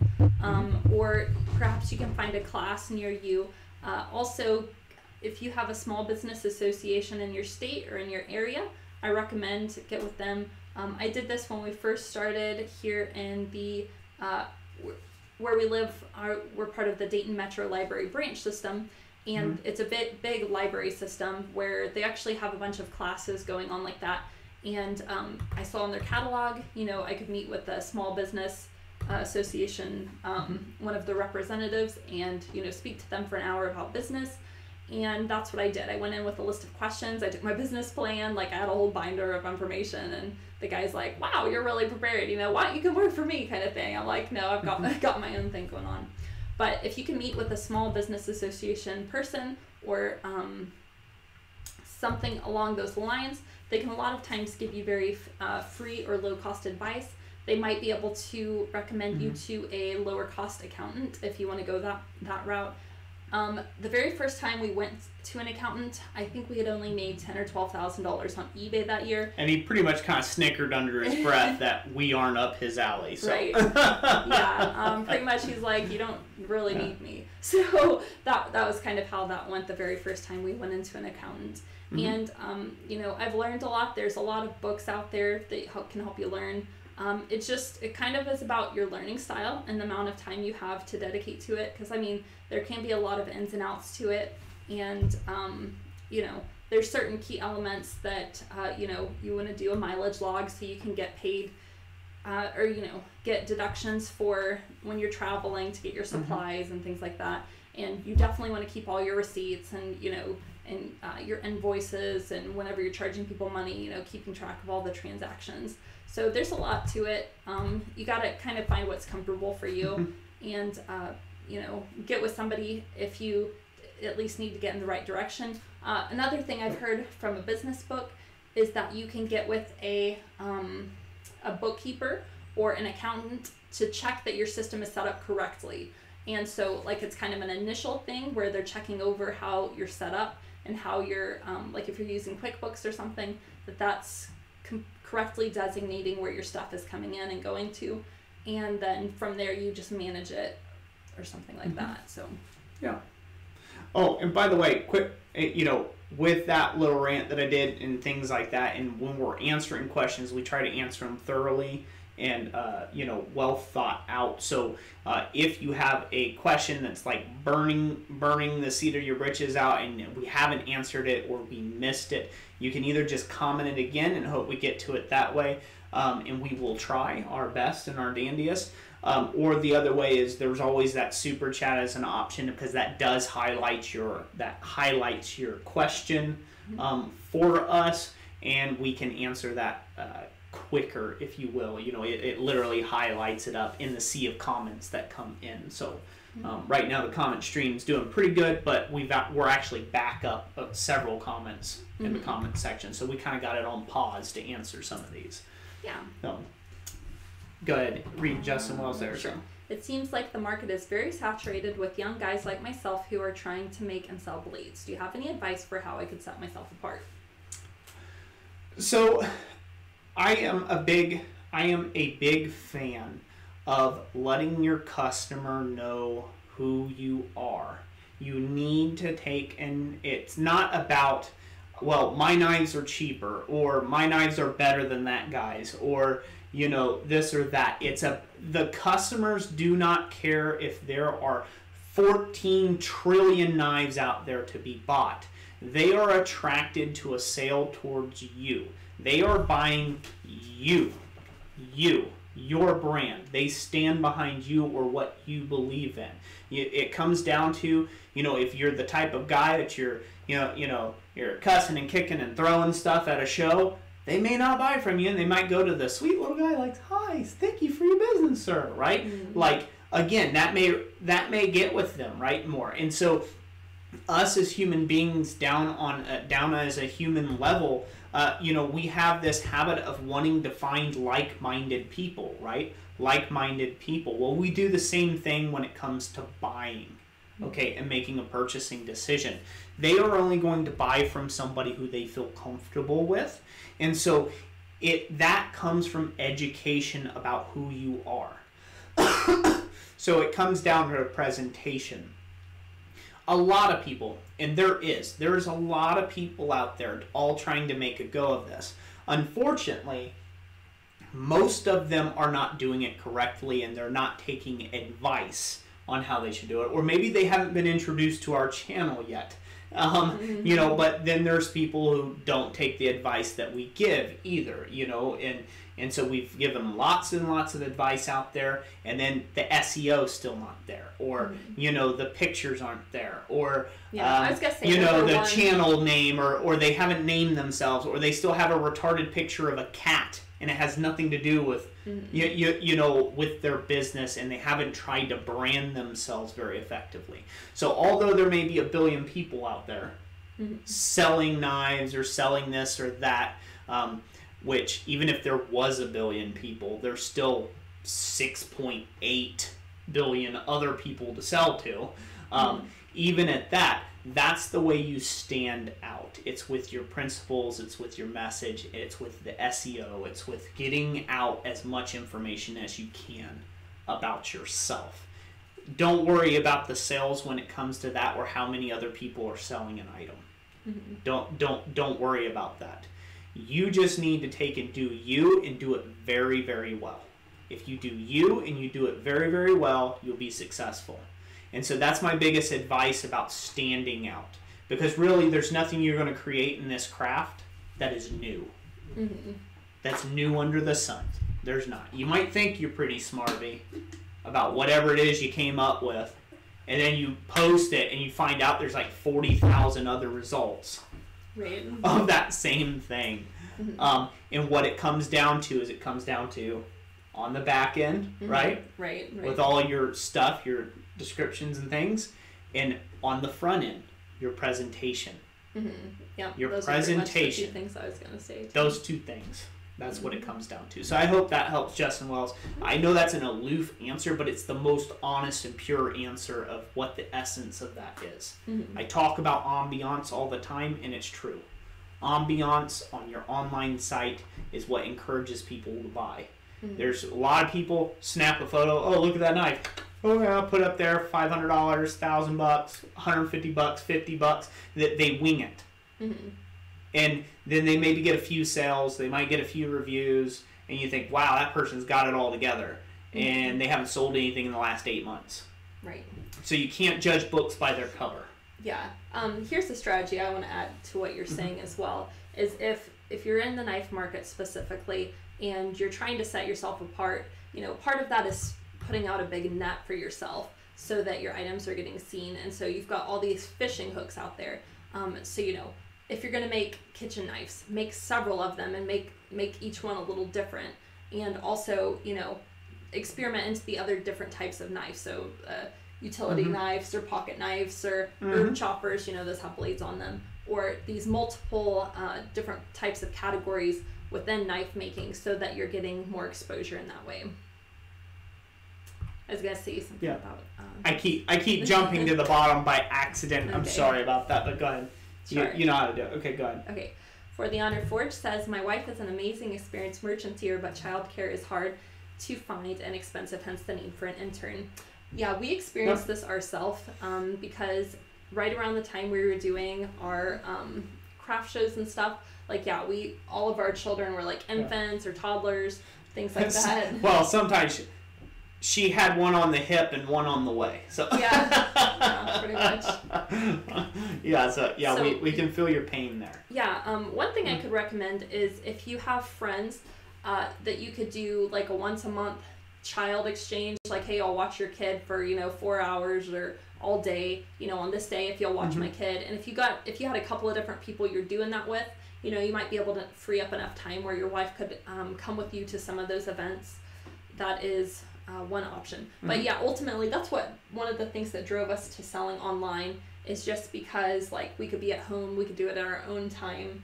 Or perhaps you can find a class near you. Also, if you have a small business association in your state or in your area, I recommend get with them. I did this when we first started here in the where we live. We're part of the Dayton Metro Library branch system, and it's a big library system where they actually have a bunch of classes going on like that. And I saw in their catalog, I could meet with the small business association, one of the representatives, and speak to them for an hour about business. And that's what I did. I went in with a list of questions. I took my business plan, I had a whole binder of information, and the guy's like, wow, you're really prepared, why you can work for me, kind of thing. I'm like, no, I've got my own thing going on. But if you can meet with a small business association person or something along those lines, they can a lot of times give you very free or low cost advice. They might be able to recommend you to a lower cost accountant if you want to go that route. The very first time we went to an accountant, I think we had only made $10,000 or $12,000 on eBay that year. And he pretty much kind of snickered under his breath that we aren't up his alley. So. Right. Yeah. Pretty much he's like, you don't really need me. So that was kind of how that went the very first time we went into an accountant. And, I've learned a lot. There's a lot of books out there that can help you learn. It kind of is about your learning style and the amount of time you have to dedicate to it. Because, there can be a lot of ins and outs to it. And, there's certain key elements that, you want to do a mileage log so you can get paid or, get deductions for when you're traveling to get your supplies and things like that. And you definitely want to keep all your receipts and, and your invoices, and whenever you're charging people money, keeping track of all the transactions. So there's a lot to it. You got to kind of find what's comfortable for you, and get with somebody if you at least need to get in the right direction. Another thing I've heard from a business book is that you can get with a bookkeeper or an accountant to check that your system is set up correctly. And so it's kind of an initial thing where they're checking over how you're set up and how you're, if you're using QuickBooks or something, that's correctly designating where your stuff is coming in and going to. And then from there, you just manage it or something like that. So, yeah. Oh, and by the way, quick, with that little rant that I did and things like that, and when we're answering questions, we try to answer them thoroughly and well thought out. So if you have a question that's like burning the seat of your britches out and we haven't answered it or we missed it, you can either just comment it again and hope we get to it that way, and we will try our best and our dandiest. Or the other way is there's always that super chat as an option, because that does highlights your question for us, and we can answer that quicker, if you will. It literally highlights it up in the sea of comments that come in. So right now the comment stream's doing pretty good, but we're actually back up several comments in the comment section, so we kind of got it on pause to answer some of these. Yeah. Go ahead, read Justin Wells there. Sure. It seems like the market is very saturated with young guys like myself who are trying to make and sell blades. Do you have any advice for how I could set myself apart? So I am a big fan of letting your customer know who you are. You need to and it's not about, well, my knives are cheaper, or my knives are better than that guy's, or this or that. The customers do not care if there are 14 trillion knives out there to be bought. They are attracted to a sale towards you. They are buying you, your brand. They stand behind you or what you believe in. It comes down to, if you're the type of guy that you're cussing and kicking and throwing stuff at a show, they may not buy from you, and they might go to the sweet little guy like, hi, thank you for your business, sir, right? Mm-hmm. Like, again, that may get with them, right, more. And so us as human beings down as a human level, we have this habit of wanting to find like-minded people, right? Like-minded people. Well, we do the same thing when it comes to buying, okay, and making a purchasing decision. They are only going to buy from somebody who they feel comfortable with. And so that comes from education about who you are. So it comes down to a presentation. A lot of people, and there's a lot of people out there all trying to make a go of this. Unfortunately, most of them are not doing it correctly, and they're not taking advice on how they should do it. Or maybe they haven't been introduced to our channel yet. But then there's people who don't take the advice that we give either, and so we've given lots and lots of advice out there, and then the SEO's still not there, or the pictures aren't there, or I was gonna say, the channel name, or they haven't named themselves, or they still have a retarded picture of a cat, and it has nothing to do with with their business, and they haven't tried to brand themselves very effectively. So although there may be a billion people out there selling knives or selling this or that, which even if there was a billion people, there's still 6.8 billion other people to sell to. Even at that, that's the way you stand out. It's with your principles, it's with your message, it's with the SEO, it's with getting out as much information as you can about yourself. Don't worry about the sales when it comes to that, or how many other people are selling an item. Don't worry about that. You just need to take and do you, and do it very, very well. If you do you and you do it very, very well, you'll be successful. And so that's my biggest advice about standing out. Because really, there's nothing you're going to create in this craft that is new. That's new under the sun. There's not. You might think you're pretty smarty about whatever it is you came up with, and then you post it and you find out there's like 40,000 other results of that same thing. And what it comes down to is on the back end, right? Right. With all your stuff, your descriptions and things, and on the front end, your presentation. Yeah, your those presentation. Are the two things I was going to say. Those two things. That's what it comes down to. So I hope that helps Justin Wells. I know that's an aloof answer, but it's the most honest and pure answer of what the essence of that is. I talk about ambiance all the time, and it's true. Ambiance on your online site is what encourages people to buy. There's a lot of people snap a photo. Oh, look at that knife. Oh, yeah, I'll put up there $500, $1,000, $150, $50. That they wing it. And then they maybe get a few sales, they might get a few reviews, and you think, wow, that person's got it all together. And they haven't sold anything in the last 8 months. Right. So you can't judge books by their cover. Yeah. Here's the strategy I want to add to what you're saying as well, is if you're in the knife market specifically, and you're trying to set yourself apart, part of that is putting out a big net for yourself so that your items are getting seen. And so you've got all these fishing hooks out there. So, if you're going to make kitchen knives, make several of them and make each one a little different. And also, experiment into the other different types of knives. So utility knives or pocket knives or herb choppers, those have blades on them. Or these multiple different types of categories within knife making, so that you're getting more exposure in that way. I was gonna say something about. I keep jumping to the bottom by accident. Okay. I'm sorry about that, but go ahead. Sure. You know how to do it. Okay, go ahead. Okay. For the Honor Forge says, my wife is an amazing experienced merchanteer, but childcare is hard to find and expensive, hence the need for an intern. Yeah, we experienced this ourselves because right around the time we were doing our craft shows and stuff, all of our children were like infants or toddlers, things like that. Well, sometimes she had one on the hip and one on the way. So yeah, pretty much. So we can feel your pain there. Yeah, one thing I could recommend is if you have friends that you could do like a once a month child exchange, like, hey, I'll watch your kid for 4 hours or all day, on this day if you'll watch my kid. And if you had a couple of different people you're doing that with, you might be able to free up enough time where your wife could come with you to some of those events. That is one option. But yeah, ultimately that's one of the things that drove us to selling online, is just because like we could be at home, we could do it at our own time,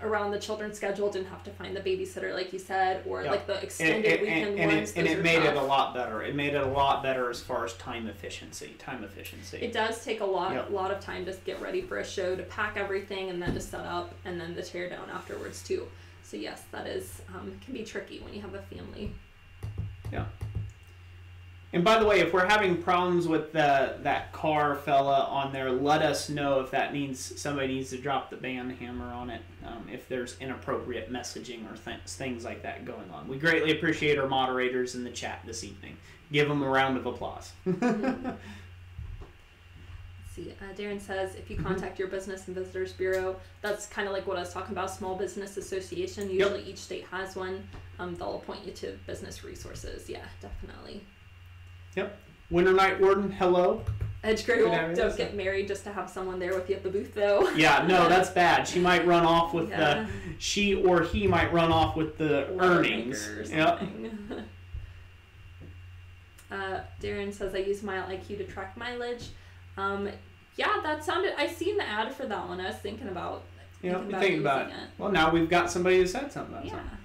around the children's schedule, didn't have to find the babysitter like you said, or like the extended weekend ones. And it made it a lot better. It made it a lot better as far as time efficiency. It does take a lot of time to get ready for a show, to pack everything and then to set up and then to tear down afterwards too. So yes, that is can be tricky when you have a family. Yeah. And by the way, if we're having problems with that car fella on there, let us know if somebody needs to drop the band hammer on it, if there's inappropriate messaging or things like that going on. We greatly appreciate our moderators in the chat this evening. Give them a round of applause. Let's see. Darren says, if you contact your Business and Visitors Bureau, that's kind of like what I was talking about, Small Business Association. Usually each state has one. They'll appoint you to business resources. Yeah, definitely. Yep. Winter Night Warden, hello. Edgegrade will don't get married just to have someone there with you at the booth, though. Yeah, no, that's bad. She might run off with she or he might run off with the earnings. Yep. Darren says, I use Mile IQ to track mileage. Yeah, that sounded, I seen the ad for that one. I was thinking about thinking about it. Well, now we've got somebody who said something about something.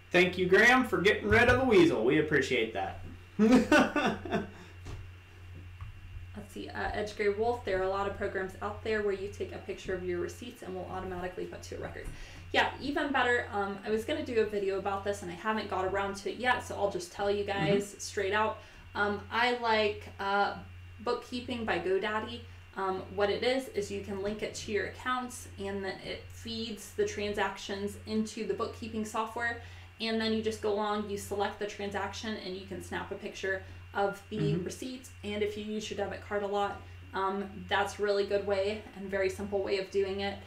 Thank you, Graham, for getting rid of the weasel. We appreciate that. Let's see, Edgegrade Wolf, there are a lot of programs out there where you take a picture of your receipts and will automatically put to a record. Yeah, even better. I was going to do a video about this and I haven't got around to it yet, so I'll just tell you guys straight out. I like Bookkeeping by GoDaddy. What it is you can link it to your accounts and then it feeds the transactions into the bookkeeping software. And then you just go along, you select the transaction, and you can snap a picture of the receipt. And if you use your debit card a lot, that's a really good way and very simple way of doing it.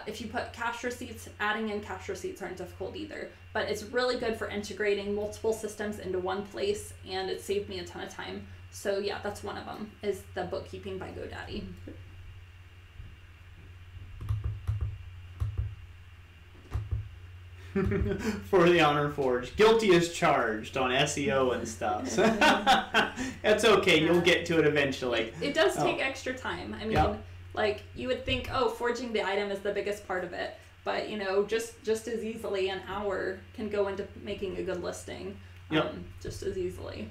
If you put cash receipts, adding in cash receipts aren't difficult either. But it's really good for integrating multiple systems into one place, and it saved me a ton of time. So yeah, that's one of them, is the Bookkeeping by GoDaddy. For the Honor Forge. Guilty as charged on SEO and stuff. So that's okay, you'll get to it eventually. It does take extra time. I mean, like, you would think, forging the item is the biggest part of it. But, just as easily an hour can go into making a good listing. Just as easily.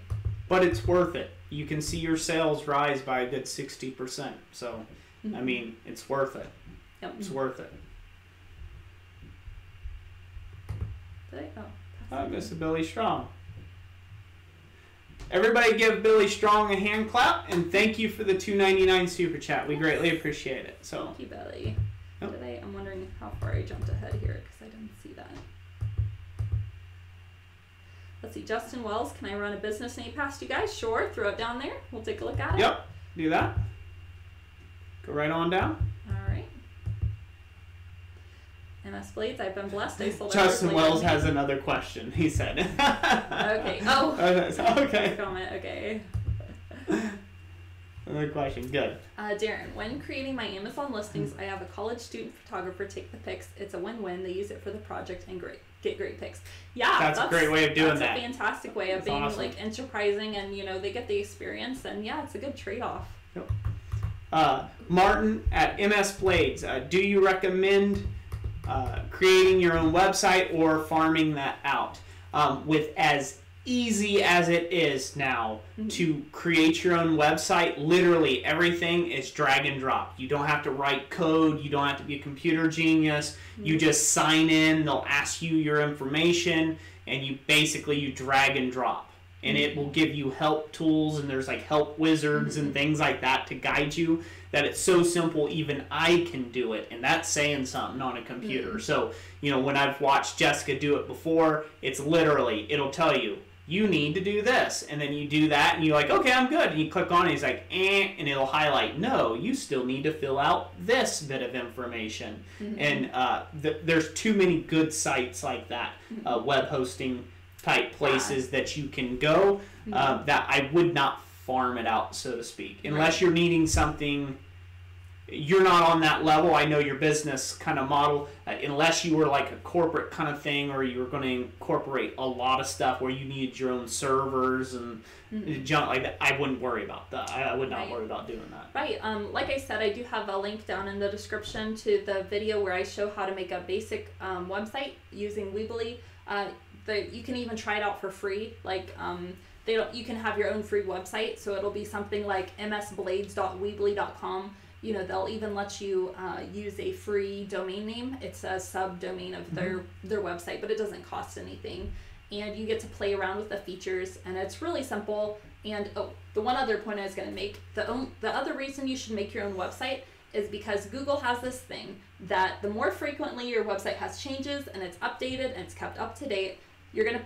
But it's worth it. You can see your sales rise by a good 60%. So, I mean, it's worth it. Yep. It's worth it. Mr. Billy Strong. Everybody give Billy Strong a hand clap and thank you for the $2.99 super chat. We greatly appreciate it. So thank you, Billy. Yep. I'm wondering how far I jumped ahead here because I didn't see that. Let's see, Justin Wells, can I run a business name past you guys? Sure, throw it down there. We'll take a look at it. Yep, do that. Go right on down. All right. MS Blades, I've been blessed. I sold Justin Wells has another question, he said. Okay. Oh. Okay. Comment. Okay. Another question. Good. Darren, when creating my Amazon listings, I have a college student photographer take the pics. It's a win-win. They use it for the project and get great pics. Yeah, that's a great way of doing that. That's a fantastic way of being awesome. Like enterprising, and they get the experience, and yeah, it's a good trade-off. Yep. Martin at MS Blades, do you recommend creating your own website or farming that out? With as easy as it is now to create your own website, literally everything is drag and drop. You don't have to write code. You don't have to be a computer genius. You just sign in. They'll ask you your information, and you drag and drop. And it will give you help tools, and there's like help wizards and things like that to guide you. that it's so simple even I can do it, and that's saying something on a computer. So, you know, when I've watched Jessica do it before, it's literally, it'll tell you, you need to do this, and then you do that, and you're like, okay, I'm good, and you click on it, it's like, and it'll highlight, no, you still need to fill out this bit of information. And there's too many good sites like that, web hosting type places that you can go, that I would not farm it out, so to speak, unless you're needing something. You're not on that level. I know your business kind of model, unless you were like a corporate kind of thing, or you were going to incorporate a lot of stuff where you needed your own servers and junk like that. I wouldn't worry about that. I would not worry about doing that. Right. Like I said, I do have a link down in the description to the video where I show how to make a basic website using Weebly. You can even try it out for free. Like you can have your own free website, so it'll be something like msblades.weebly.com. You know, they'll even let you use a free domain name. It's a subdomain of their website, but it doesn't cost anything. And you get to play around with the features, and it's really simple. And the one other point I was going to make, the other reason you should make your own website is because Google has this thing that the more frequently your website has changes and it's updated and it's kept up to date, you're going to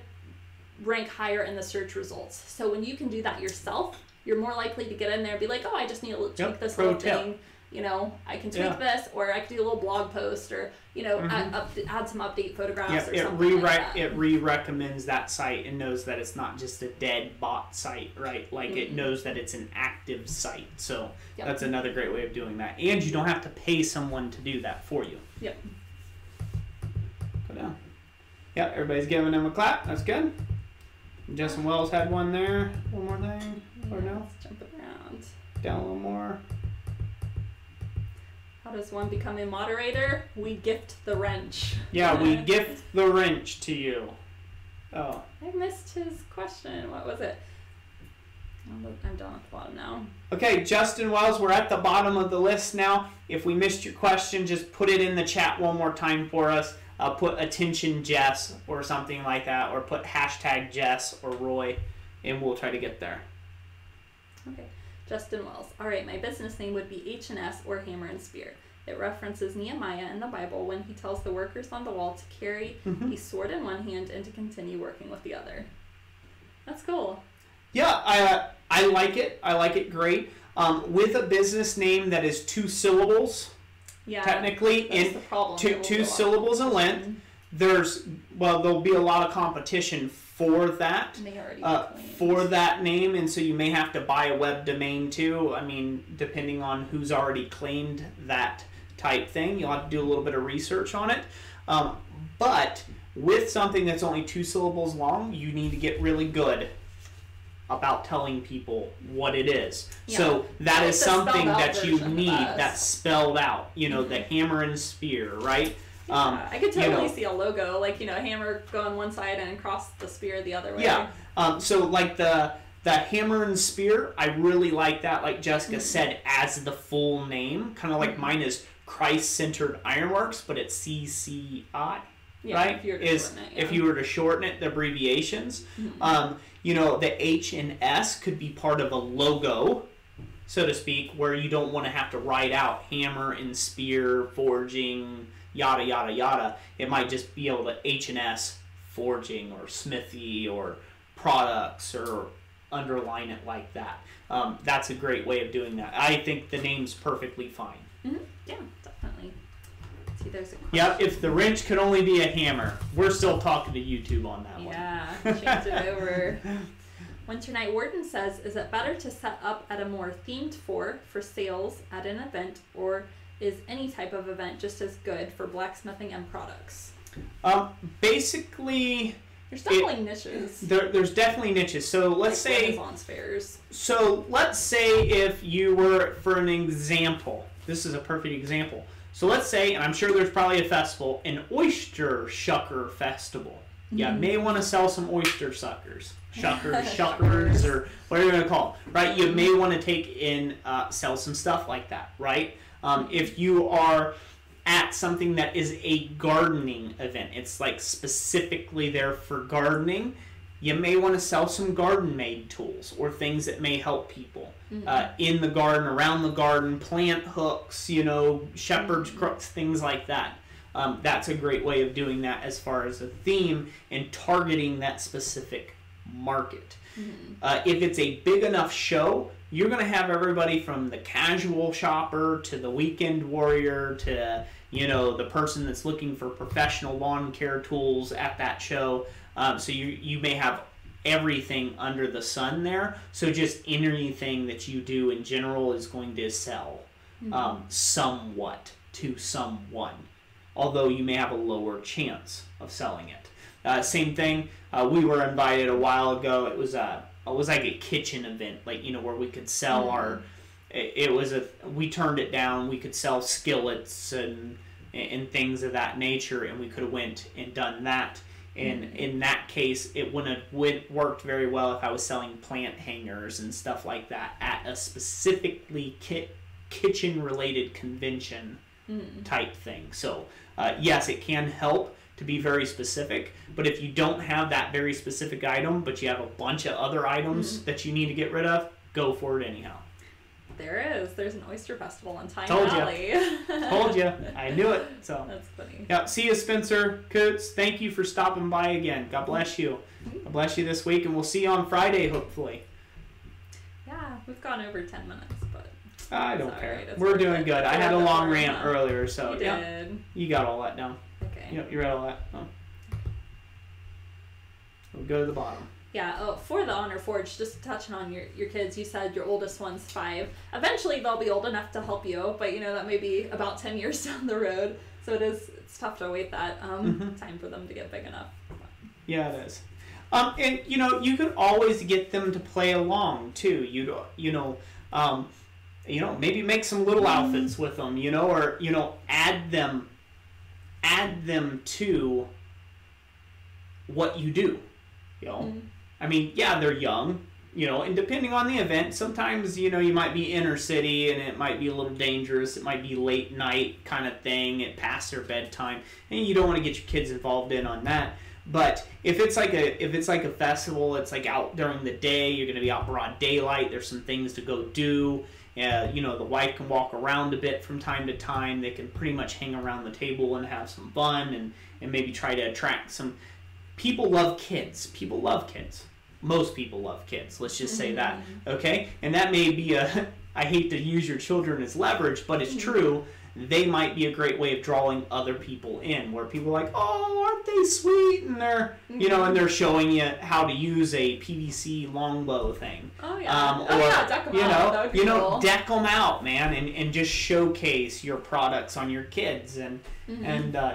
rank higher in the search results. So when you can do that yourself, you're more likely to get in there and be like, oh, I just need to tweak this little thing. You know, I can tweak this, or I can do a little blog post, or, you know, add some update photographs or something like that. It re-recommends that site and knows that it's not just a dead bot site, right? Like it knows that it's an active site. So that's another great way of doing that. And you don't have to pay someone to do that for you. Yep. Go down. Yeah, everybody's giving them a clap. That's good. Justin Wells had one there. One more thing. Or no? Let's jump around. Down a little more. How does one become a moderator? We gift the wrench. Yeah, we gift the wrench to you. Oh. I missed his question. What was it? I'm down at the bottom now. Okay, Justin Wells, we're at the bottom of the list now. If we missed your question, just put it in the chat one more time for us. Put attention Jess or something like that, or put hashtag Jess or Roy, and we'll try to get there. Okay, Justin Wells. All right, my business name would be H&S or Hammer and Spear. It references Nehemiah in the Bible when he tells the workers on the wall to carry a sword in one hand and to continue working with the other. That's cool. Yeah, I like it. I like it great. With a business name that is 2 syllables, technically, in two syllables in length, there'll be a lot of competition for that, for that name, and so you may have to buy a web domain too. I mean, depending on who's already claimed that type thing, you'll have to do a little bit of research on it. But with something that's only 2 syllables long, you need to get really good about telling people what it is. Yeah. So that is something that you need that's spelled out. You know, the hammer and spear, right? Yeah, I could totally see a logo, like, a hammer go on one side and cross the spear the other way. Yeah. So like the hammer and spear, I really like that, like Jessica said, as the full name. Kind of like mine is Christ Centered Ironworks, but it's CCI, right? If you were to shorten it, the abbreviations. The H and S could be part of a logo, so to speak, where you don't want to have to write out hammer and spear, forging, yada, yada, yada. It might just be able to H&S forging or smithy or products, or underline it like that. That's a great way of doing that. I think the name's perfectly fine. Yeah, definitely. See, there's a question. Yep, if the wrench could only be a hammer. We're still talking to YouTube on that one. Yeah, change it over. Winter Night Warden says, is it better to set up at a more themed for sales at an event, or is any type of event just as good for blacksmithing and products? Basically, there's definitely niches. There's definitely niches. So let's say Renaissance fairs. So let's say if you were, for an example, this is a perfect example. So let's say, and I'm sure there's probably a festival, an oyster shucker festival. You may want to sell some oyster shuckers, or whatever you're going to call them, right? You may want to take in, sell some stuff like that, right? If you are at something that is a gardening event, it's like specifically there for gardening, You may want to sell some garden-made tools or things that may help people in the garden, around the garden, plant hooks, you know, shepherd's crooks, things like that. That's a great way of doing that as far as a theme and targeting that specific market. If it's a big enough show, you're going to have everybody from the casual shopper to the weekend warrior to, you know, the person that's looking for professional lawn care tools at that show. So you may have everything under the sun there. So just anything that you do in general is going to sell somewhat to someone, although you may have a lower chance of selling it. Same thing. We were invited a while ago. It was like a kitchen event, like, you know, where we could sell our. We turned it down. We could sell skillets and things of that nature, and we could have went and done that. And in that case, it wouldn't have worked very well if I was selling plant hangers and stuff like that at a specifically kitchen-related convention type thing. So, yes, it can help to be very specific, but if you don't have that very specific item, but you have a bunch of other items that you need to get rid of, go for it anyhow. There's an oyster festival in Time Told Valley. Told you. I knew it. So that's funny. Yeah. See you, Spencer Coots. Thank you for stopping by again. God bless you. God bless you this week, and we'll see you on Friday, hopefully. Yeah, we've gone over 10 minutes, but I don't care. Right. We're doing good. I had a long rant earlier, so yeah. You got all that down. Okay. Yep, you read all that. Oh. We'll go to the bottom. Yeah, for the Honor Forge, just touching on your kids, you said your oldest one's 5. Eventually they'll be old enough to help you, but you know, that may be about 10 years down the road. So it's tough to wait that time for them to get big enough. Yeah, it is. And you know, you can always get them to play along too. You know, maybe make some little outfits with them, you know, or you know, add them to what you do. You know, I mean, yeah, they're young, you know, and depending on the event, sometimes, you know, you might be inner city and it might be a little dangerous. It might be late night kind of thing, it past their bedtime, and you don't want to get your kids involved in on that. But if it's like a festival, it's like out during the day, you're going to be out broad daylight, there's some things to go do. You know, the wife can walk around a bit from time to time. They can pretty much hang around the table and have some fun and maybe try to attract some. People love kids. People love kids. Most people love kids. Let's just say that, okay? And that may be I hate to use your children as leverage, but it's true. They might be a great way of drawing other people in, where people are like, oh, aren't they sweet? And they're, you know, and they're showing you how to use a PVC longbow thing. Oh, yeah. Deck them out. Cool. Deck them out, man, and just showcase your products on your kids. And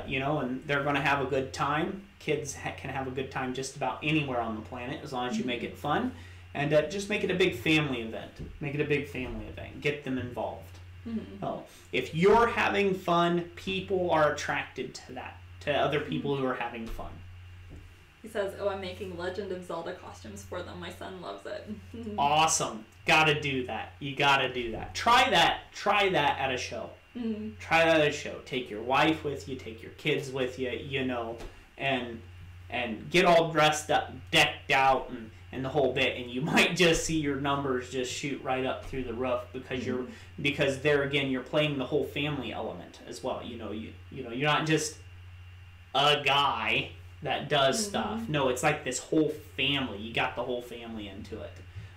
you know, and they're going to have a good time. Kids can have a good time just about anywhere on the planet as long as you make it fun. And just make it a big family event. Make it a big family event. Get them involved. Oh, if you're having fun, people are attracted to that, to other people who are having fun. He says, oh, I'm making Legend of Zelda costumes for them. My son loves it. Awesome. Gotta do that. You gotta do that. Try that at a show. Try that at a show. Take your wife with you, take your kids with you, you know, and get all dressed up, decked out, and the whole bit, and you might just see your numbers just shoot right up through the roof because there again you're playing the whole family element as well. You know, you're not just a guy that does stuff. No, it's like this whole family. You got the whole family into it.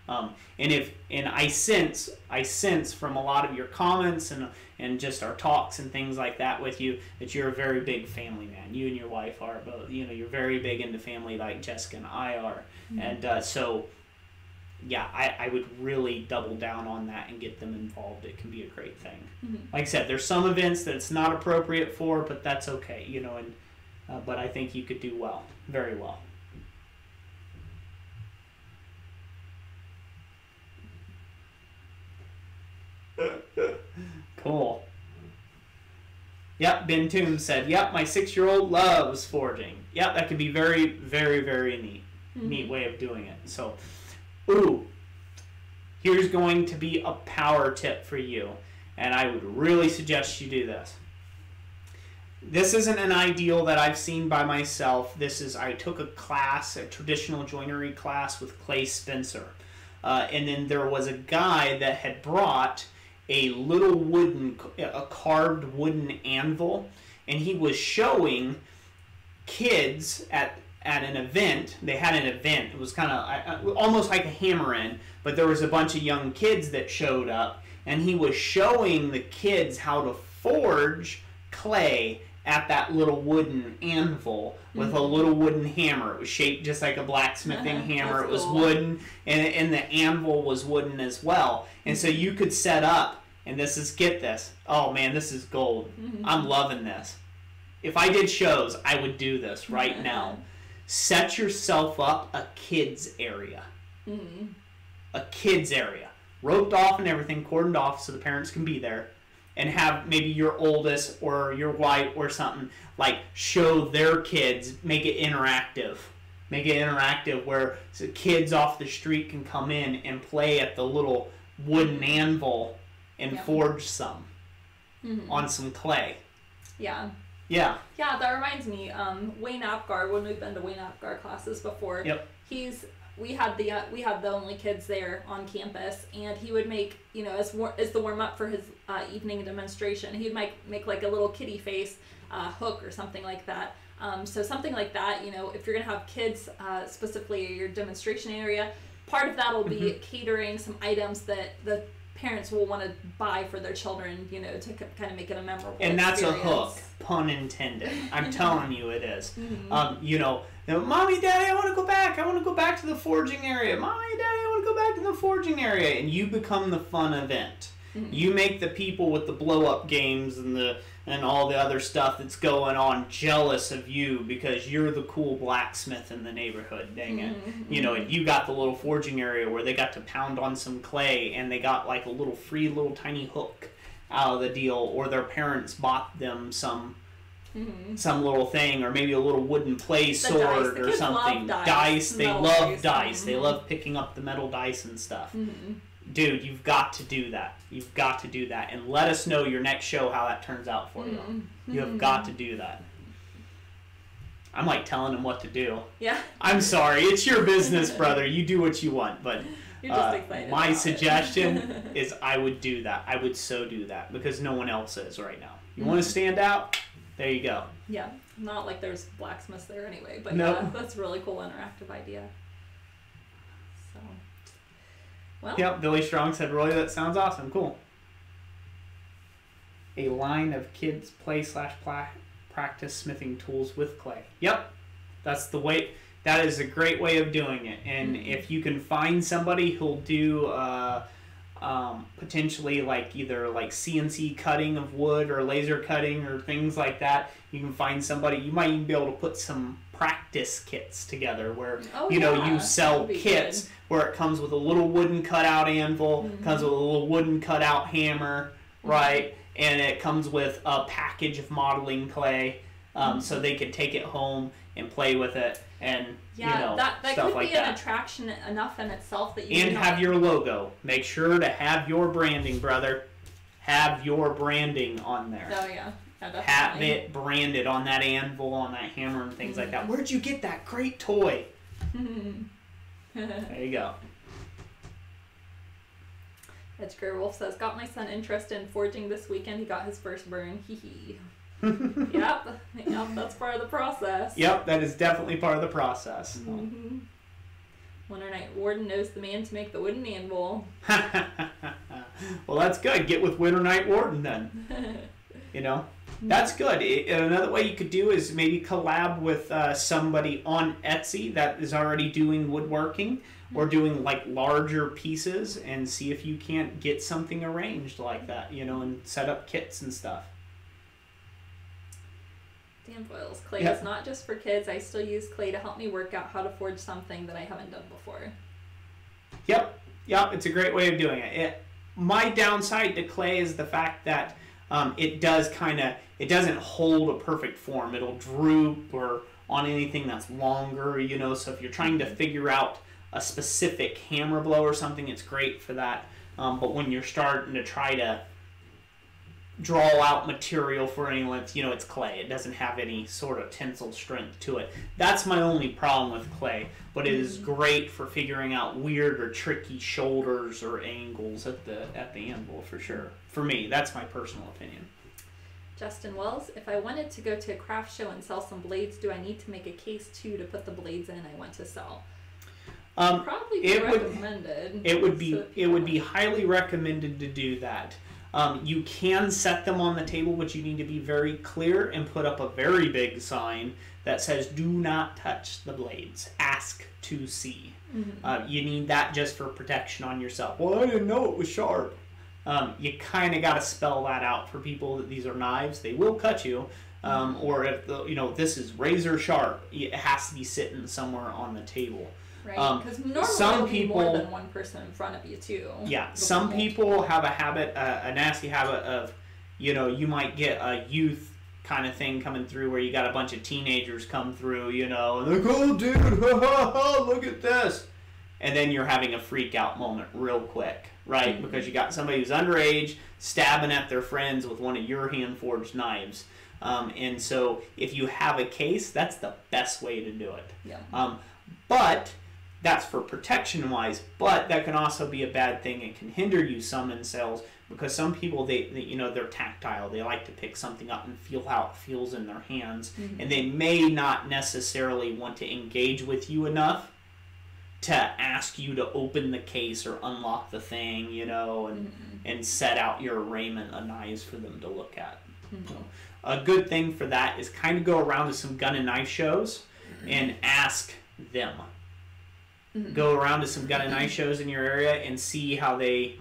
And I sense from a lot of your comments and just our talks and things like that with you that you're a very big family man. You and your wife are both. You know, you're very big into family like Jessica and I are. And so, yeah, I would really double down on that and get them involved. It can be a great thing. Like I said, there's some events that it's not appropriate for, but that's okay. You know, and but I think you could do well, very well. Cool. Yep, Ben Toombs said, yep, my 6-year-old loves forging. Yep, that could be very, very, very neat. Neat way of doing it. So, here's going to be a power tip for you. And I would really suggest you do this. this isn't an ideal that I've seen by myself. I took a class, a traditional joinery class with Clay Spencer. And then there was a guy that had brought a little carved wooden anvil, and he was showing kids at an event. They had an event. It was kind of almost like a hammer-in, but there was a bunch of young kids that showed up, and he was showing the kids how to forge clay at that little wooden anvil with a little wooden hammer. It was shaped just like a blacksmithing hammer. It was wooden, and the anvil was wooden as well. And so you could set up, and get this. Oh man, this is gold. I'm loving this. If I did shows, I would do this right now. Set yourself up a kids area. A kids area. Roped off and everything, cordoned off so the parents can be there. And have maybe your oldest or your wife or something, like, show their kids, make it interactive. Make it interactive where kids off the street can come in and play at the little wooden anvil and forge some on some clay. Yeah. Yeah. Yeah, that reminds me, Wayne Apgar, when we've been to Wayne Apgar classes before, we had the only kids there on campus, and he would make, as the warm up for his evening demonstration, he'd make like a little kitty face hook or something like that. So something like that, if you're gonna have kids specifically at your demonstration area, part of that will be catering some items that the parents will want to buy for their children, to kind of make it a memorable and that's experience. A hook, pun intended. I'm telling you it is. Mommy, Daddy, I want to go back. I want to go back to the forging area. Mommy, Daddy, I want to go back to the forging area. And you become the fun event. You make the people with the blow-up games and all the other stuff that's going on jealous of you because you're the cool blacksmith in the neighborhood, dang it. And you got the little forging area where they got to pound on some clay, and they got like a little free little tiny hook out of the deal, or their parents bought them some little thing, or maybe a little wooden play sword or something. Dice. They love dice. They love picking up the metal dice and stuff. Dude, you've got to do that. You've got to do that. And let us know your next show how that turns out for you. You have got to do that. I'm like telling them what to do. Yeah. I'm sorry. It's your business, brother. You do what you want. But you're just excited my suggestion is I would do that. I would so do that because no one else is right now. You want to stand out? There you go. Yeah. Not like there's blacksmiths there anyway. But yeah, that's a really cool interactive idea. So... Well. Yep, Billy Strong said, Roy, that sounds awesome. Cool. A line of kids play/practice smithing tools with clay. Yep, that's the way. That is a great way of doing it. And if you can find somebody who'll do potentially either CNC cutting of wood or laser cutting or things like that, you can find somebody. You might even be able to put some practice kits together where you sell kits good. Where it comes with a little wooden cutout anvil, comes with a little wooden cutout hammer, right, and it comes with a package of modeling clay, so they can take it home and play with it, and that stuff could like be an attraction enough in itself that you and have your logo. Make sure to have your branding, brother. Have your branding on there. Oh yeah. Have it branded on that anvil, on that hammer, and things like that. Where'd you get that great toy? There you go. Edgar Wolf says, got my son interested in forging this weekend. He got his first burn. Hee hee. Yep, that's part of the process. Yep, that is definitely part of the process. Winter Night Warden knows the man to make the wooden anvil. Well, that's good. Get with Winter Night Warden then. That's good. Another way you could do is maybe collab with somebody on Etsy that is already doing woodworking or doing larger pieces and see if you can't get something arranged like that, and set up kits and stuff. Dan Boyles, clay is not just for kids. I still use clay to help me work out how to forge something that I haven't done before. Yep, it's a great way of doing it. My downside to clay is the fact that it doesn't hold a perfect form. It'll droop or on anything that's longer, so if you're trying to figure out a specific hammer blow or something, it's great for that. But when you're starting to try to draw out material for any length. You know, it's clay. It doesn't have any sort of tensile strength to it. That's my only problem with clay, but it is great for figuring out weird or tricky shoulders or angles at the anvil for sure. For me, that's my personal opinion. Justin Wells, if I wanted to go to a craft show and sell some blades, do I need to make a case too to put the blades in I want to sell? Probably recommended. It would be highly recommended to do that. You can set them on the table, but you need to be very clear and put up a very big sign that says, do not touch the blades. Ask to see. You need that just for protection on yourself. Well, I didn't know it was sharp. You kind of got to spell that out for people that these are knives. They will cut you. Or if this is razor sharp, it has to be sitting somewhere on the table. Right, because normally there'll be more than one person in front of you too. Yeah, some people have a nasty habit of, you might get a youth kind of thing coming through where you got a bunch of teenagers come through, and they're like, oh dude, look at this. And then you're having a freak out moment real quick, right? Because you got somebody who's underage stabbing at their friends with one of your hand-forged knives. And so if you have a case, that's the best way to do it. Yeah. But that's for protection wise, but that can also be a bad thing. It can hinder you some in sales because some people, they're tactile. They like to pick something up and feel how it feels in their hands. And they may not necessarily want to engage with you enough to ask you to open the case or unlock the thing, and set out your arraignment of knives for them to look at. So, a good thing for that is kind of go around to some gun and knife shows and ask them. Go around to some gun and knife shows in your area and see how they,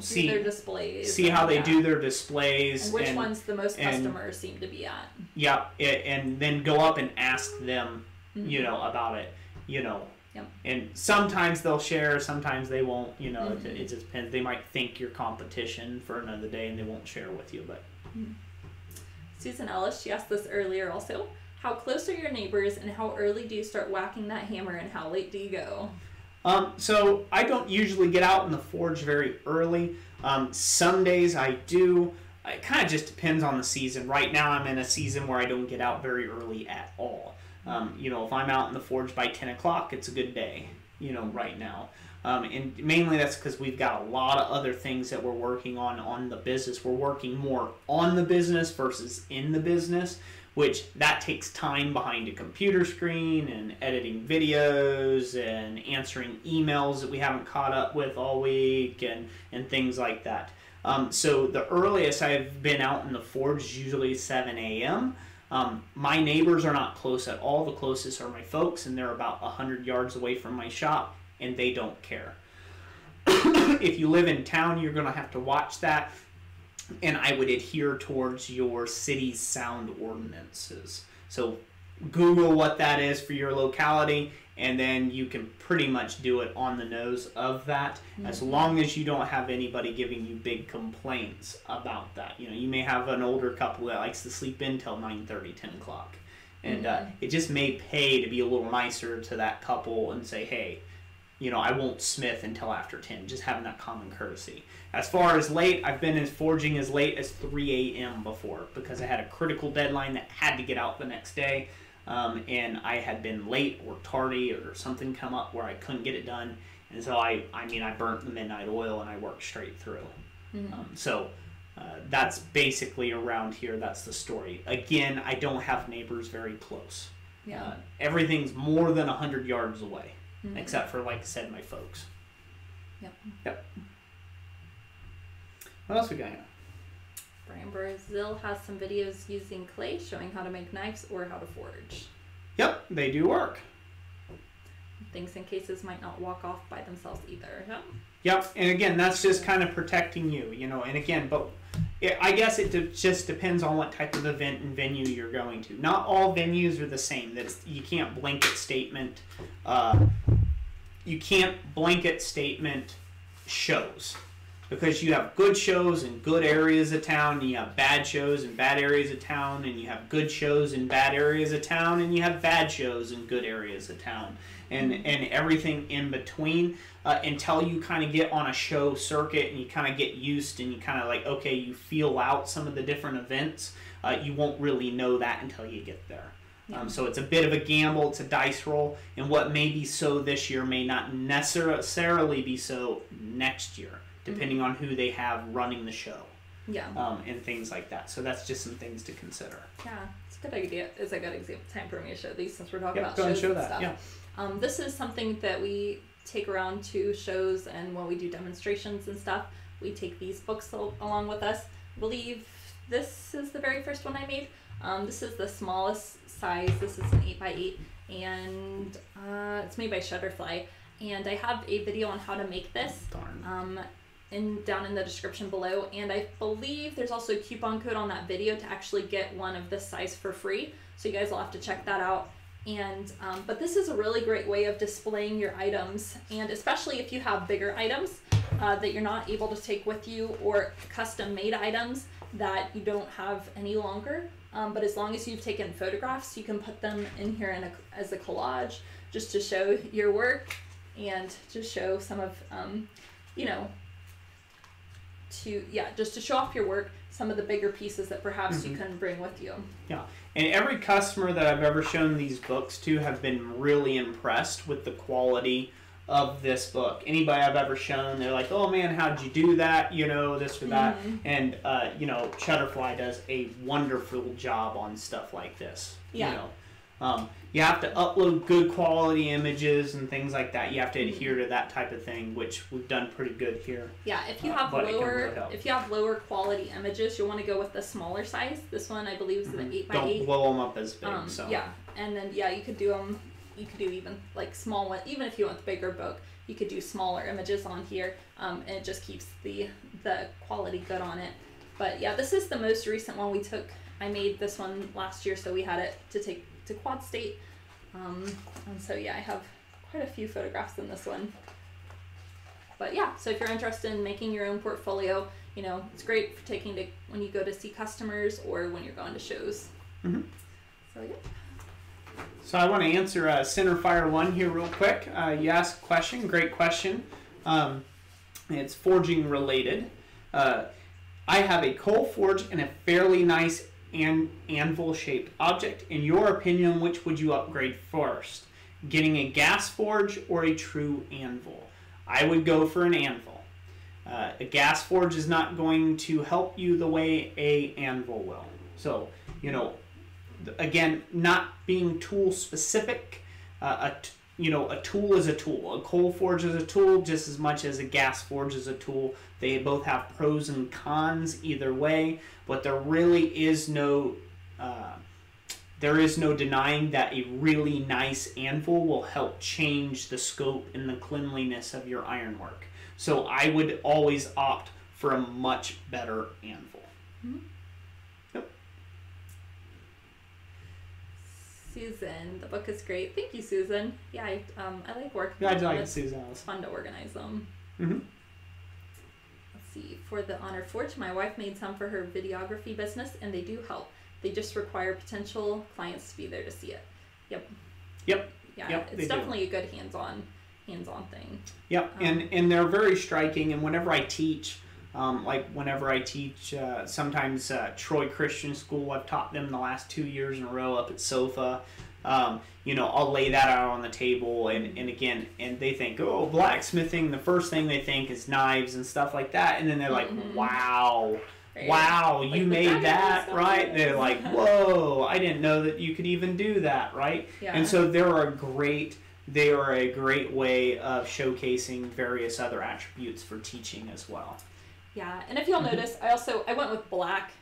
see their displays. See how they do their displays. And which ones the most customers seem to be at. Yeah, and then go up and ask them, about it, Yep. And sometimes they'll share, sometimes they won't, it just depends. They might think you're competition for another day and they won't share with you, but. Susan Ellis, she asked this earlier also. How close are your neighbors and how early do you start whacking that hammer and how late do you go? So I don't usually get out in the forge very early. Some days I do. It kind of just depends on the season. Right now I'm in a season where I don't get out very early at all. If I'm out in the forge by 10 o'clock, it's a good day, right now. And mainly that's because we've got a lot of other things that we're working on the business. We're working more on the business versus in the business, which that takes time behind a computer screen and editing videos and answering emails that we haven't caught up with all week and things like that. So the earliest I've been out in the forge is usually 7 a.m. My neighbors are not close at all. The closest are my folks, and they're about 100 yards away from my shop, and they don't care. If you live in town, you're going to have to watch that. And I would adhere towards your city's sound ordinances. So Google what that is for your locality, and then you can pretty much do it on the nose of that, as long as you don't have anybody giving you big complaints about that. You may have an older couple that likes to sleep in till 9:30, 10 o'clock. And it just may pay to be a little nicer to that couple and say, hey, I won't smith until after 10, just having that common courtesy. As far as late, I've been forging as late as 3 a.m. before because I had a critical deadline that had to get out the next day, and I had been late or tardy or something come up where I couldn't get it done, and so I burnt the midnight oil and I worked straight through. That's basically around here. That's the story. Again, I don't have neighbors very close. Yeah. Everything's more than 100 yards away. Except for, like I said, my folks. Yep. What else we got here? Brian Brazil has some videos using clay showing how to make knives or how to forge. Yep, they do work. Things and cases might not walk off by themselves either. Yep, and again, that's just kind of protecting you, and again, but I guess it just depends on what type of event and venue you're going to. Not all venues are the same. You can't blanket statement. You can't blanket statement shows. because you have good shows in good areas of town, and you have bad shows in bad areas of town, and you have good shows in bad areas of town, and you have bad shows in good areas of town, and everything in between, until you kind of get on a show circuit and you kind of get used and you kind of like, okay, you feel out some of the different events. You won't really know that until you get there. So it's a bit of a gamble, it's a dice roll, and what may be so this year may not necessarily be so next year, depending on who they have running the show. And things like that. So that's just some things to consider. Yeah, it's a good idea. It's a good example time for me to show these since we're talking about go shows and show and that. stuff. This is something that we take around to shows, and when we do demonstrations and stuff, we take these books along with us. I believe this is the very first one I made. This is the smallest size. This is an 8x8, and it's made by Shutterfly. And I have a video on how to make this down in the description below. And I believe there's also a coupon code on that video to actually get one of this size for free. So you guys will have to check that out. And but this is a really great way of displaying your items, and especially if you have bigger items that you're not able to take with you, or custom made items that you don't have any longer. But as long as you've taken photographs, you can put them in here as a collage, just to show your work and to show some of, just to show off your work, some of the bigger pieces that perhaps you can bring with you. Yeah, and every customer that I've ever shown these books to have been really impressed with the quality of this book. Anybody I've ever shown, they're like, oh man, how'd you do that? This or that. And, Shutterfly does a wonderful job on stuff like this. You have to upload good quality images and things like that. You have to adhere to that type of thing, which we've done pretty good here. Yeah, if you have lower quality images, you'll want to go with the smaller size. This one, I believe, is an 8x8. Don't blow them up as big. Yeah, and then you could do them. You could do even like small one. Even if you want the bigger book, you could do smaller images on here, and it just keeps the quality good on it. But yeah, this is the most recent one we took. I made this one last year, so we had it to take to Quad State, and so I have quite a few photographs in this one. But yeah, so if you're interested in making your own portfolio, it's great for taking to when you go to see customers or when you're going to shows. So yeah. So I want to answer Centerfire 1 here real quick. You asked a question, great question. It's forging related. I have a coal forge and a fairly nice anvil shaped object. In your opinion, which would you upgrade first? Getting a gas forge or a true anvil? I would go for an anvil. A gas forge is not going to help you the way a anvil will. So, again, not being tool specific, a tool is a tool. A coal forge is a tool just as much as a gas forge is a tool. They both have pros and cons either way, but there really is no denying that a really nice anvil will help change the scope and the cleanliness of your ironwork. So I would always opt for a much better anvil. Susan, the book is great. Thank you, Susan. Yeah, I like working. Yeah, I like Susan. It's fun to organize them. Let's see. For the Honor Forge, my wife made some for her videography business, and they do help. They just require potential clients to be there to see it. Yep. Yeah, it's definitely a good hands-on thing. Yep, and they're very striking. And whenever I teach, sometimes Troy Christian School, I've taught them the last 2 years in a row up at SOFA. I'll lay that out on the table, and they think, oh, blacksmithing, the first thing they think is knives and stuff like that, and then they're like, wow, you made that, right? They're like, whoa, I didn't know that you could even do that, right? Yeah. And so they are a great way of showcasing various other attributes for teaching as well. Yeah, and if you'll notice, I went with black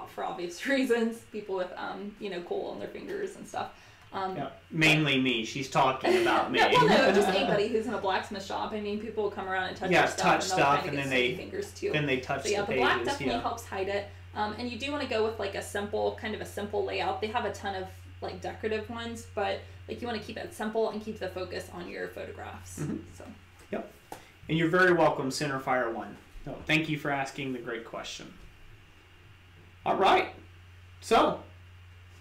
for obvious reasons. People with coal on their fingers and stuff. Mainly me. She's talking about me. No, just anybody who's in a blacksmith shop. I mean, people will come around and touch stuff, and then they fingers too. Then they touch the pages. The black definitely helps hide it. And you do want to go with like a simple layout. They have a ton of like decorative ones, but like you want to keep it simple and keep the focus on your photographs. So. Yep. And you're very welcome, Centerfire 1. So thank you for asking the great question. All right. So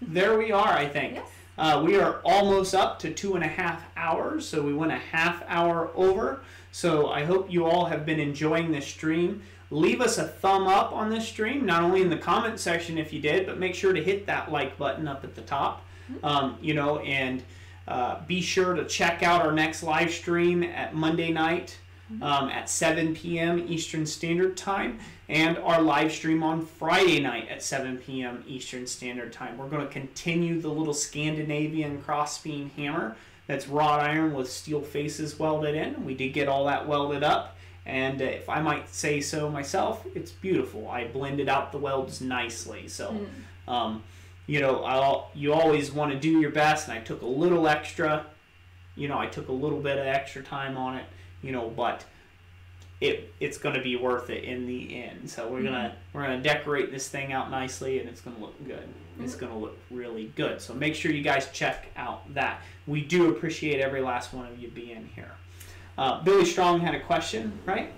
there we are, I think. Yes. We are almost up to 2.5 hours, so we went a half hour over. So I hope you all have been enjoying this stream. Leave us a thumb up on this stream, not only in the comment section if you did, but make sure to hit that like button up at the top. And be sure to check out our next live stream at Monday night at 7 p.m. Eastern Standard Time, and our live stream on Friday night at 7 p.m. Eastern Standard Time. We're going to continue the little Scandinavian crossbeam hammer that's wrought iron with steel faces welded in. We did get all that welded up, and if I might say so myself, it's beautiful. I blended out the welds nicely, so you always want to do your best, and I took a little extra, I took a little bit of extra time on it, but it's going to be worth it in the end. So we're gonna decorate this thing out nicely, and it's going to look good. It's going to look really good. So make sure you guys check out that. We do appreciate every last one of you being here. Billy Strong had a question, right?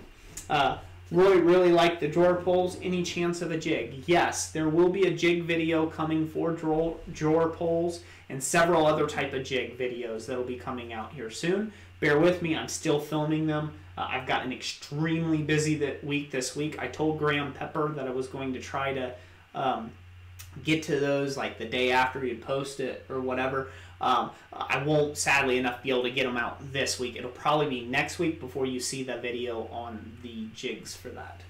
Roy really liked the drawer pulls. Any chance of a jig? Yes, there will be a jig video coming for drawer pulls and several other type of jig videos that will be coming out here soon. Bear with me, I'm still filming them. I've gotten extremely busy this week. I told Graham Pepper that I was going to try to get to those like the day after he'd post it or whatever. I won't, sadly enough, be able to get them out this week. It'll probably be next week before you see the video on the jigs for that.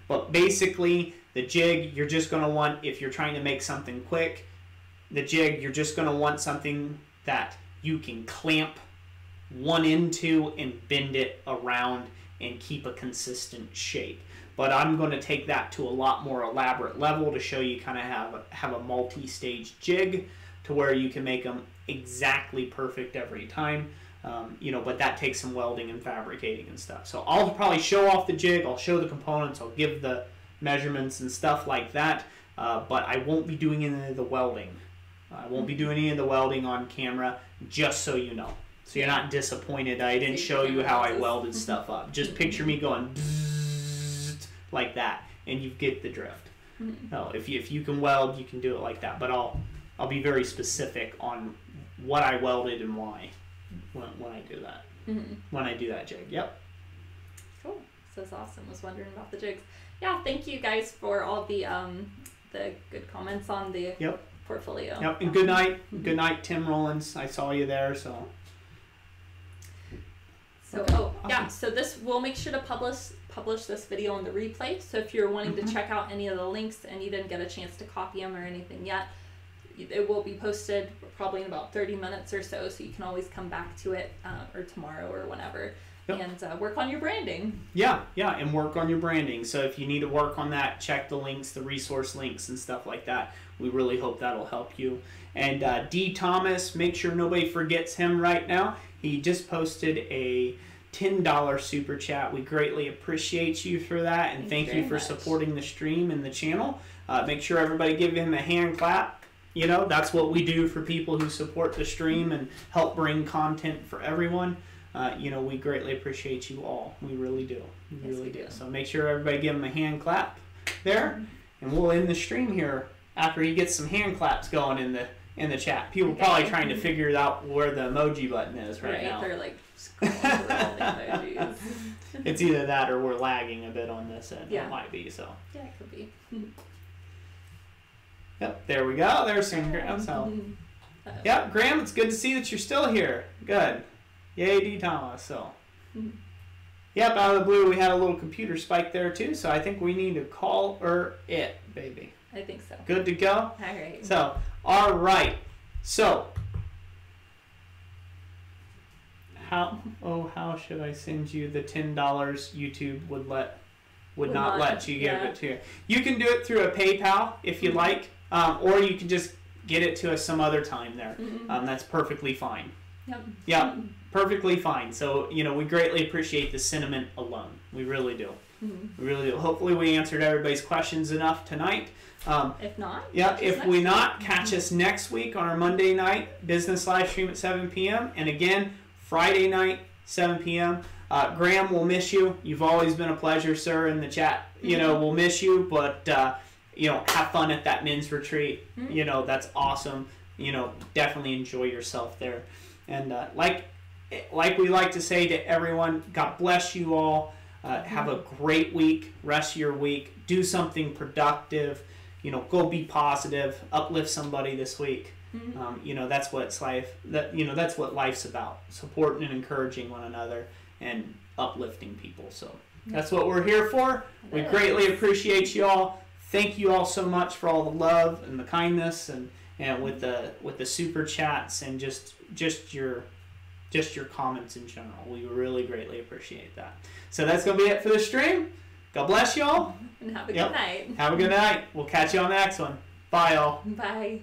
But basically, the jig, you're just going to want, if you're trying to make something quick, the jig, you're just going to want something that you can clamp one into and bend it around and keep a consistent shape. But I'm going to take that to a lot more elaborate level to show you kind of have a multi-stage jig to where you can make them exactly perfect every time. But that takes some welding and fabricating and stuff. So I'll probably show off the jig, I'll show the components, I'll give the measurements and stuff like that, but I won't be doing any of the welding. I won't be doing any of the welding on camera, just so you know. So you're not disappointed I didn't show you how I welded stuff up. Just picture me going like that, and you get the drift. No, if you can weld, you can do it like that. But I'll be very specific on what I welded and why when I do that. When I do that jig. Yep. Cool. This is awesome. Was wondering about the jigs. Yeah. Thank you guys for all the good comments on the portfolio. Yep. And good night. Good night, Tim Rollins. I saw you there. So. Yeah. So we'll make sure to publish this video on the replay. So if you're wanting to check out any of the links and you didn't get a chance to copy them or anything yet, it will be posted probably in about 30 minutes or so. So you can always come back to it or tomorrow or whenever. And work on your branding. Yeah, and work on your branding. So if you need to work on that, check the links, the resource links and stuff like that. We really hope that'll help you. And D. Thomas, make sure nobody forgets him right now. He just posted a $10 super chat. We greatly appreciate you for that, and thank you for supporting the stream and the channel. Make sure everybody give him a hand clap. That's what we do for people who support the stream and help bring content for everyone. We greatly appreciate you all. We really do. We really do. So make sure everybody give him a hand clap there, and we'll end the stream here after he gets some hand claps going in the chat. People are probably trying to figure out where the emoji button is right now. They're like scrolling through all the emojis. It's either that or we're lagging a bit on this end. Yeah. It might be so. Yeah, it could be. Yep, there we go. There's some Graham. So, yep, Graham, it's good to see that you're still here. Good. Yay, D. Thomas. So, yep, out of the blue, we had a little computer spike there too. So I think we need to call it, baby. I think so. Good to go? All right. So, all right. So, how should I send you the $10 YouTube would not let you give it to you? You can do it through a PayPal if you like, or you can just get it to us some other time there. That's perfectly fine. Yep, perfectly fine. So, we greatly appreciate the sentiment alone. We really do. We really do. Hopefully we answered everybody's questions enough tonight. If not, catch us next week on our Monday night business live stream at 7 p.m. And again, Friday night, 7 p.m. Graham, we'll miss you. You've always been a pleasure, sir, in the chat. You know, we'll miss you, but, you know, have fun at that men's retreat. You know, that's awesome. You know, definitely enjoy yourself there. And like we like to say to everyone, God bless you all. Have a great week, rest of your week. Do something productive. You know, go be positive. Uplift somebody this week. You know, that's what that's what life's about. Supporting and encouraging one another and uplifting people. So that's what we're here for. We greatly appreciate you all. Thank you all so much for all the love and the kindness and with the super chats and just your comments in general. We really greatly appreciate that. So that's gonna be it for the stream. God bless y'all. And have a good night. Have a good night. We'll catch you on the next one. Bye, y'all. Bye.